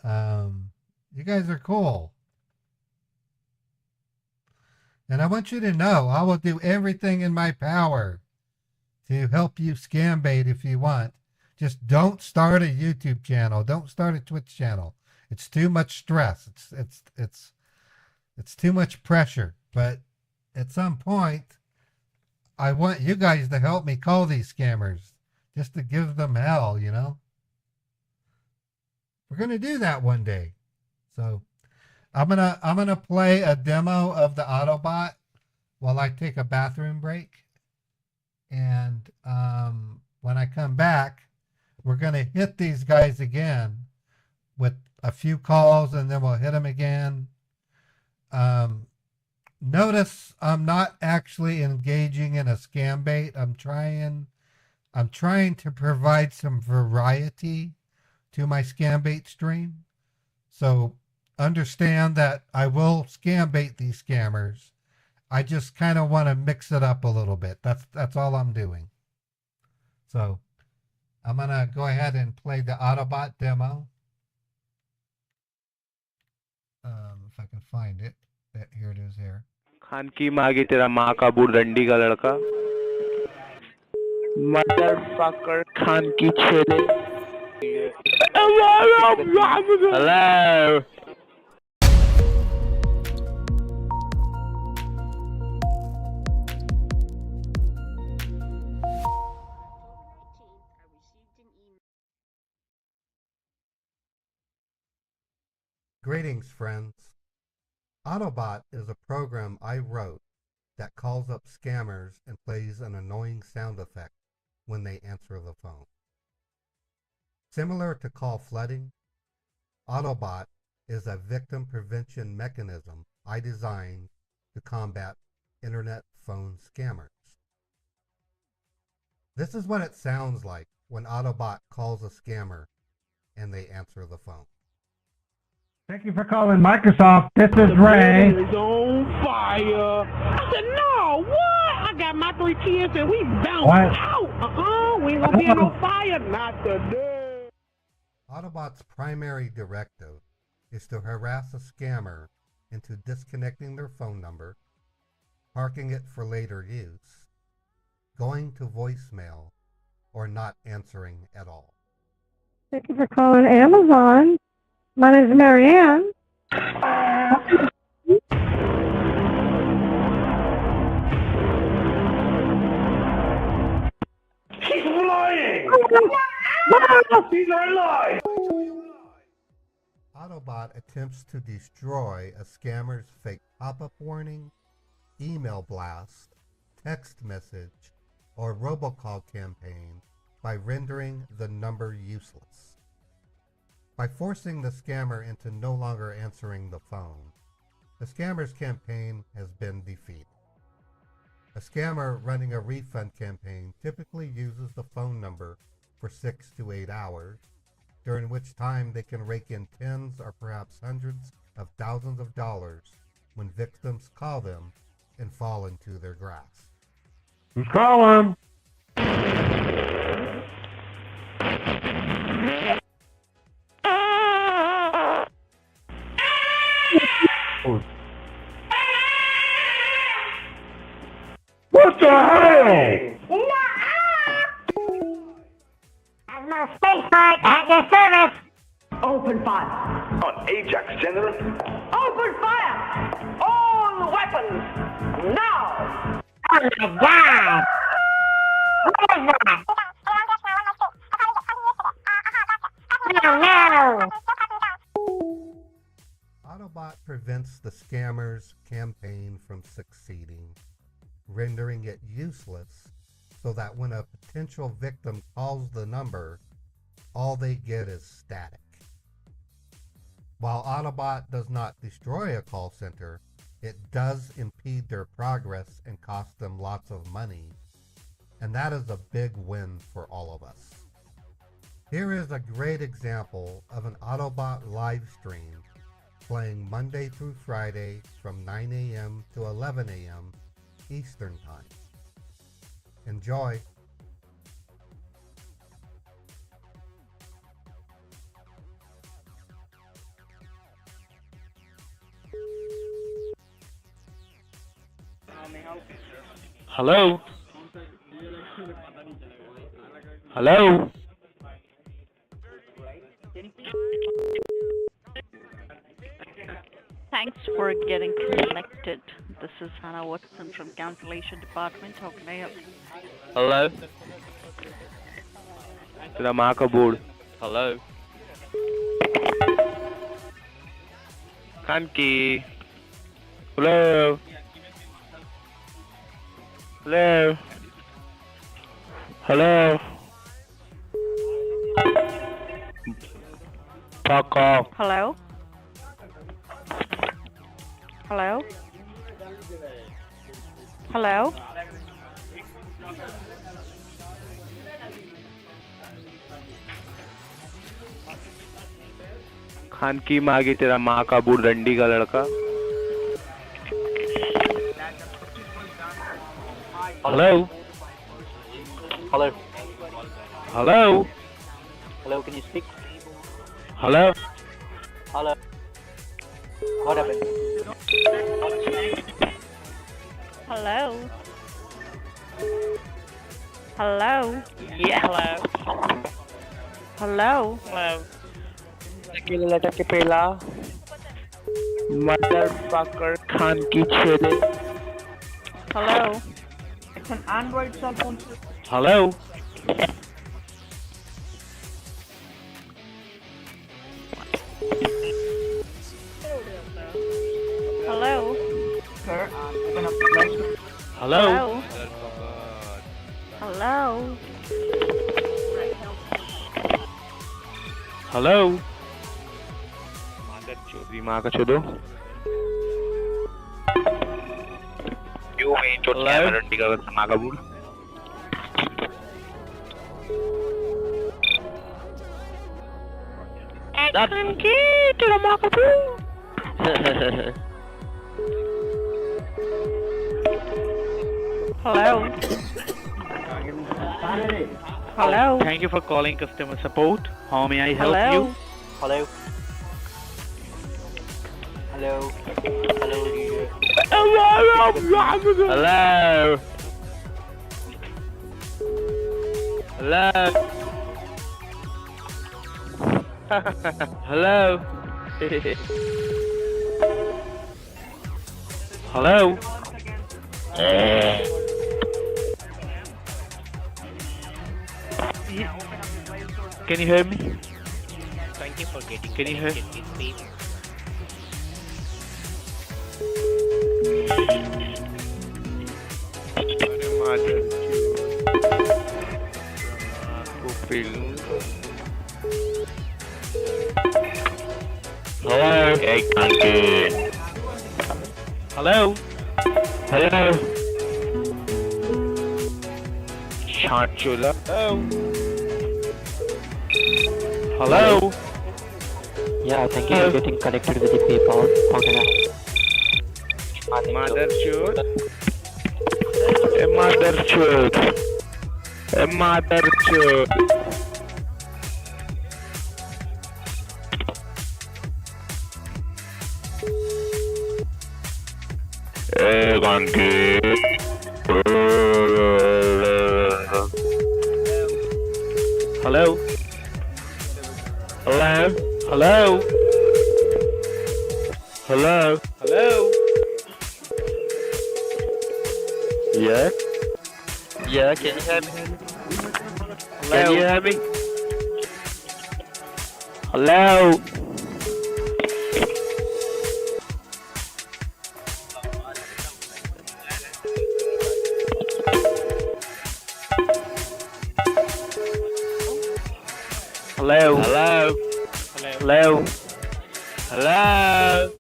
You guys are cool. And I want you to know I will do everything in my power to help you scam bait if you want. Just don't start a YouTube channel. Don't start a Twitch channel. It's too much stress. It's too much pressure. But at some point, I want you guys to help me call these scammers, just to give them hell, you know. We're gonna do that one day. So I'm gonna play a demo of the Autobot while I take a bathroom break. And when I come back, we're going to hit these guys again with a few calls, and then we'll hit them again. Notice I'm not actually engaging in a scam bait. I'm trying to provide some variety to my scam bait stream. So understand that I will scam bait these scammers. I just kind of want to mix it up a little bit. That's all I'm doing. So I'm going to go ahead and play the Autobot demo. If I can find it. Here it is here. Khan की मांगे तेरा माँ का बूढ़ रंडी का लड़का motherfucker Khan की छेले hello Greetings, friends. Autobot is a program I wrote that calls up scammers and plays an annoying sound effect when they answer the phone. Similar to call flooding, Autobot is a victim prevention mechanism I designed to combat internet phone scammers. This is what it sounds like when Autobot calls a scammer and they answer the phone. Thank you for calling Microsoft. This is Ray. It's on fire. I said, no, what? I got my 3 kids and we bounced out. We ain't gonna be in no fire. Not today. Autobot's primary directive is to harass a scammer into disconnecting their phone number, parking it for later use, going to voicemail, or not answering at all. Thank you for calling Amazon. My name is Marianne. She's lying! She's lying! Autobot attempts to destroy a scammer's fake pop-up warning, email blast, text message, or robocall campaign by rendering the number useless. By forcing the scammer into no longer answering the phone, the scammer's campaign has been defeated. A scammer running a refund campaign typically uses the phone number for 6 to 8 hours, during which time they can rake in tens or perhaps hundreds of thousands of dollars when victims call them and fall into their grasp. Who's calling? What the hell? There's no space part at your service. Open fire. On Ajax, General. Open fire. All weapons. Now. Oh my God. What is that? No. Autobot prevents the scammer's campaign from succeeding, rendering it useless so that when a potential victim calls the number, all they get is static. While Autobot does not destroy a call center, it does impede their progress and cost them lots of money, and that is a big win for all of us. Here is a great example of an Autobot live stream playing Monday through Friday from 9 a.m. to 11 a.m. Eastern Time. Enjoy. Hello? Hello? Thanks for getting connected. This is Hannah Watson from Cancellation Department. How can I help? Hello? तेरा माँ का board. Hello? Kanki. Hello? Hello? Hello? Fuck off. Hello? Hello? Hello? Khan की मांगी तेरा माँ का बूढ़ रंडी का लड़का. Hello? Hello. Hello? Hello, can you speak? Hello? Hello. What happened? Hello? Hello? Yeah, hello. Hello? Hello. Tequila tequila. Motherfucker Khan की छेले. Hello? It's an Android cell phone. Hello? Hello? Sir, open up the Play Store. Hello? Hello? Hello? चोरी माँ का चोदो. क्यों मैं चोट camera रंडी का माँ का बूढ़. खान की तेरा माँ का बूढ़. Hello? Hello? Thank you for calling customer support. How may I help Hello? you? Hello. Hello. Hello. Hello? Hello? Hello? Hello? Can you hear me? Thank you for getting. Can you hear? Hello? Hey, Hello? Hello? Shant chula. Hello? Yeah, thank you for getting connected with the PayPal. How can I? Mother chud. A mother chud. A mother chud. Hey, Ganki. Hello? Hello? Hello? Hello? Hello? Yeah? Yeah, can you hear me? Hello? Can you hear me? Hello? Hello? Hello? Hello? Hello?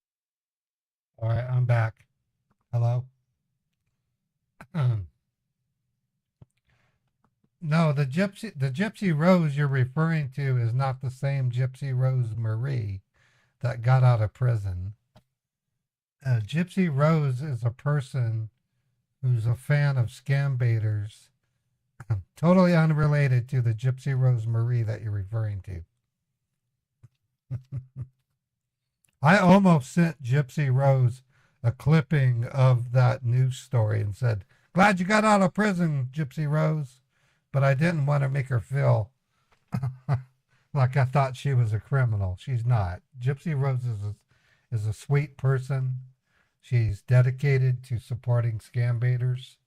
All right, I'm back. Hello? No, the Gypsy Rose you're referring to is not the same Gypsy Rose Marie that got out of prison. Gypsy Rose is a person who's a fan of Scambaiters, totally unrelated to the Gypsy Rose Marie that you're referring to. I almost sent Gypsy Rose a clipping of that news story and said, "Glad you got out of prison, Gypsy Rose." But I didn't want to make her feel like I thought she was a criminal. She's not. Gypsy Rose is a sweet person. She's dedicated to supporting Scambaiters.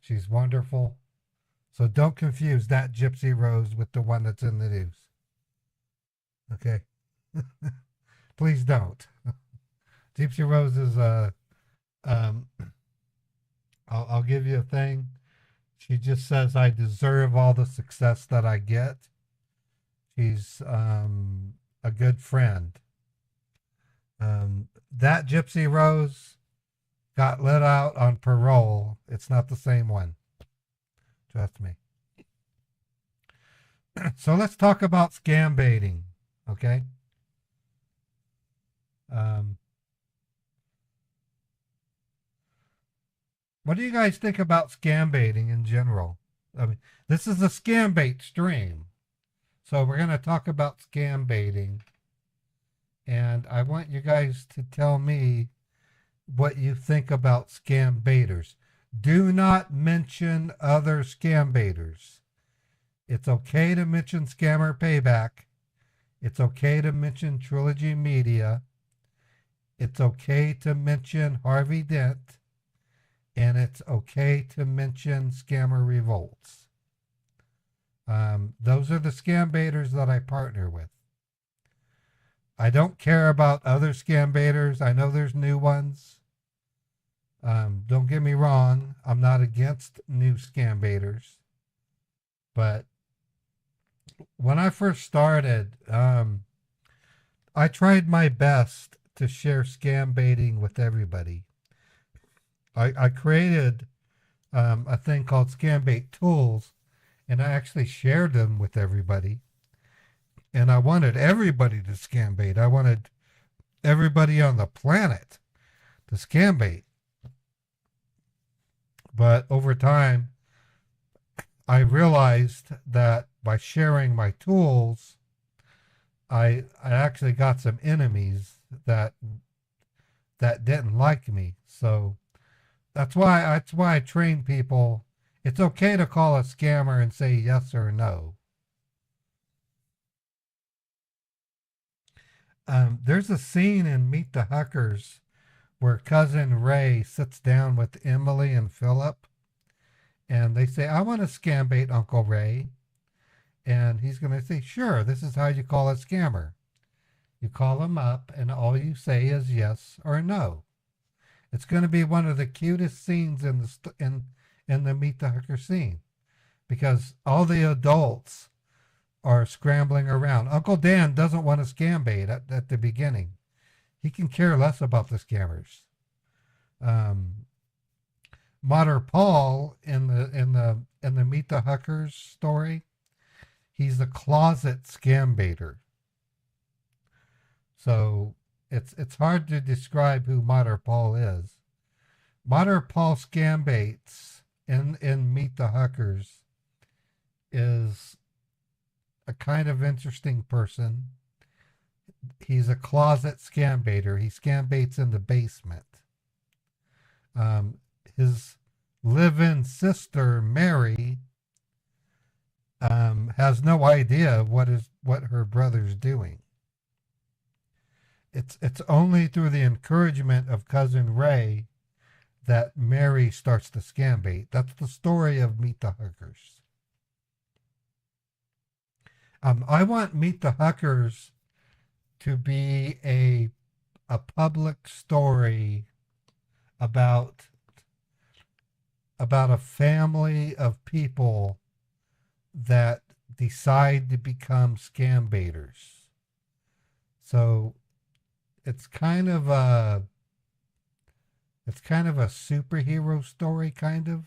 She's wonderful. So don't confuse that Gypsy Rose with the one that's in the news. Okay? Please don't. Gypsy Rose is I'll give you a thing. She just says I deserve all the success that I get. She's a good friend. That Gypsy Rose got let out on parole. It's not the same one. Trust me. So let's talk about scam baiting, okay? What do you guys think about scam baiting in general? I mean, this is a scam bait stream. So we're going to talk about scam baiting. And I want you guys to tell me what you think about scam baiters. Do not mention other scam baiters. It's okay to mention Scammer Payback. It's okay to mention Trilogy Media. It's okay to mention Harvey Dent. And it's okay to mention Scammer Revolts. Those are the scam baiters that I partner with. I don't care about other scam baiters. I know there's new ones. Don't get me wrong. I'm not against new scam baiters. But when I first started, I tried my best to share scam baiting with everybody. I created a thing called Scambait Tools, and I actually shared them with everybody. And I wanted everybody to scam bait. I wanted everybody on the planet to scam bait. But over time, I realized that by sharing my tools, I actually got some enemies that didn't like me. So that's why I train people. It's okay to call a scammer and say yes or no. There's a scene in Meet the Huckers where Cousin Ray sits down with Emily and Philip, and they say, I want to scam bait Uncle Ray. And he's going to say, sure, this is how you call a scammer. You call him up, and all you say is yes or no. It's going to be one of the cutest scenes in the Meet the Hooker scene, because all the adults are scrambling around. Uncle Dan doesn't want to scam bait at the beginning. He can care less about the scammers. Mater Paul in the Meet the Huckers story, he's a closet scam baiter. So it's hard to describe who Mater Paul is. Mater Paul scam baits in Meet the Huckers is a kind of interesting person. He's a closet scam baiter. He scam baits in the basement. His live-in sister, Mary, has no idea what her brother's doing. It's only through the encouragement of Cousin Ray that Mary starts to scam bait. That's the story of Meet the Huckers. I want Meet the Huckers to be a public story about a family of people that decide to become scam baiters. So it's kind of a superhero story, kind of.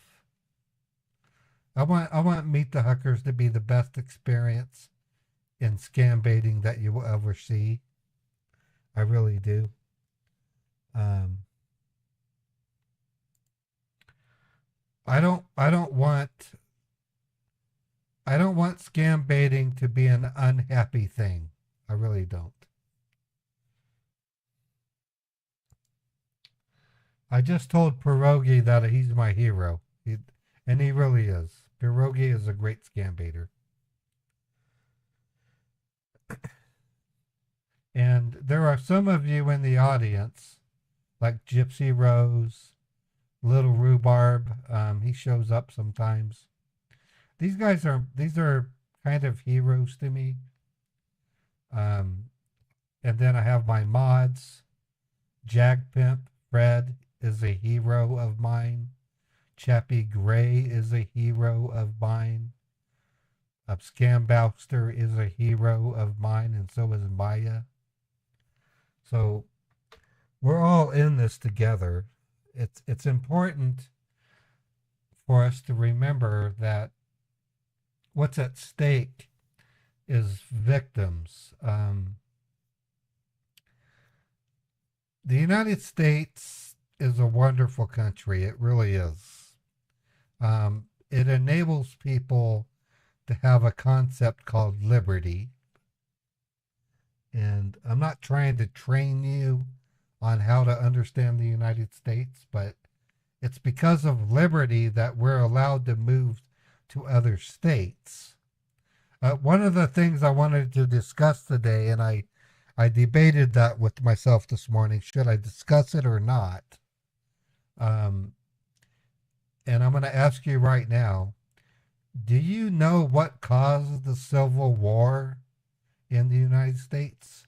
I want Meet the Huckers to be the best experience in scam baiting that you will ever see. I really do. I don't want scam baiting to be an unhappy thing. I really don't. I just told Pierogi that he's my hero. And he really is. Pierogi is a great scam baiter. And there are some of you in the audience, like Gypsy Rose, Little Rhubarb. He shows up sometimes. These are kind of heroes to me. And then I have my mods. Jag Pimp Fred is a hero of mine. Chappie Gray is a hero of mine. Scambouster is a hero of mine, and so is Maya. So we're all in this together. It's important for us to remember that what's at stake is victims. The United States is a wonderful country. It really is. It enables people to have a concept called liberty. And I'm not trying to train you on how to understand the United States, but it's because of liberty that we're allowed to move to other states. One of the things I wanted to discuss today, and I debated that with myself this morning, should I discuss it or not? And I'm going to ask you right now, do you know what caused the Civil War in the United States?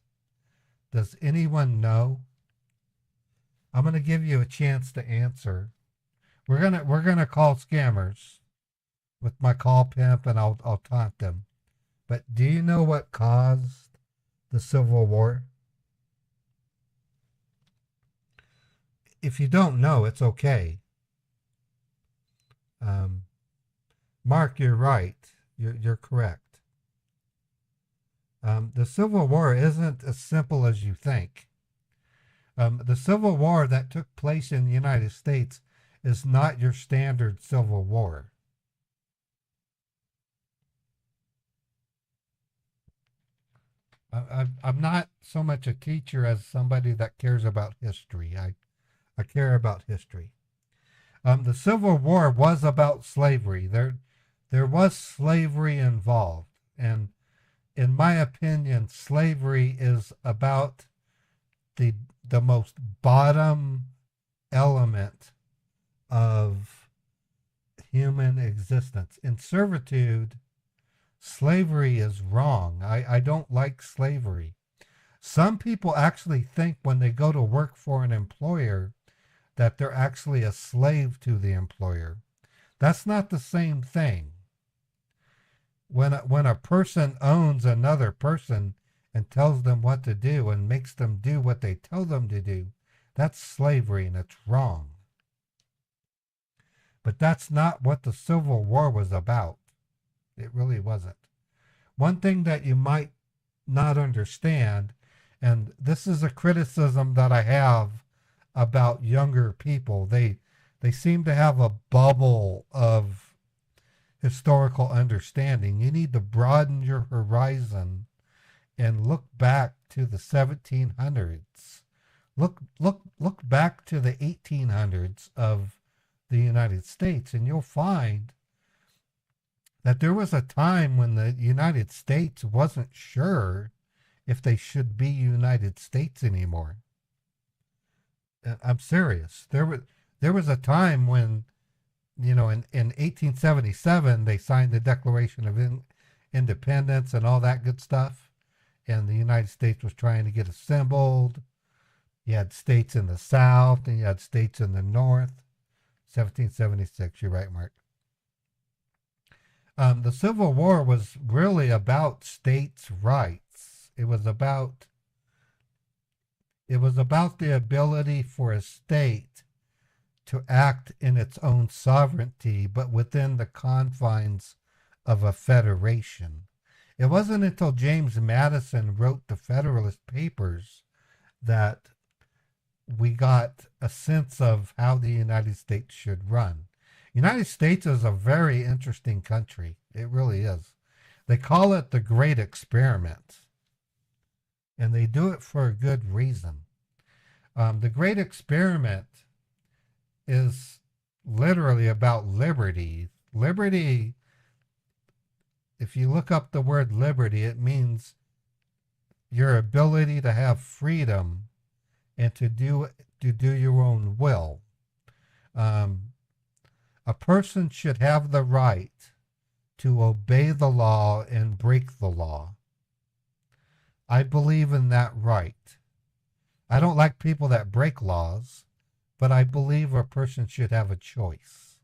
Does anyone know? I'm going to give you a chance to answer. We're gonna call scammers with my call pimp, and I'll taunt them. But do you know what caused the Civil War? If you don't know, it's okay. Mark, you're right. You're correct. The Civil War isn't as simple as you think. The Civil War that took place in the United States is not your standard Civil War. I'm not so much a teacher as somebody that cares about history. I care about history. The Civil War was about slavery. There was slavery involved. And in my opinion, slavery is about the most bottom element of human existence. In servitude, slavery is wrong. I don't like slavery. Some people actually think when they go to work for an employer that they're actually a slave to the employer. That's not the same thing. When a person owns another person and tells them what to do and makes them do what they tell them to do, that's slavery and it's wrong. But that's not what the Civil War was about. It really wasn't. One thing that you might not understand, and this is a criticism that I have about younger people, they seem to have a bubble of historical understanding. You need to broaden your horizon and look back to the 1700s. Look back to the 1800s of the United States, and you'll find that there was a time when the United States wasn't sure if they should be United States anymore. I'm serious. There was a time when, in 1877, they signed the Declaration of Independence and all that good stuff, and the United States was trying to get assembled. You had states in the South, and you had states in the North. 1776, you're right, Mark. The Civil War was really about states' rights. It was about the ability for a state to act in its own sovereignty, but within the confines of a federation. It wasn't until James Madison wrote the Federalist Papers that we got a sense of how the United States should run. United States is a very interesting country. It really is. They call it the Great Experiment, and they do it for a good reason. The Great Experiment is literally about liberty. Liberty, if you look up the word liberty, it means your ability to have freedom and to do your own will. A person should have the right to obey the law and break the law. I believe in that right. I don't like people that break laws, but I believe a person should have a choice.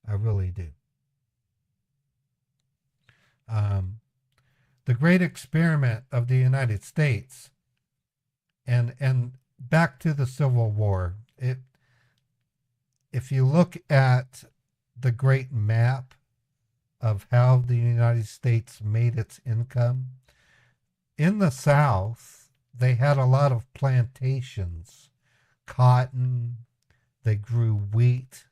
I really do. the great experiment of the United States, and back to the Civil War. If you look at the great map of how the United States made its income, in the South, they had a lot of plantations, cotton, they grew wheat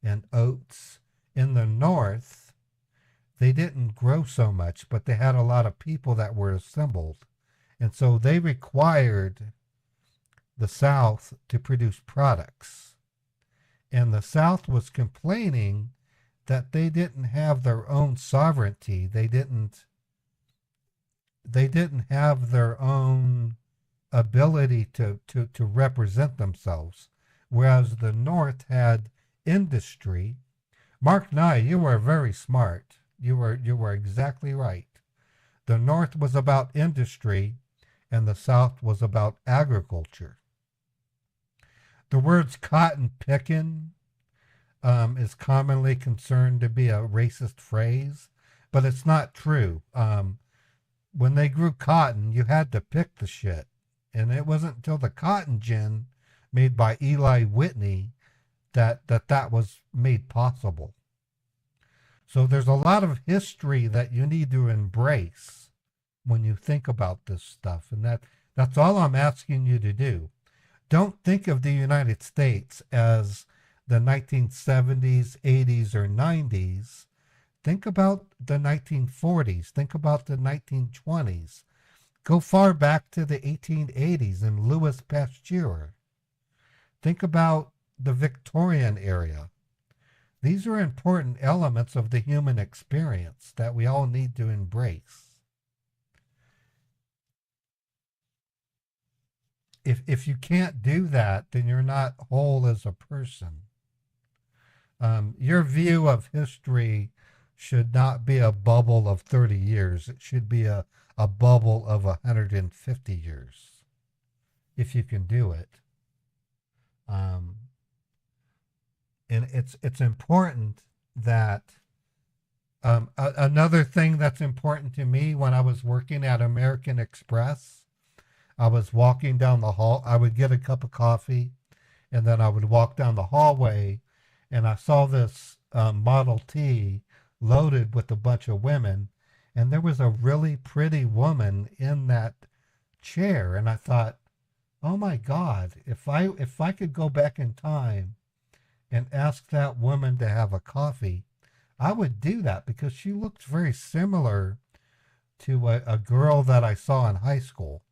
and oats. In the North, they didn't grow so much, but they had a lot of people that were assembled. And so they required the South to produce products. And the South was complaining that they didn't have their own sovereignty. They didn't have their own ability to represent themselves, whereas the North had industry. Mark Nye, you were very smart. You were exactly right. The North was about industry, and the South was about agriculture. The words cotton picking is commonly considered to be a racist phrase, but it's not true. When they grew cotton, you had to pick the shit. And it wasn't until the cotton gin made by Eli Whitney that was made possible. So there's a lot of history that you need to embrace when you think about this stuff. And that's all I'm asking you to do. Don't think of the United States as the 1970s, 80s, or 90s. Think about the 1940s. Think about the 1920s. Go far back to the 1880s and Louis Pasteur. Think about the Victorian era. These are important elements of the human experience that we all need to embrace. If you can't do that, then you're not whole as a person. Your view of history should not be a bubble of 30 years. It should be a bubble of 150 years, if you can do it. And it's important that another thing that's important to me, when I was working at American Express, I was walking down the hall. I would get a cup of coffee, and then I would walk down the hallway, and I saw this Model T loaded with a bunch of women, and there was a really pretty woman in that chair, and I thought, oh my God, if I could go back in time and ask that woman to have a coffee, I would do that, because she looked very similar to a girl that I saw in high school.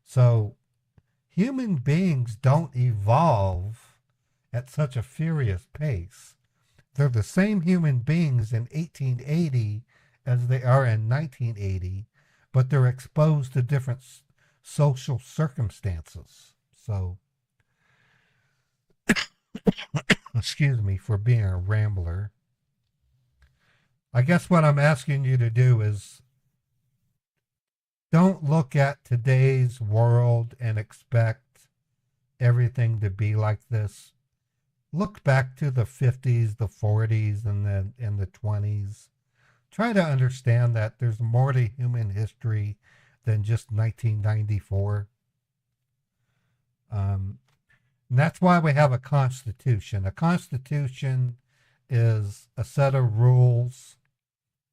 So human beings don't evolve at such a furious pace. They're the same human beings in 1880 as they are in 1980, but they're exposed to different social circumstances. So, excuse me for being a rambler. I guess what I'm asking you to do is don't look at today's world and expect everything to be like this. Look back to the 50s, the 40s, and the 20s. Try to understand that there's more to human history than just 1994. And that's why we have a constitution. A constitution is a set of rules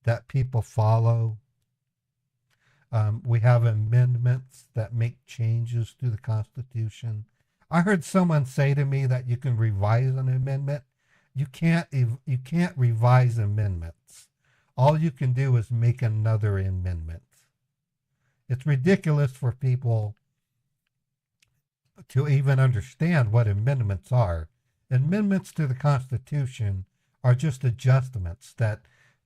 that people follow. We have amendments that make changes to the Constitution. I heard someone say to me that you can revise an amendment. You can't revise amendments. All you can do is make another amendment. It's ridiculous for people to even understand what amendments are. Amendments to the Constitution are just adjustments that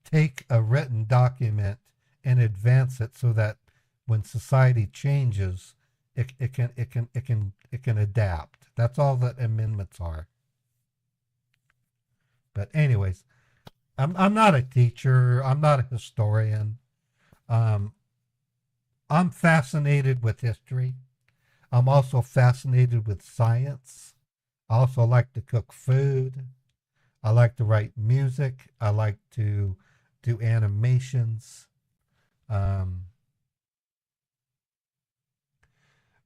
take a written document and advance it so that when society changes, it can adapt. That's all that amendments are. But anyways, I'm not a teacher. I'm not a historian. I'm fascinated with history. I'm also fascinated with science. I also like to cook food. I like to write music. I like to do animations.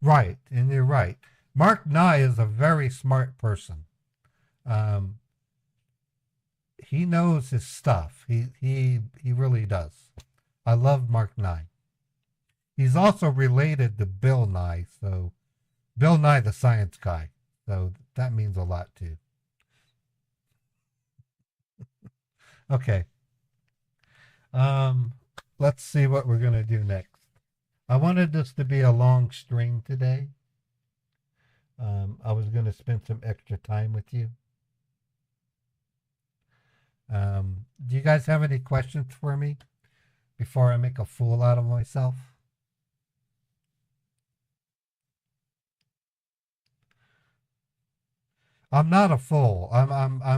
Right, and you're right. Mark Nye is a very smart person. He knows his stuff. He really does. I love Mark Nye. He's also related to Bill Nye, so Bill Nye the Science Guy. So that means a lot too. Okay. Let's see what we're gonna do next. I wanted this to be a long stream today. I was gonna spend some extra time with you. Do you guys have any questions for me before I make a fool out of myself? I'm not a fool. I'm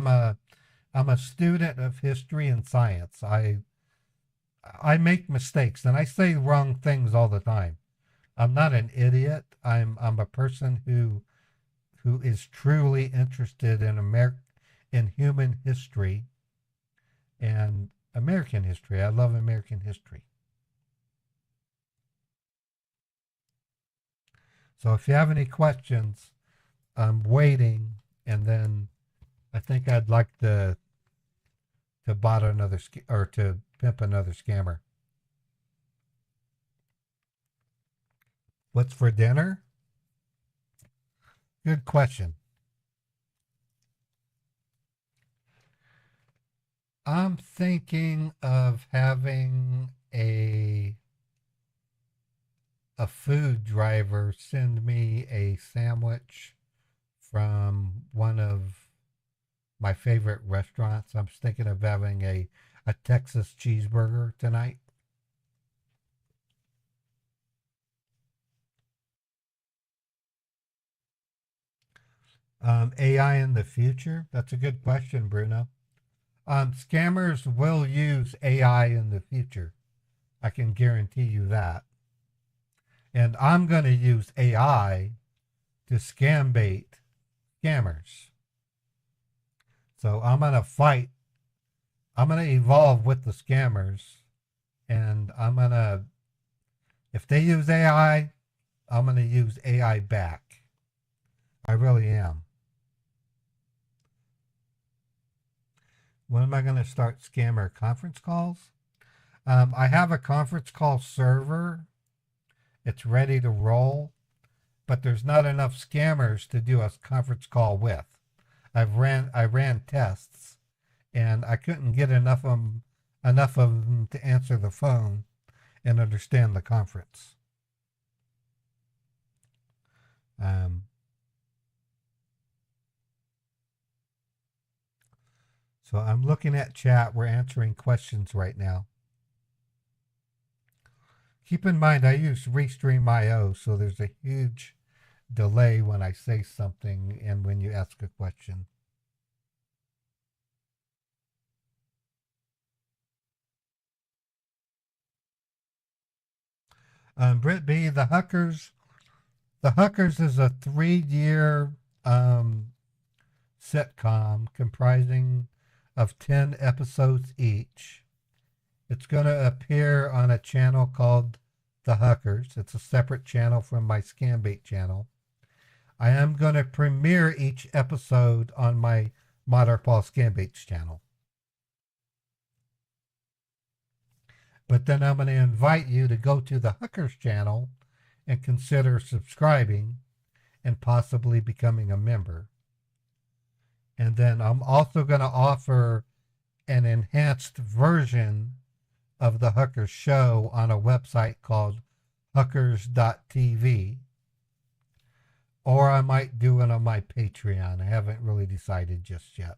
a student of history and science. I make mistakes and I say wrong things all the time. I'm not an idiot. I'm a person who is truly interested in human history and American history. I love American history. So if you have any questions, I'm waiting, and then I think I'd like to bot another or to pimp another scammer. What's for dinner? Good question. I'm thinking of having a food driver send me a sandwich from one of my favorite restaurants. I'm thinking of having a Texas cheeseburger tonight. AI in the future? That's a good question, Bruno. Scammers will use AI in the future. I can guarantee you that. And I'm going to use AI to scam bait scammers. So I'm going to fight. I'm going to evolve with the scammers. And I'm going to, if they use AI, I'm going to use AI back. I really am. When am I going to start scammer conference calls? I have a conference call server. It's ready to roll, but there's not enough scammers to do a conference call with. I ran tests, and I couldn't get enough of them to answer the phone and understand the conference. So I'm looking at chat. We're answering questions right now. Keep in mind, I use Restream.io, so there's a huge delay when I say something and when you ask a question. Britt B, The Huckers is a 3-year sitcom comprising of 10 episodes each. It's going to appear on a channel called The Huckers. It's a separate channel from my Scambait channel. I am going to premiere each episode on my Modern Paul Scambaits channel. But then I'm going to invite you to go to the Huckers channel and consider subscribing and possibly becoming a member. And then I'm also going to offer an enhanced version of the Huckers show on a website called huckers.tv. Or I might do it on my Patreon. I haven't really decided just yet.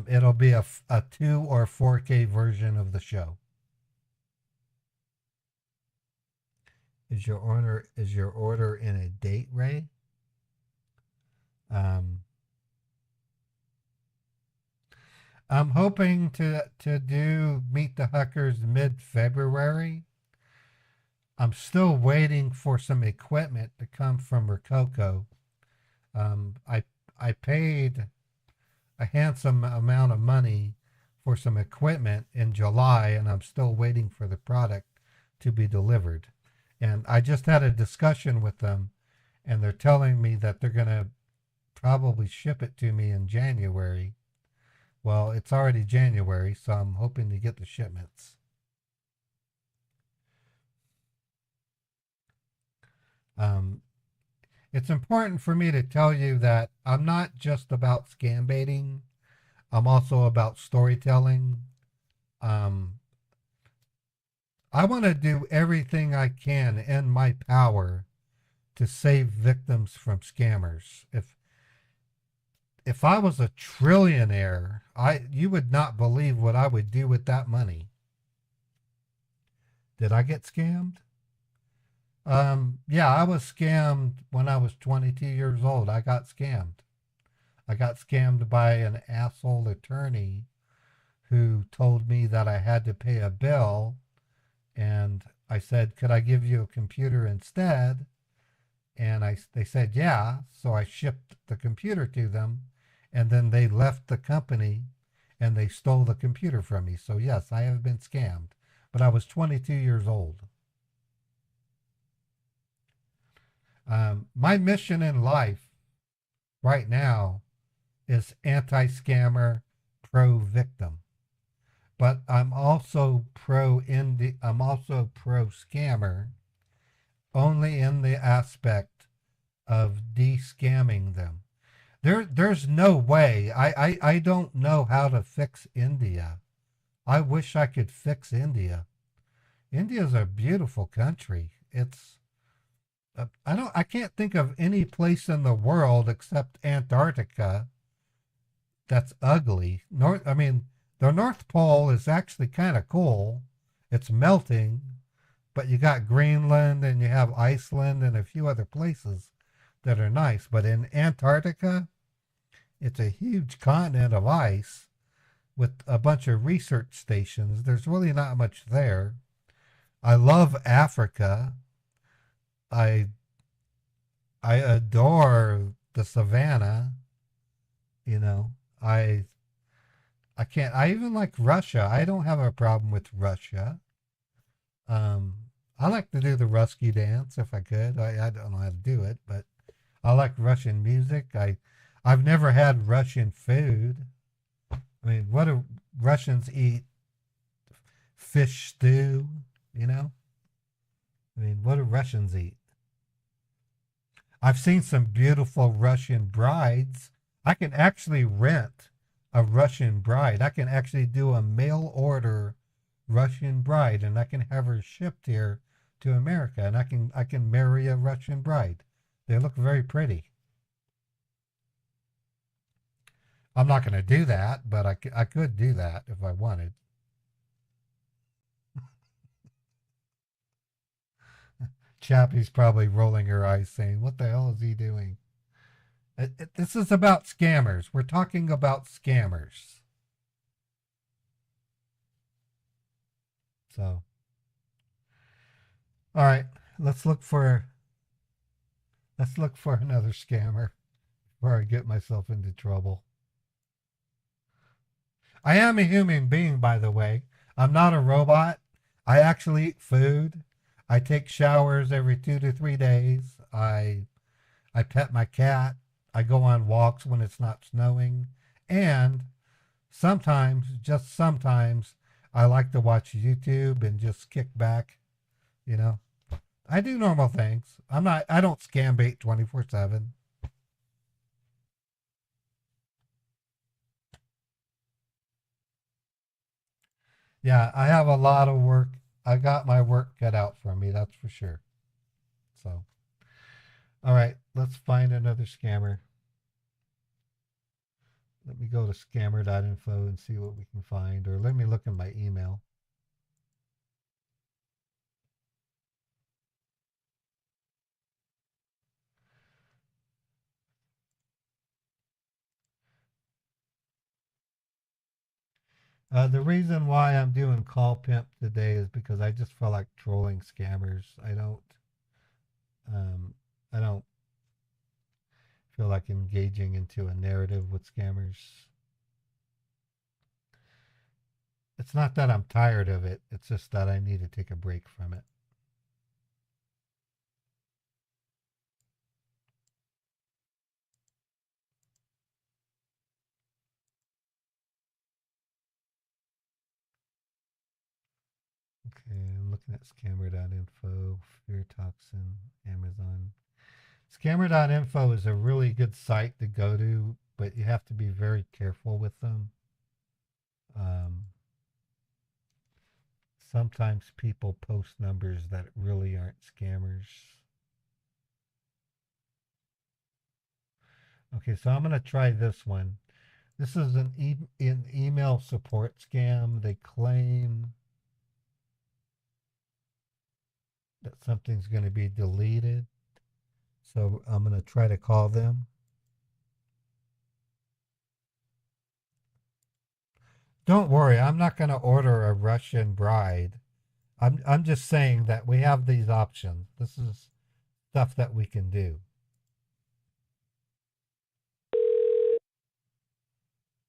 It'll be a 2 or 4K version of the show. Is your order in a date, Ray? I'm hoping to do Meet the Huckers mid-February. I'm still waiting for some equipment to come from Rococo. I paid a handsome amount of money for some equipment in July, and I'm still waiting for the product to be delivered. And I just had a discussion with them, and they're telling me that they're going to probably ship it to me in January. Well, it's already January, so I'm hoping to get the shipments. It's important for me to tell you that I'm not just about scam baiting. I'm also about storytelling. I want to do everything I can in my power to save victims from scammers. If I was a trillionaire, you would not believe what I would do with that money. Did I get scammed? Yeah, I was scammed when I was 22 years old. I got scammed. I got scammed by an asshole attorney who told me that I had to pay a bill, and I said, could I give you a computer instead? And they said, yeah. So I shipped the computer to them, and then they left the company and they stole the computer from me. So yes, I have been scammed, but I was 22 years old. My mission in life right now is anti-scammer, pro-victim. But I'm also pro-scammer, only in the aspect of de-scamming them. There's no way. I don't know how to fix India. I wish I could fix India. India's a beautiful country. I can't think of any place in the world except Antarctica that's ugly. The North Pole is actually kind of cool. It's melting, but you got Greenland and you have Iceland and a few other places that are nice. But in Antarctica, it's a huge continent of ice with a bunch of research stations. There's really not much there. I love Africa. I adore the savannah. I can't. I even like Russia. I don't have a problem with Russia. I like to do the Rusky dance if I could. I don't know how to do it, but I like Russian music. I've never had Russian food. What do Russians eat? Fish stew, what do Russians eat? I've seen some beautiful Russian brides. I can actually rent a Russian bride. I can actually do a mail order Russian bride, and I can have her shipped here to America, and I can marry a Russian bride. They look very pretty. I'm not going to do that, but I could do that if I wanted. Chappie's probably rolling her eyes saying, what the hell is he doing? This is about scammers. We're talking about scammers. So, all right, let's look for another scammer before I get myself into trouble. I am a human being, by the way. I'm not a robot. I actually eat food. I take showers every 2 to 3 days. I pet my cat. I go on walks when it's not snowing. And sometimes, just sometimes, I like to watch YouTube and just kick back. I do normal things. I don't scam bait 24/7. Yeah, I have a lot of work. I got my work cut out for me, that's for sure. So, all right, let's find another scammer. Let me go to scammer.info and see what we can find, or let me look in my email. The reason why I'm doing Call Pimp today is because I just feel like trolling scammers. I don't feel like engaging into a narrative with scammers. It's not that I'm tired of it. It's just that I need to take a break from it. Looking at scammer.info, fear toxin, Amazon. Scammer.info is a really good site to go to, but you have to be very careful with them. Sometimes people post numbers that really aren't scammers. Okay, so I'm going to try this one. This is an email support scam. They claim that something's going to be deleted. So I'm going to try to call them. Don't worry, I'm not going to order a Russian bride. I'm just saying that we have these options. This is stuff that we can do.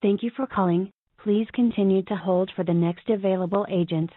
Thank you for calling. Please continue to hold for the next available agent.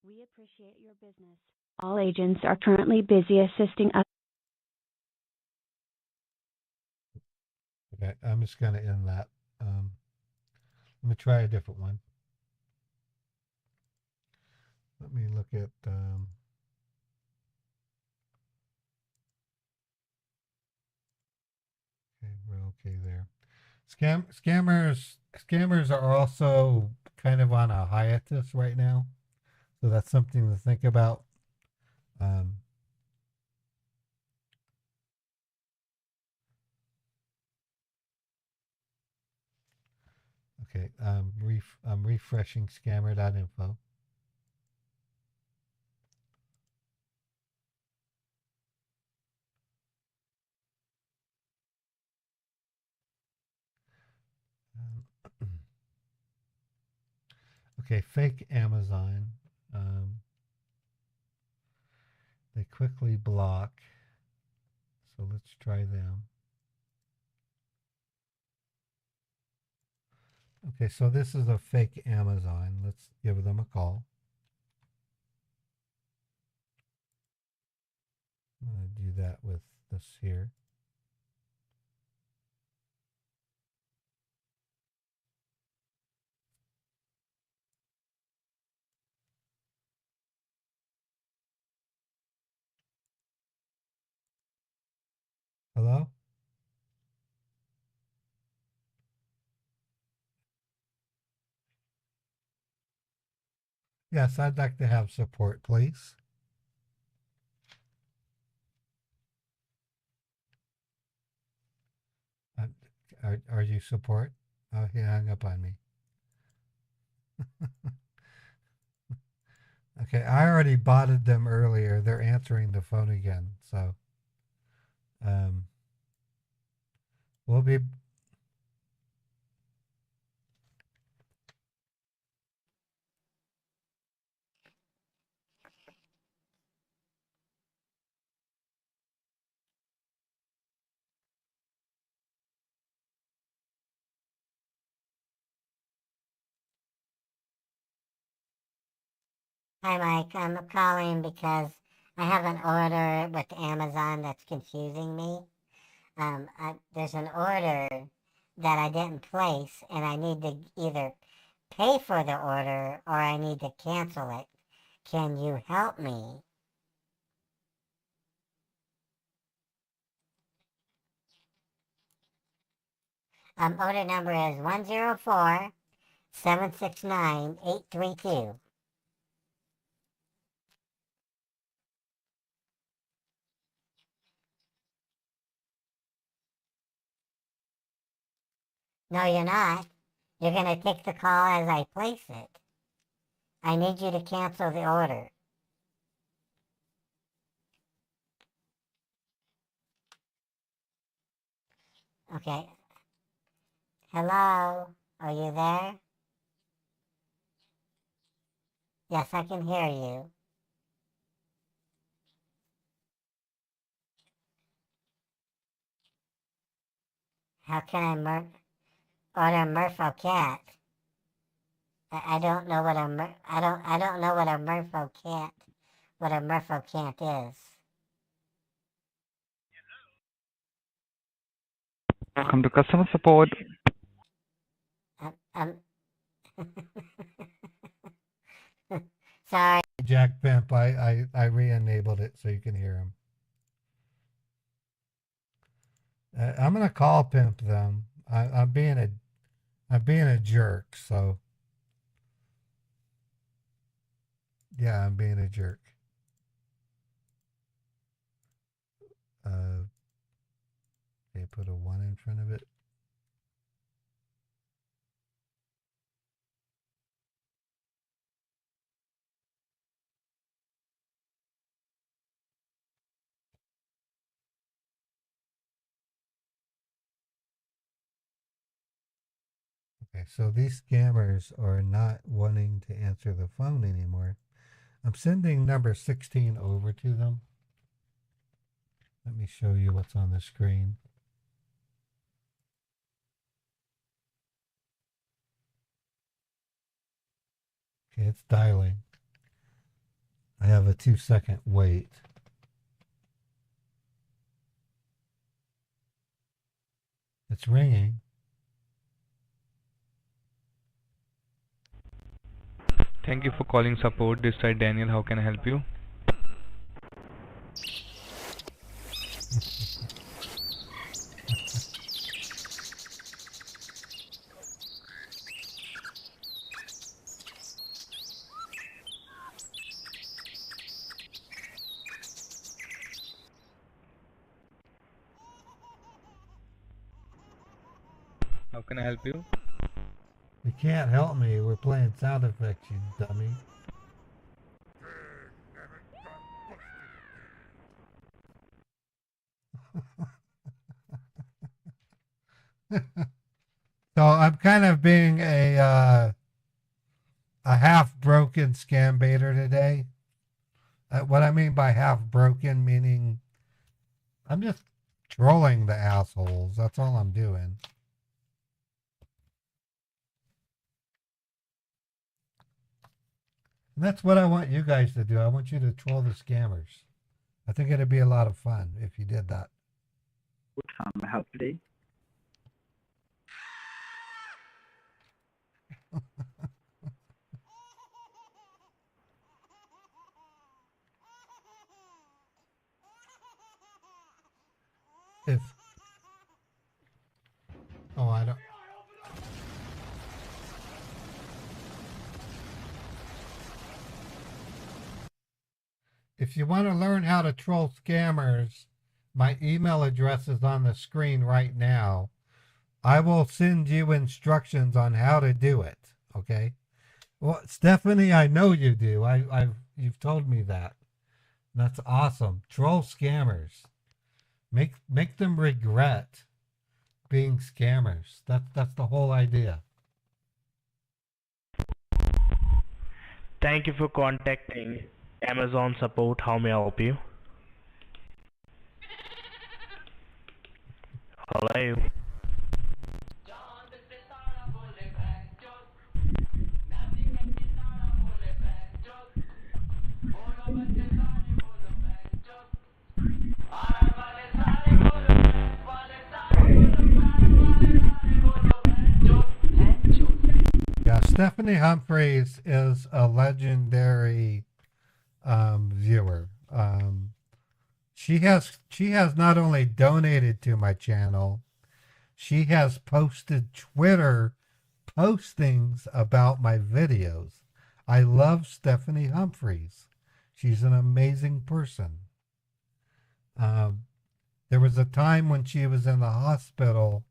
We appreciate your business. All agents are currently busy assisting us. Okay, I'm just going to end that. Let me try a different one. Let me look at... okay, we're okay there. Scammers are also kind of on a hiatus right now. So that's something to think about. Okay, I'm refreshing scammer.info. Okay, fake Amazon. They quickly block. So let's try them. Okay, so this is a fake Amazon. Let's give them a call. I'm going to do that with this here. Hello? Yes, I'd like to have support, please. Are you support? Oh, he hung up on me. Okay, I already botted them earlier. They're answering the phone again. So, we'll be... Hi, Mike. I'm calling because I have an order with Amazon that's confusing me. There's an order that I didn't place, and I need to either pay for the order or I need to cancel it. Can you help me? Order number is 104-769-832. No, you're not. You're going to take the call as I place it. I need you to cancel the order. Okay. Hello? Are you there? Yes, I can hear you. How can I order Merfolk cat? I don't know what a I don't know what a Merfolk cat is. Welcome to customer support. Sorry. Jack Pimp, I re-enabled it so you can hear him. I'm gonna call Pimp them. I'm being a jerk, so yeah, I'm being a jerk. Okay, put a 1 in front of it. Okay, so these scammers are not wanting to answer the phone anymore. I'm sending number 16 over to them. Let me show you what's on the screen. Okay, it's dialing. I have a 2-second wait. It's ringing. Thank you for calling support. This side Daniel. How can I help you? How can I help you? You can't help me. We're playing sound effects, you dummy. So I'm kind of being a half-broken scam baiter today. What I mean by half-broken, meaning I'm just trolling the assholes. That's all I'm doing. And that's what I want you guys to do. I want you to troll the scammers. I think it'd be a lot of fun if you did that. How may I help today? Oh, I don't. If you want to learn how to troll scammers, my email address is on the screen right now. I will send you instructions on how to do it. Okay. Well, Stephanie, I know you do. You've told me that. That's awesome. Troll scammers. Make them regret being scammers. That's the whole idea. Thank you for contacting Amazon support. How may I help you? Hello. Yeah, Stephanie Humphreys is a legendary viewer. She has not only donated to my channel, she has posted Twitter postings about my videos. I love Stephanie Humphreys. She's an amazing person. There was a time when she was in the hospital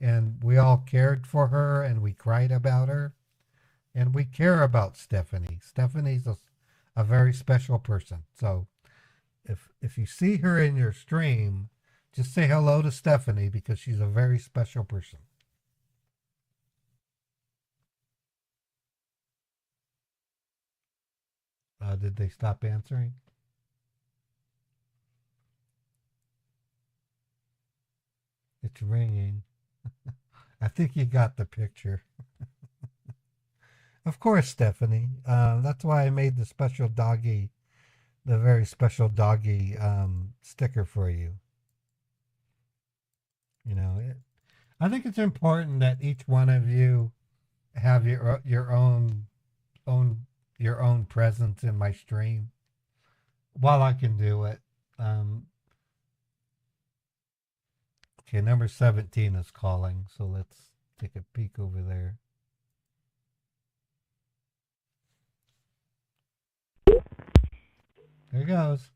and we all cared for her and we cried about her. And we care about Stephanie. Stephanie's a very special person. So if you see her in your stream, just say hello to Stephanie because she's a very special person. Did they stop answering? It's ringing. I think you got the picture. Of course, Stephanie. That's why I made the special doggy, the very special doggy sticker for you. You know, I think it's important that each one of you have your own presence in my stream while I can do it. Okay, number 17 is calling, so let's take a peek over there. There he goes.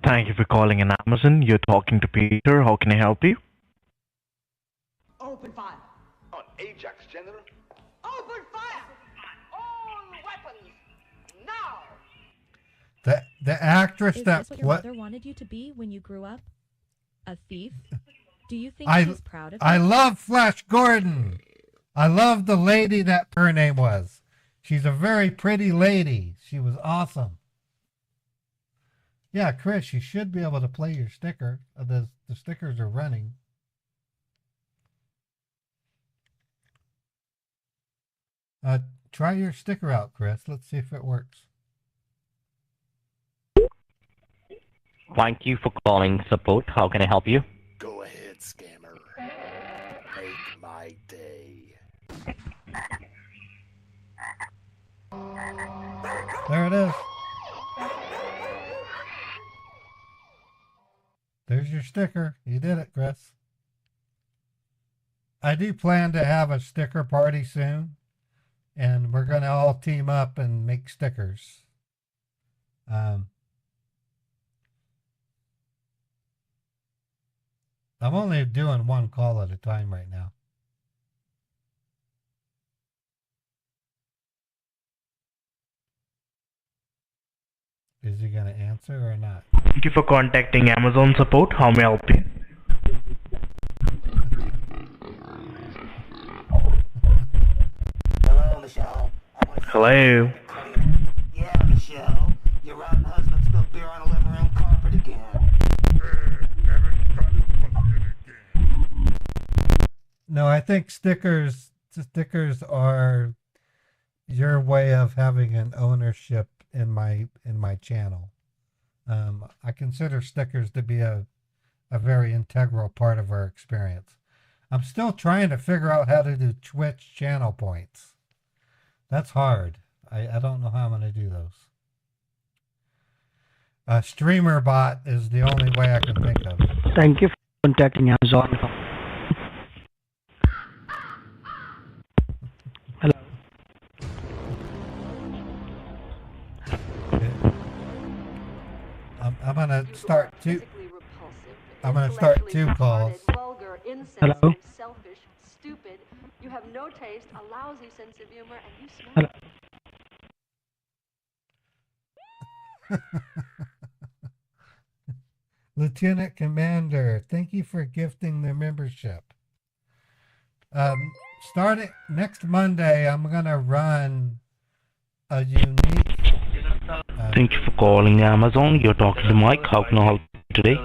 Thank you for calling in Amazon. You're talking to Peter. How can I help you? Open fire. On Ajax, General. Open fire. All weapons. Now. The actress Is that this what your mother wanted you to be when you grew up? A thief? Do you think she's proud of you? I love Flash Gordon. I love the lady that her name was. She's a very pretty lady. She was awesome. Yeah, Chris, you should be able to play your sticker. The stickers are running. Try your sticker out, Chris. Let's see if it works. Thank you for calling support. How can I help you? Go ahead, scammer. Make my day. There it is. There's your sticker. You did it, Chris. I do plan to have a sticker party soon, and we're going to all team up and make stickers. I'm only doing one call at a time right now. Is he going to answer or not? Thank you for contacting Amazon support. How may I help you? Hello, Michelle. Hello. Yeah, Michelle. Your rotten husband spilled beer on a living room carpet again. No, I think stickers are your way of having an ownership in my channel. I consider stickers to be a very integral part of our experience. I'm still trying to figure out how to do Twitch channel points. That's hard. I don't know how I'm going to do those. A streamer bot is the only way I can think of. Thank you for contacting Amazon. Hello. I'm gonna start two. I'm gonna start two calls. Vulgar, Hello. insensitive, selfish, stupid. You have no taste, a lousy sense of humor, and you smell. Lieutenant Commander, thank you for gifting the membership. Starting next Monday, I'm gonna run a unique. Thank you for calling Amazon. You're talking to Mike. How can I help you today?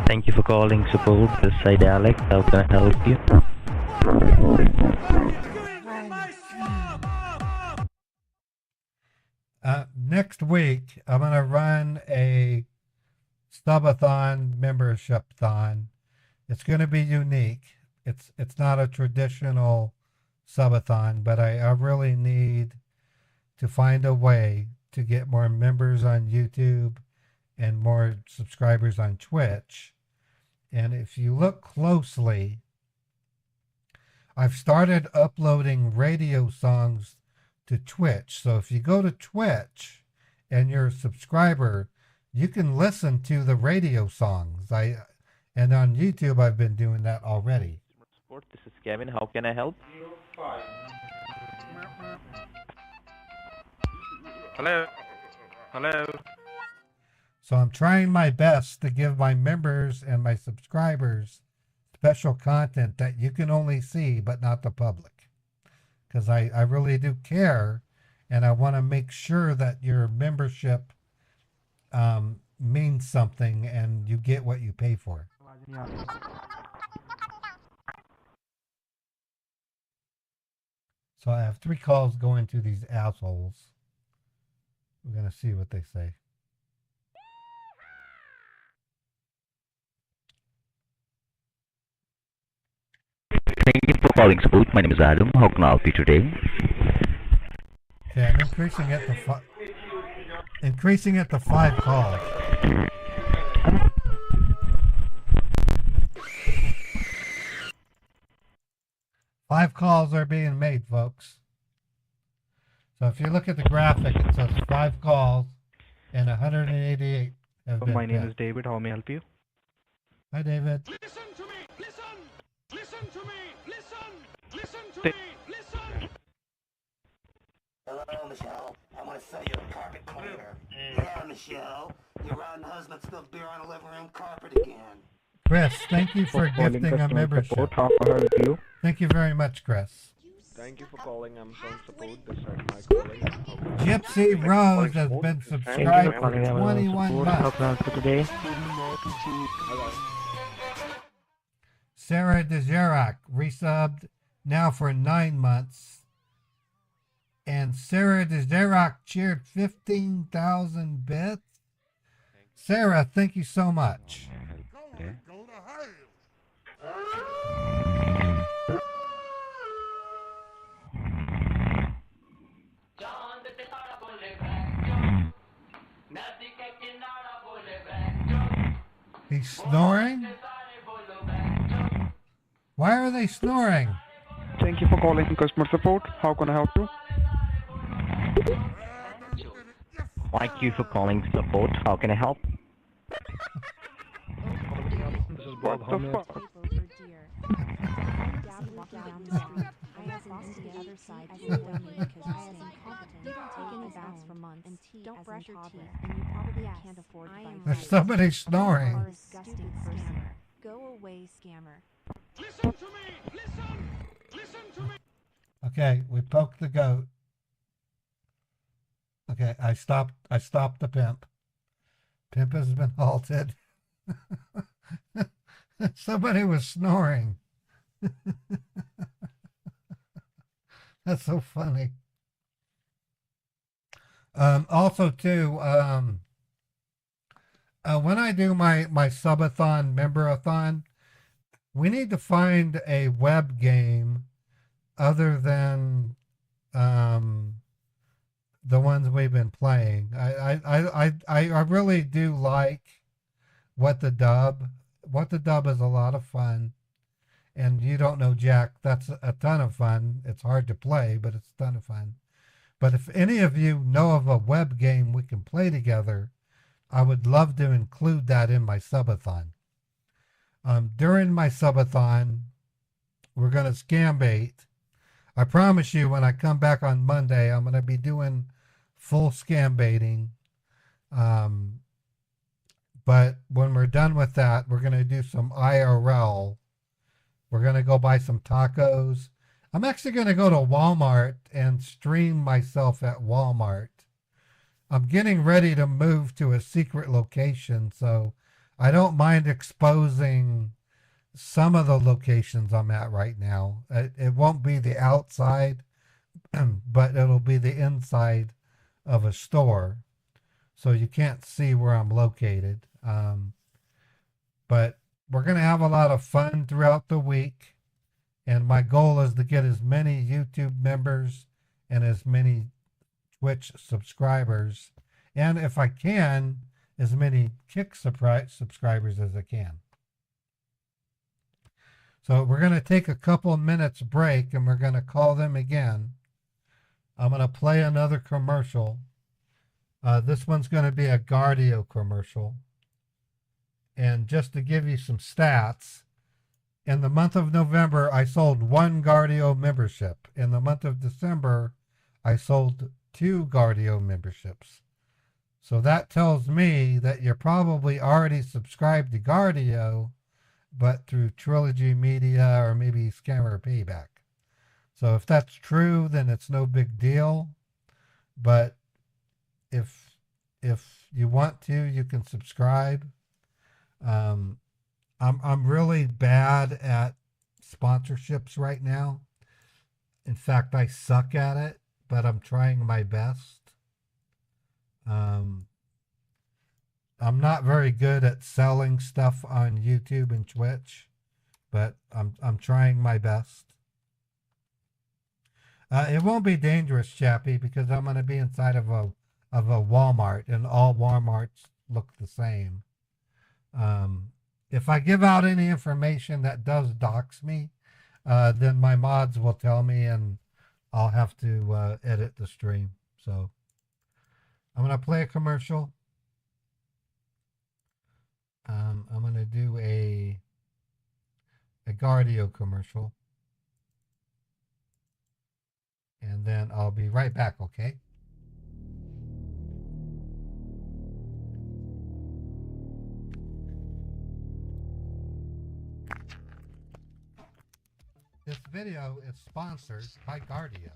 Thank you for calling support. This side Alex. How can I help you? Next week, I'm gonna run a subathon membership-thon. It's gonna be unique. It's not a traditional subathon, but I really need to find a way to get more members on YouTube and more subscribers on Twitch. And if you look closely, I've started uploading radio songs to Twitch. So if you go to Twitch and you're a subscriber, you can listen to the radio songs. And on YouTube, I've been doing that already. This is Kevin. How can I help? Hello. Hello. So I'm trying my best to give my members and my subscribers special content that you can only see, but not the public. Because I really do care, and I want to make sure that your membership means something and you get what you pay for. So I have 3 calls going to these assholes. We're going to see what they say. Thank you for calling support. My name is Adam. How can I help you today? Okay, I'm increasing it to 5 calls. Five calls are being made, folks. So if you look at the graphic, it says 5 calls and 188 have been My name picked. is David. How may I help you? Hi, David. Listen to me! Listen! Listen to me! Listen! Listen to me! Listen! Hello, Michelle. I want to sell you a carpet cleaner. Yeah, Michelle. Your rotten husband spilled beer on the living room carpet again. Chris, thank you for gifting a membership. How can I help you? Thank you very much, Chris. Thank you for calling Amazon support. This is my calling. Gypsy Rose has been subscribed for 21 months. How can I help you today? Sarah DeJerac resubbed now for 9 months. And Sarah DeJerac cheered 15,000 bits. Sarah, thank you so much. He's snoring? Why are they snoring? Thank you for calling customer support. How can I help you? Thank you for calling support. How can I help? This is Bob. How may I help? There's somebody snoring. Go away, scammer. Listen to me! Listen! Listen to me! Okay, we poked the goat. Okay, I stopped the pimp. Pimp has been halted. Somebody was snoring. That's so funny. Also too, when I do my subathon, member-a-thon, we need to find a web game other than the ones we've been playing. I really do like What the Dub. What the Dub is a lot of fun. And you don't know Jack, that's a ton of fun. It's hard to play, but it's a ton of fun. But if any of you know of a web game we can play together, I would love to include that in my subathon. During my subathon, we're going to scambait. I promise you, when I come back on Monday, I'm going to be doing full scambaiting. But when we're done with that, we're going to do some IRL. We're going to go buy some tacos. I'm actually going to go to Walmart and stream myself at Walmart. I'm getting ready to move to a secret location, so I don't mind exposing some of the locations I'm at right now. It won't be the outside, but it'll be the inside of a store. So you can't see where I'm located. But we're going to have a lot of fun throughout the week. And my goal is to get as many YouTube members and as many Twitch subscribers. And if I can, as many Kick subscribers as I can. So we're going to take a couple of minutes break and we're going to call them again. I'm going to play another commercial. This one's going to be a Guardio commercial. And just to give you some stats, in the month of November, I sold 1 Guardio membership. In the month of December, I sold 2 Guardio memberships. So that tells me that you're probably already subscribed to Guardio, but through Trilogy Media or maybe Scammer Payback. So if that's true, then it's no big deal. But if if you want to, you can subscribe. I'm really bad at sponsorships right now. In fact, I suck at it, but I'm trying my best. I'm not very good at selling stuff on YouTube and Twitch, but I'm trying my best. It won't be dangerous, Chappie, because I'm going to be inside of a Walmart, and all Walmarts look the same. If I give out any information that does dox me, then my mods will tell me, and I'll have to edit the stream. So I'm going to play a commercial. I'm going to do a Guardio commercial. And then I'll be right back, okay? This video is sponsored by Guardio.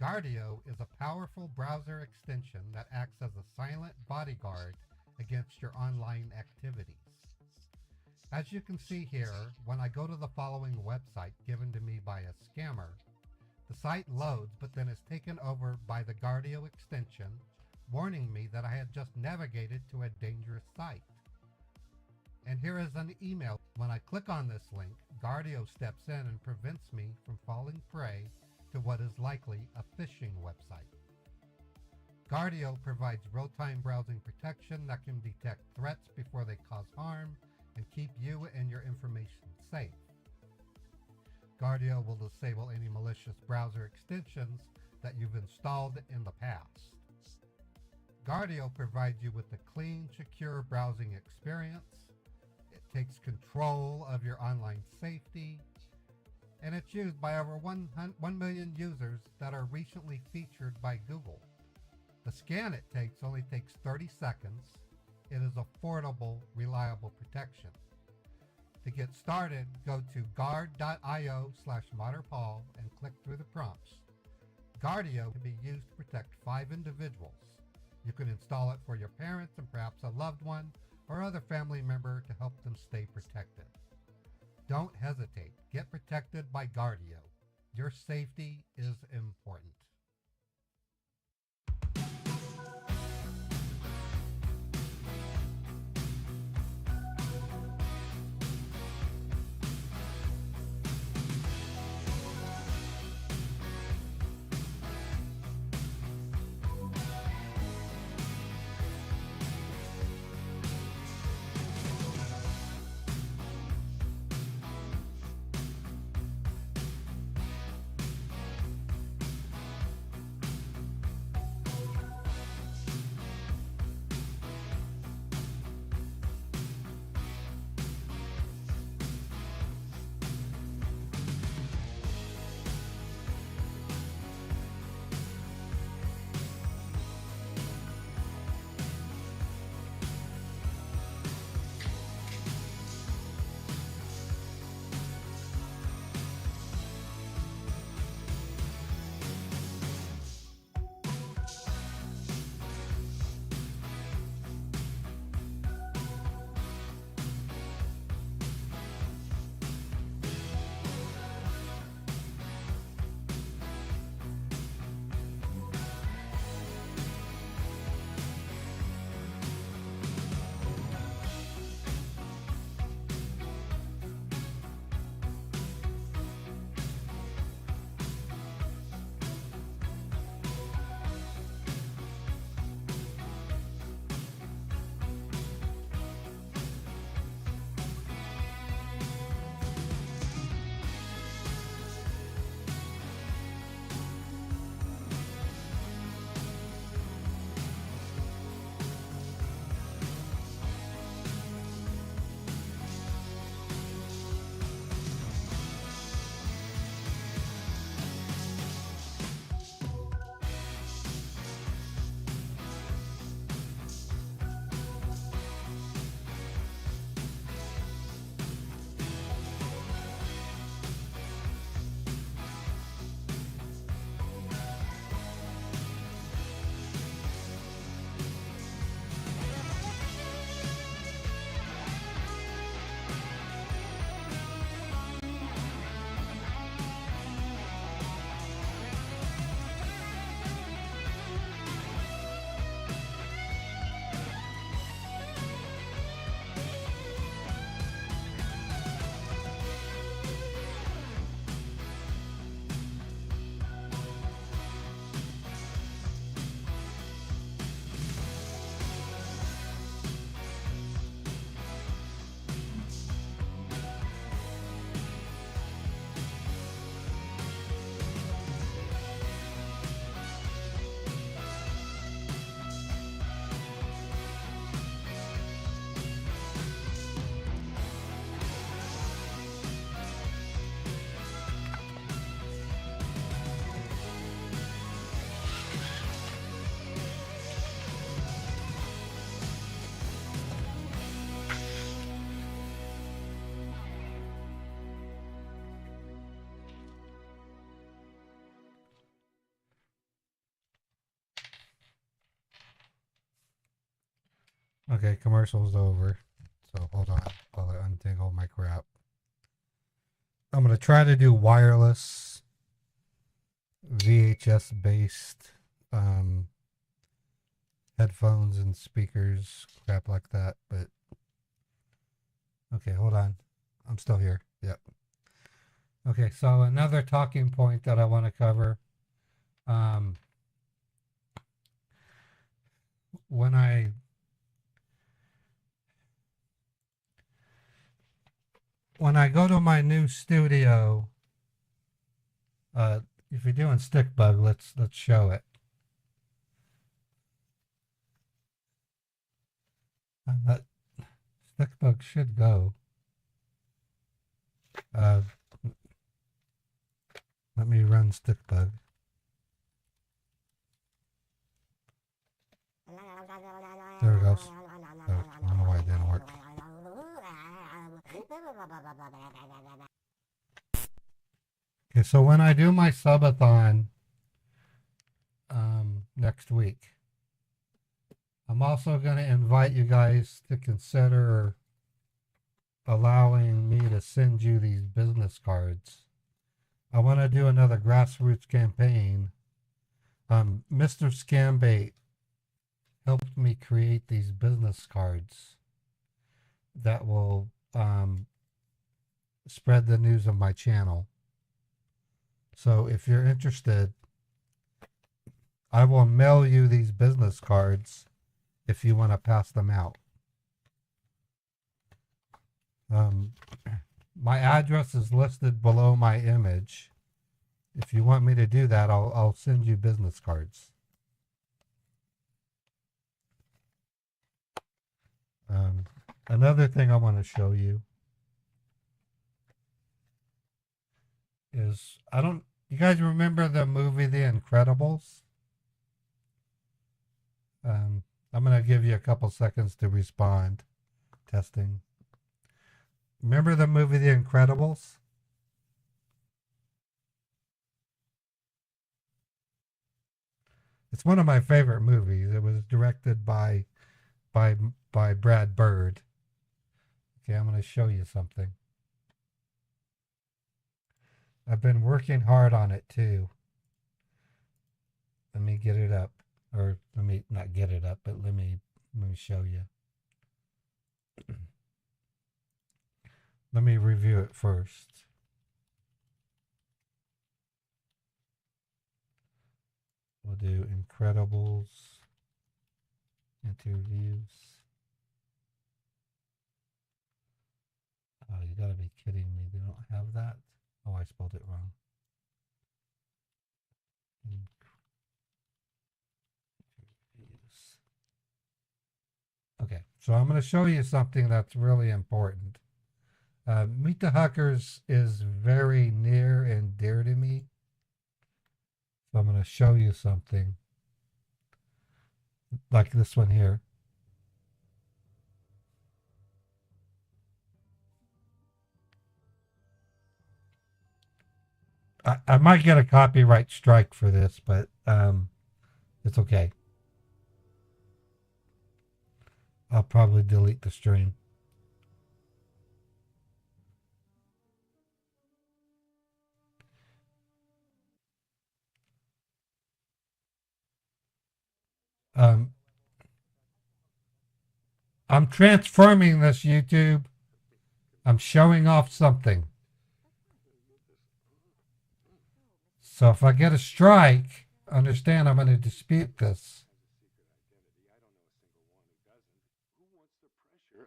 Guardio is a powerful browser extension that acts as a silent bodyguard against your online activities. As you can see here, when I go to the following website given to me by a scammer, the site loads but then is taken over by the Guardio extension, warning me that I had just navigated to a dangerous site. And here is an email. When I click on this link, Guardio steps in and prevents me from falling prey to what is likely a phishing website. Guardio provides real-time browsing protection that can detect threats before they cause harm and keep you and your information safe. Guardio will disable any malicious browser extensions that you've installed in the past. Guardio provides you with a clean, secure browsing experience. It takes control of your online safety, and it's used by over 1 million users that are recently featured by Google. The scan it takes only takes 30 seconds. It is affordable, reliable protection. To get started, go to guard.io/modderpaul and click through the prompts. Guardio can be used to protect 5 individuals. You can install it for your parents and perhaps a loved one or other family member to help them stay protected. Don't hesitate. Get protected by Guardio. Your safety is important. Okay, commercial's over. So hold on while I untangle my crap. I'm going to try to do wireless, VHS based headphones and speakers, crap like that. But okay, hold on. I'm still here. Yep. Okay, so another talking point that I want to cover. When I go to my new studio, if you're doing stick bug, let's show it. That stick bug should go. Let me run stick bug. There it goes. Oh, I don't know why it didn't work. Okay, so when I do my subathon next week, I'm also going to invite you guys to consider allowing me to send you these business cards. I want to do another grassroots campaign. Mr. Scambait helped me create these business cards that will spread the news of my channel. So if you're interested, I will mail you these business cards if you want to pass them out. My address is listed below my image. If you want me to do that, I'll send you business cards. Another thing I want to show you is, you guys remember the movie The Incredibles? I'm going to give you a couple seconds to respond. Testing. Remember the movie The Incredibles? It's one of my favorite movies. It was directed by Brad Bird. Okay, I'm going to show you something. I've been working hard on it too. Let me get it up. Or let me not get it up, but let me show you. Let me review it first. We'll do Incredibles interviews. Oh, you gotta be kidding me. They don't have that? Oh, I spelled it wrong. Okay, so I'm going to show you something that's really important. Meet the Huckers is very near and dear to me. So I'm going to show you something like this one here. I might get a copyright strike for this, but it's okay. I'll probably delete the stream. I'm transforming this, YouTube. I'm showing off something. So if I get a strike, understand I'm going to dispute this.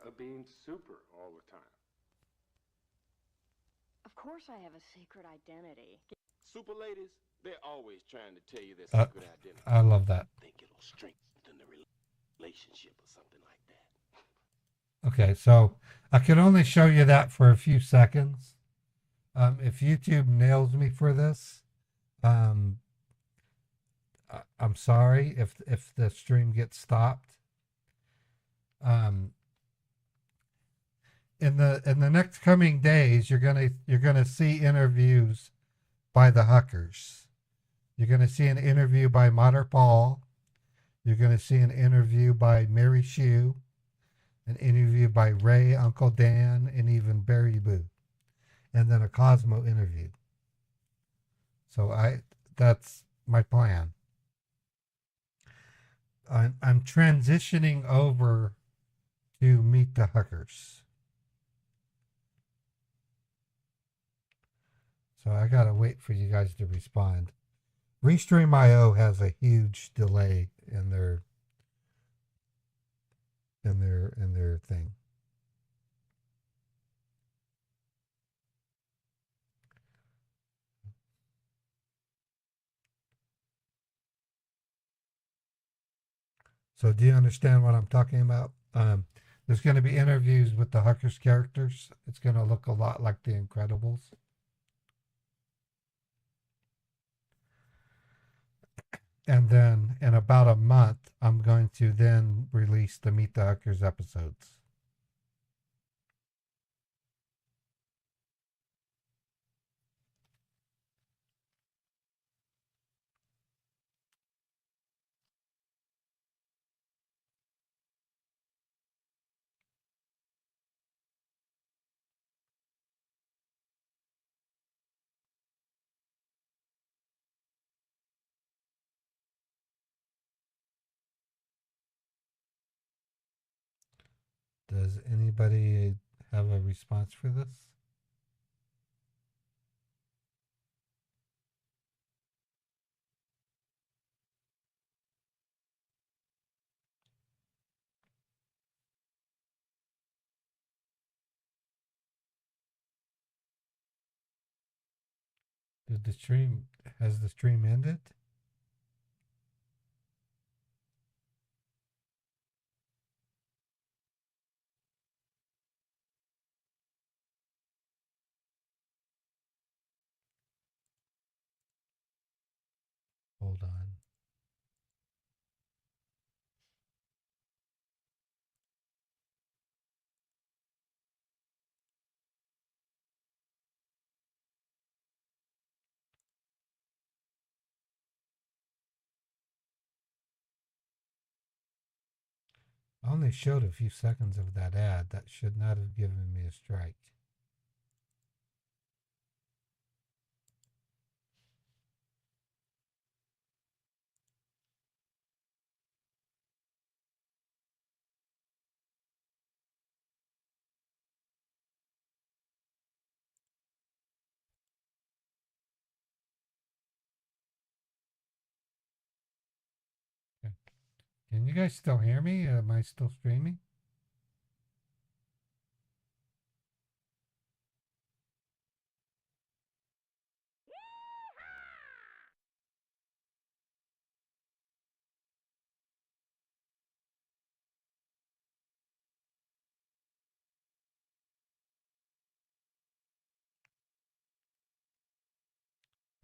Of being super all the time. Of course I have a secret identity. Super ladies, they're always trying to tell you their secret identity. I love that. Think it'll strengthen the relationship or something like that. Okay, so I can only show you that for a few seconds. If YouTube nails me for this, I'm sorry if the stream gets stopped. In the next coming days, you're gonna see interviews by the Huckers. You're gonna see an interview by Mater Paul. You're gonna see an interview by Mary Shue. an interview by Ray, Uncle Dan, and even Barry Boo, and then a Cosmo interview. So that's my plan. I'm transitioning over to Meet the Huckers. So I gotta wait for you guys to respond. Restream.io has a huge delay in their thing. So do you understand what I'm talking about? There's going to be interviews with the Huckers characters. It's going to look a lot like The Incredibles. And then in about a month, I'm going to then release the Meet the Huckers episodes. Does anybody have a response for this? Has the stream ended? Hold on. I only showed a few seconds of that ad. That should not have given me a strike. Okay. Can you guys still hear me? Am I still streaming?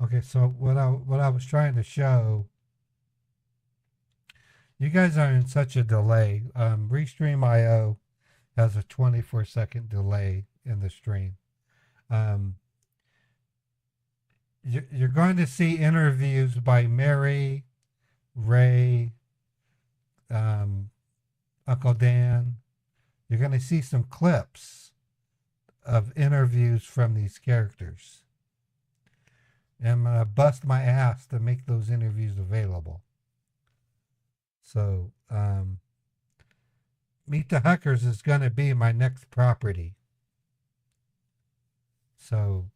Okay, so what I was trying to show, you guys are in such a delay. Restream.io has a 24-second delay in the stream. You're going to see interviews by Mary, Ray, Uncle Dan. You're going to see some clips of interviews from these characters. And I'm going to bust my ass to make those interviews available. So, Meet the Huckers is going to be my next property. So,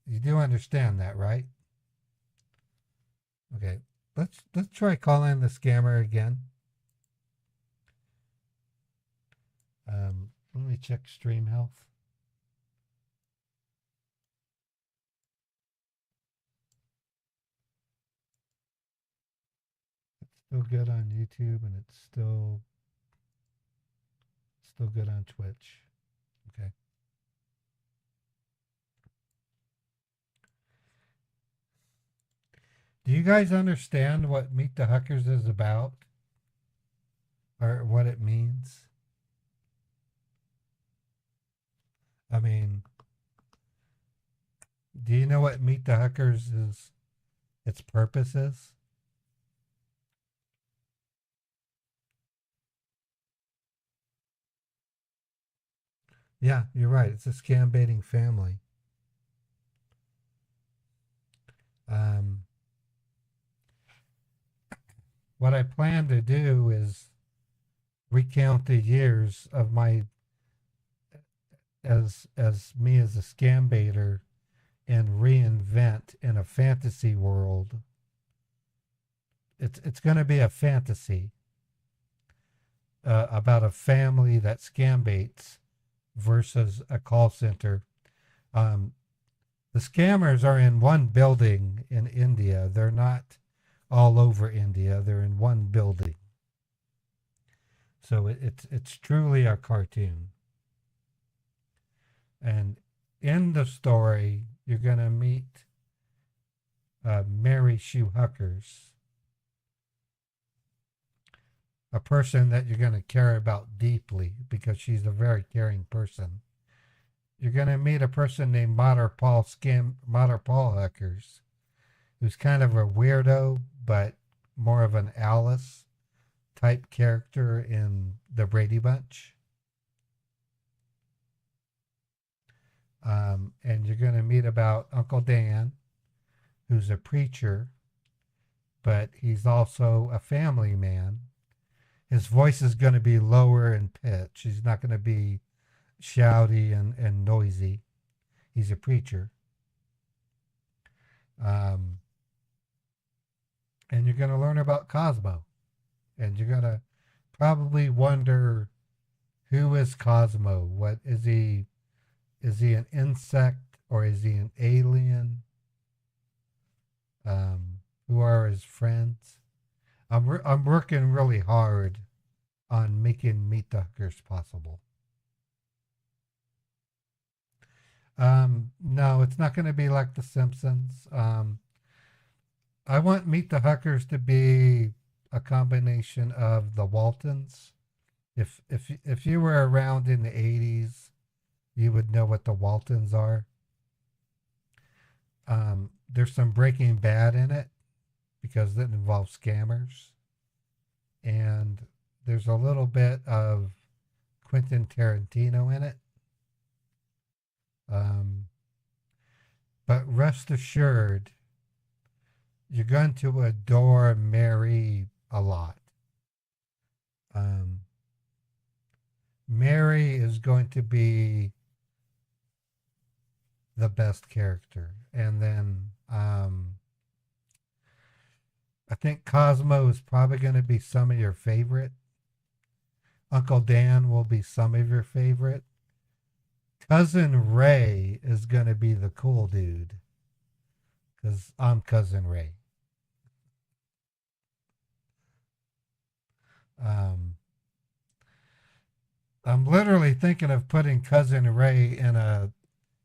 you do understand that, right? Okay, let's try calling the scammer again. Let me check stream health. It's still good on YouTube, and it's still good on Twitch. Okay. Do you guys understand what Meet the Huckers is about? Or what it means? I mean, do you know what Meet the Huckers is, its purpose is? Yeah, you're right. It's a scam baiting family. Um, what I plan to do is recount the years of my as me as a scam baiter and reinvent in a fantasy world. It's going to be a fantasy about a family that scam baits versus a call center. Um, the scammers are in one building in India. They're not all over India. They're in one building. So it's truly a cartoon. And in the story, you're going to meet Mary Shoe Huckers, a person that you're going to care about deeply because she's a very caring person. You're going to meet a person named Mater Paul Huckers, who's kind of a weirdo, but more of an Alice type character in the Brady Bunch. And you're going to meet about Uncle Dan, who's a preacher, but he's also a family man. His voice is going to be lower in pitch. He's not going to be shouty and noisy. He's a preacher. And you're going to learn about Cosmo. And you're going to probably wonder, who is Cosmo? What is he? Is he an insect or is he an alien? Who are his friends? I'm working really hard on making Meet the Huckers possible. No, it's not going to be like The Simpsons. I want Meet the Huckers to be a combination of the Waltons. If you were around in the 80s, you would know what the Waltons are. There's some Breaking Bad in it because it involves scammers. And there's a little bit of Quentin Tarantino in it. But rest assured, you're going to adore Mary a lot. Mary is going to be the best character. And then I think Cosmo is probably going to be some of your favorite. Uncle Dan will be some of your favorite. Cousin Ray is going to be the cool dude. Because I'm Cousin Ray. I'm literally thinking of putting Cousin Ray in a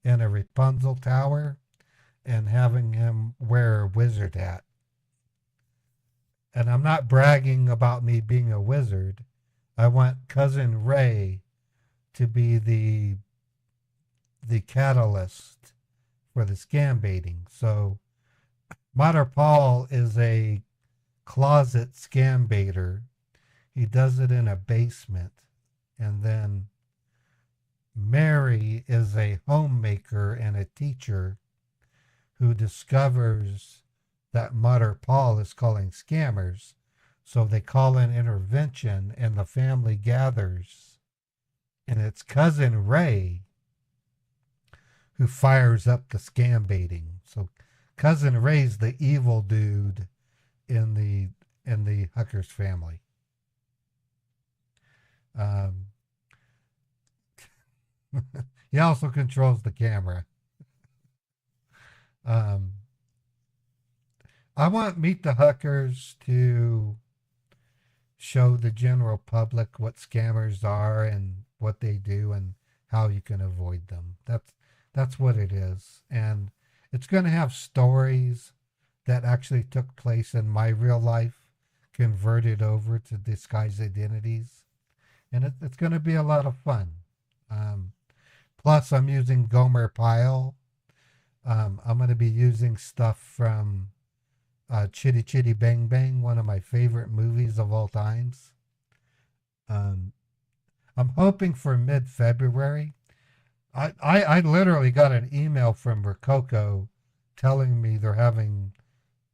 Rapunzel tower and having him wear a wizard hat. And I'm not bragging about me being a wizard. I want Cousin Ray to be the catalyst for the scam baiting. So Mater Paul is a closet scam baiter. He does it in a basement. And then Mary is a homemaker and a teacher who discovers that Mater Paul is calling scammers. So they call in intervention and the family gathers. And it's Cousin Ray who fires up the scam baiting. So Cousin Ray's the evil dude in the Huckers family. He also controls the camera. I want Meet the Huckers to show the general public what scammers are and what they do and how you can avoid them. That's what it is. And it's going to have stories that actually took place in my real life converted over to disguised identities. And it's going to be a lot of fun. Plus, I'm using Gomer Pyle. I'm going to be using stuff from Chitty Chitty Bang Bang, one of my favorite movies of all times. I'm hoping for mid-February. I literally got an email from Rococo telling me they're having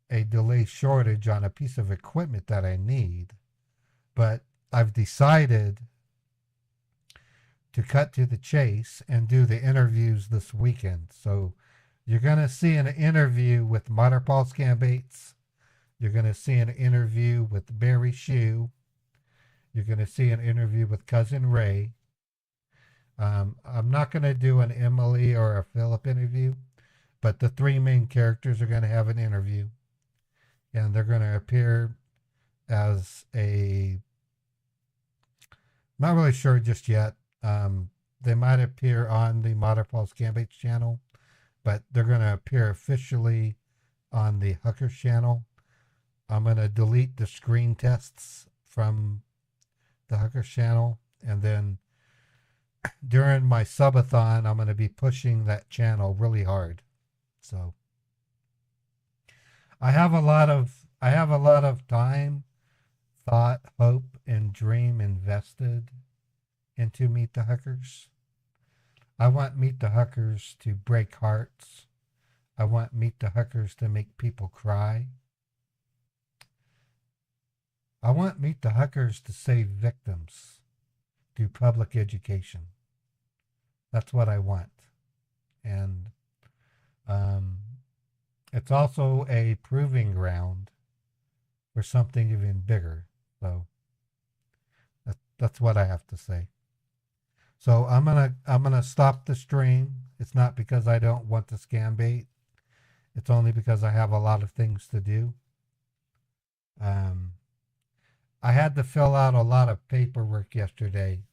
a delay shortage on a piece of equipment that I need. But I've decided to cut to the chase and do the interviews this weekend. So you're going to see an interview with Paul Scambaits. You're going to see an interview with Barry Shue. You're going to see an interview with Cousin Ray. I'm not going to do an Emily or a Philip interview, but the three main characters are going to have an interview. And they're going to appear as a... Not really sure just yet. They might appear on the Paul Scambaits channel, but they're going to appear officially on the Huckers channel. I'm going to delete the screen tests from the Huckers channel, and then during my subathon, I'm going to be pushing that channel really hard. So I have a lot of time, thought, hope, and dream invested into Meet the Huckers. I want Meet the Huckers to break hearts. I want Meet the Huckers to make people cry. I want Meet the Huckers to save victims through public education. That's what I want. And it's also a proving ground for something even bigger. So that's what I have to say. So I'm gonna stop the stream. It's not because I don't want to scam bait. It's only because I have a lot of things to do. I had to fill out a lot of paperwork yesterday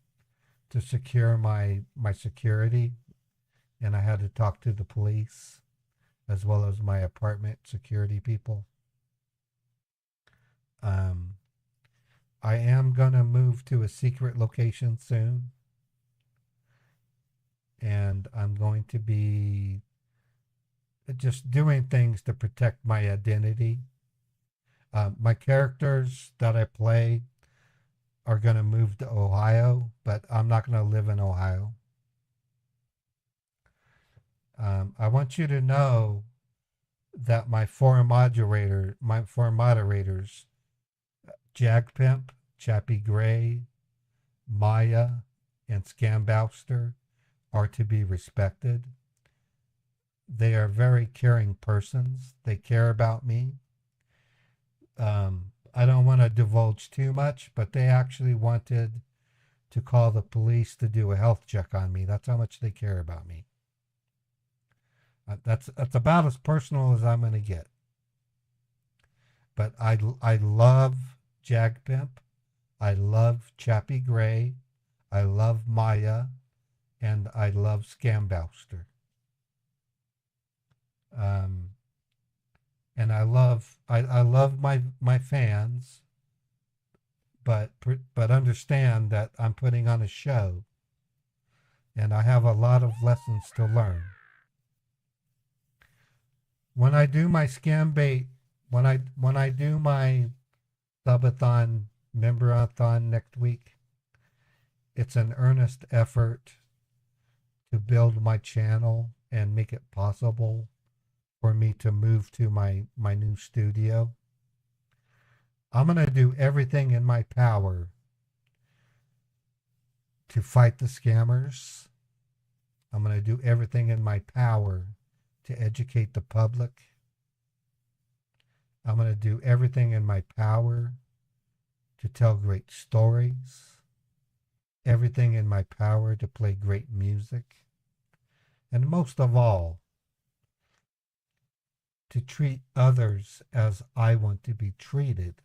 to secure my security, and I had to talk to the police as well as my apartment security people. I am gonna move to a secret location soon, and I'm going to be just doing things to protect my identity. My characters that I play are going to move to Ohio, but I'm not going to live in Ohio. I want you to know that my four moderators, Jagpimp, Chappie Gray, Maya, and Scambouster, are to be respected. They are very caring persons. They care about me. I don't want to divulge too much, but they actually wanted to call the police to do a health check on me. That's how much they care about me. That's about as personal as I'm going to get. But I love Jagpimp. I love Chappie Gray. I love Maya. And I love Scambouster. And I love my fans, but understand that I'm putting on a show, and I have a lot of lessons to learn. When I do my Scambait, when I do my subathon, memberathon next week, it's an earnest effort to build my channel and make it possible for me to move to my new studio. I'm going to do everything in my power to fight the scammers. I'm going to do everything in my power to educate the public. I'm going to do everything in my power to tell great stories. Everything in my power to play great music. And most of all, to treat others as I want to be treated.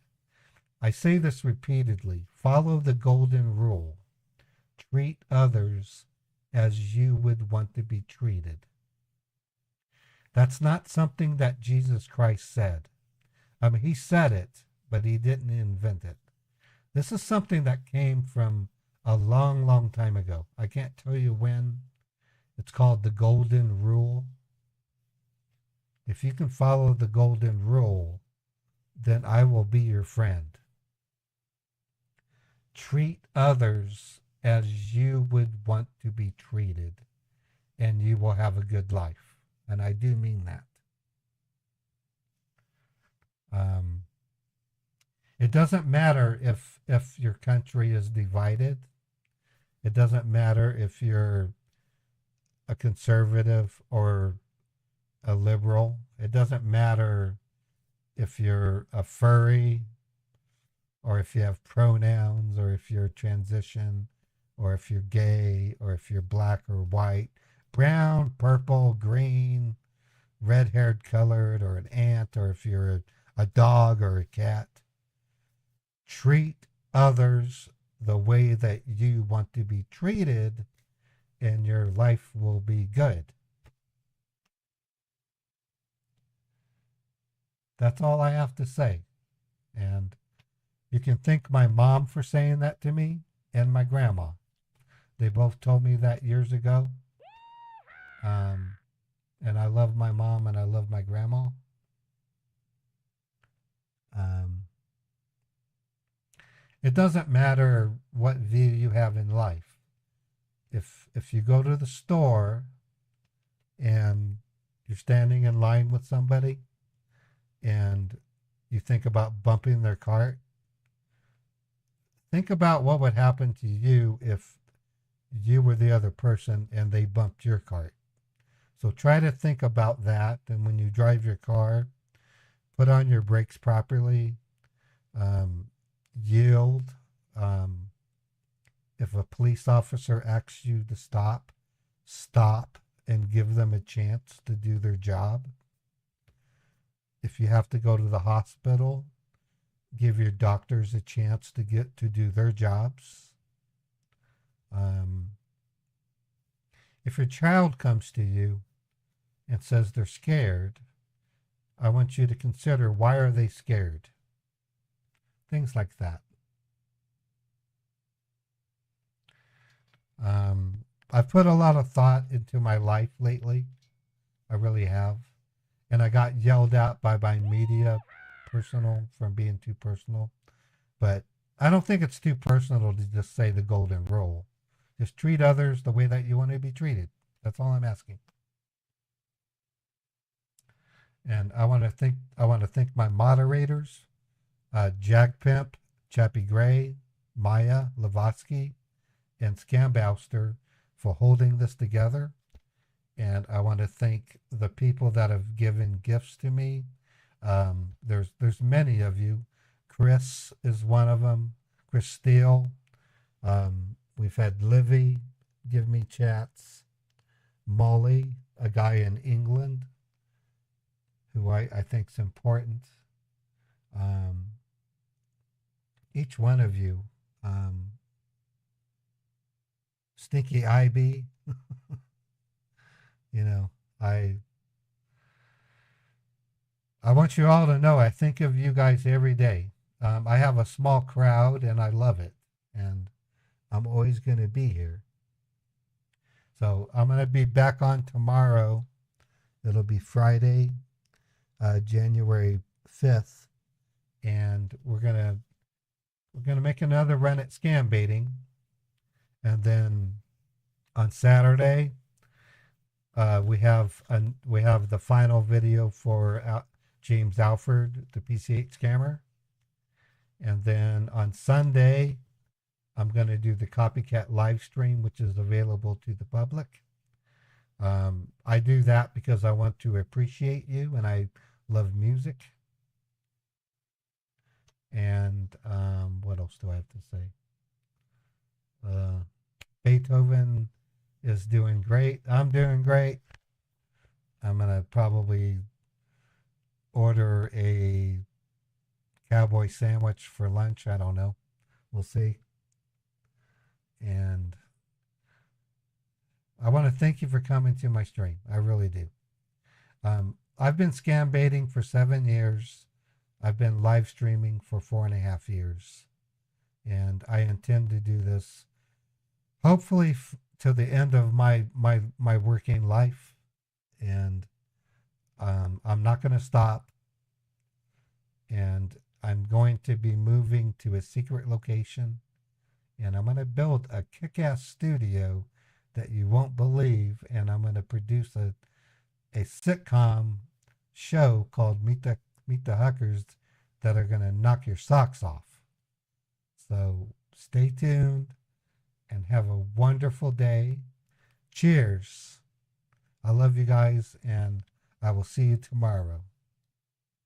I say this repeatedly. Follow the golden rule. Treat others as you would want to be treated. That's not something that Jesus Christ said. I mean, he said it, but he didn't invent it. This is something that came from a long, long time ago. I can't tell you when. It's called the golden rule. If you can follow the golden rule, then I will be your friend. Treat others as you would want to be treated. and you will have a good life. And I do mean that. It doesn't matter if your country is divided. It doesn't matter if you're a conservative or a liberal. It doesn't matter if you're a furry or if you have pronouns or if you're transition or if you're gay or if you're black or white, brown, purple, green, red-haired, colored, or an ant, or if you're a dog or a cat. Treat others the way that you want to be treated, and your life will be good. That's all I have to say. And you can thank my mom for saying that to me, and my grandma. They both told me that years ago. And I love my mom and I love my grandma. It doesn't matter what view you have in life. If you go to the store and you're standing in line with somebody and you think about bumping their cart, think about what would happen to you if you were the other person and they bumped your cart. So try to think about that. And when you drive your car, put on your brakes properly. Yield. If a police officer asks you to stop, stop and give them a chance to do their job. If you have to go to the hospital, give your doctors a chance to get to do their jobs. If your child comes to you and says they're scared, I want you to consider, why are they scared? Things like that. I've put a lot of thought into my life lately. I really have. And I got yelled at by my media personal from being too personal. But I don't think it's too personal to just say the golden rule. Just treat others the way that you want to be treated. That's all I'm asking. And I want to thank my moderators, Jagpimp, Chappie Gray, Maya Lavotsky, and Scambouster for holding this together. And I want to thank the people that have given gifts to me. There's many of you. Chris is one of them. Chris Steele. We've had Livy give me chats. Molly, a guy in England, who I think is important. Each one of you. Stinky Ivy. You know, I want you all to know I think of you guys every day. I have a small crowd and I love it. And I'm always going to be here. So I'm going to be back on tomorrow. It'll be Friday, January 5th. And we're going to make another run at scam baiting. And then on Saturday, we have the final video for James Alford, the PC8 scammer. And then on Sunday, I'm going to do the copycat live stream, which is available to the public. I do that because I want to appreciate you and I love music. And what else do I have to say? Beethoven is doing great. I'm doing great. I'm going to probably order a cowboy sandwich for lunch. I don't know. We'll see. And I want to thank you for coming to my stream. I really do. I've been scam baiting for 7 years. I've been live streaming for 4.5 years. And I intend to do this hopefully to the end of my working life. And I'm not going to stop. And I'm going to be moving to a secret location. And I'm going to build a kick-ass studio that you won't believe, and I'm going to produce a sitcom show called Meet the Huckers that are going to knock your socks off. So stay tuned and have a wonderful day. Cheers. I love you guys, and I will see you tomorrow.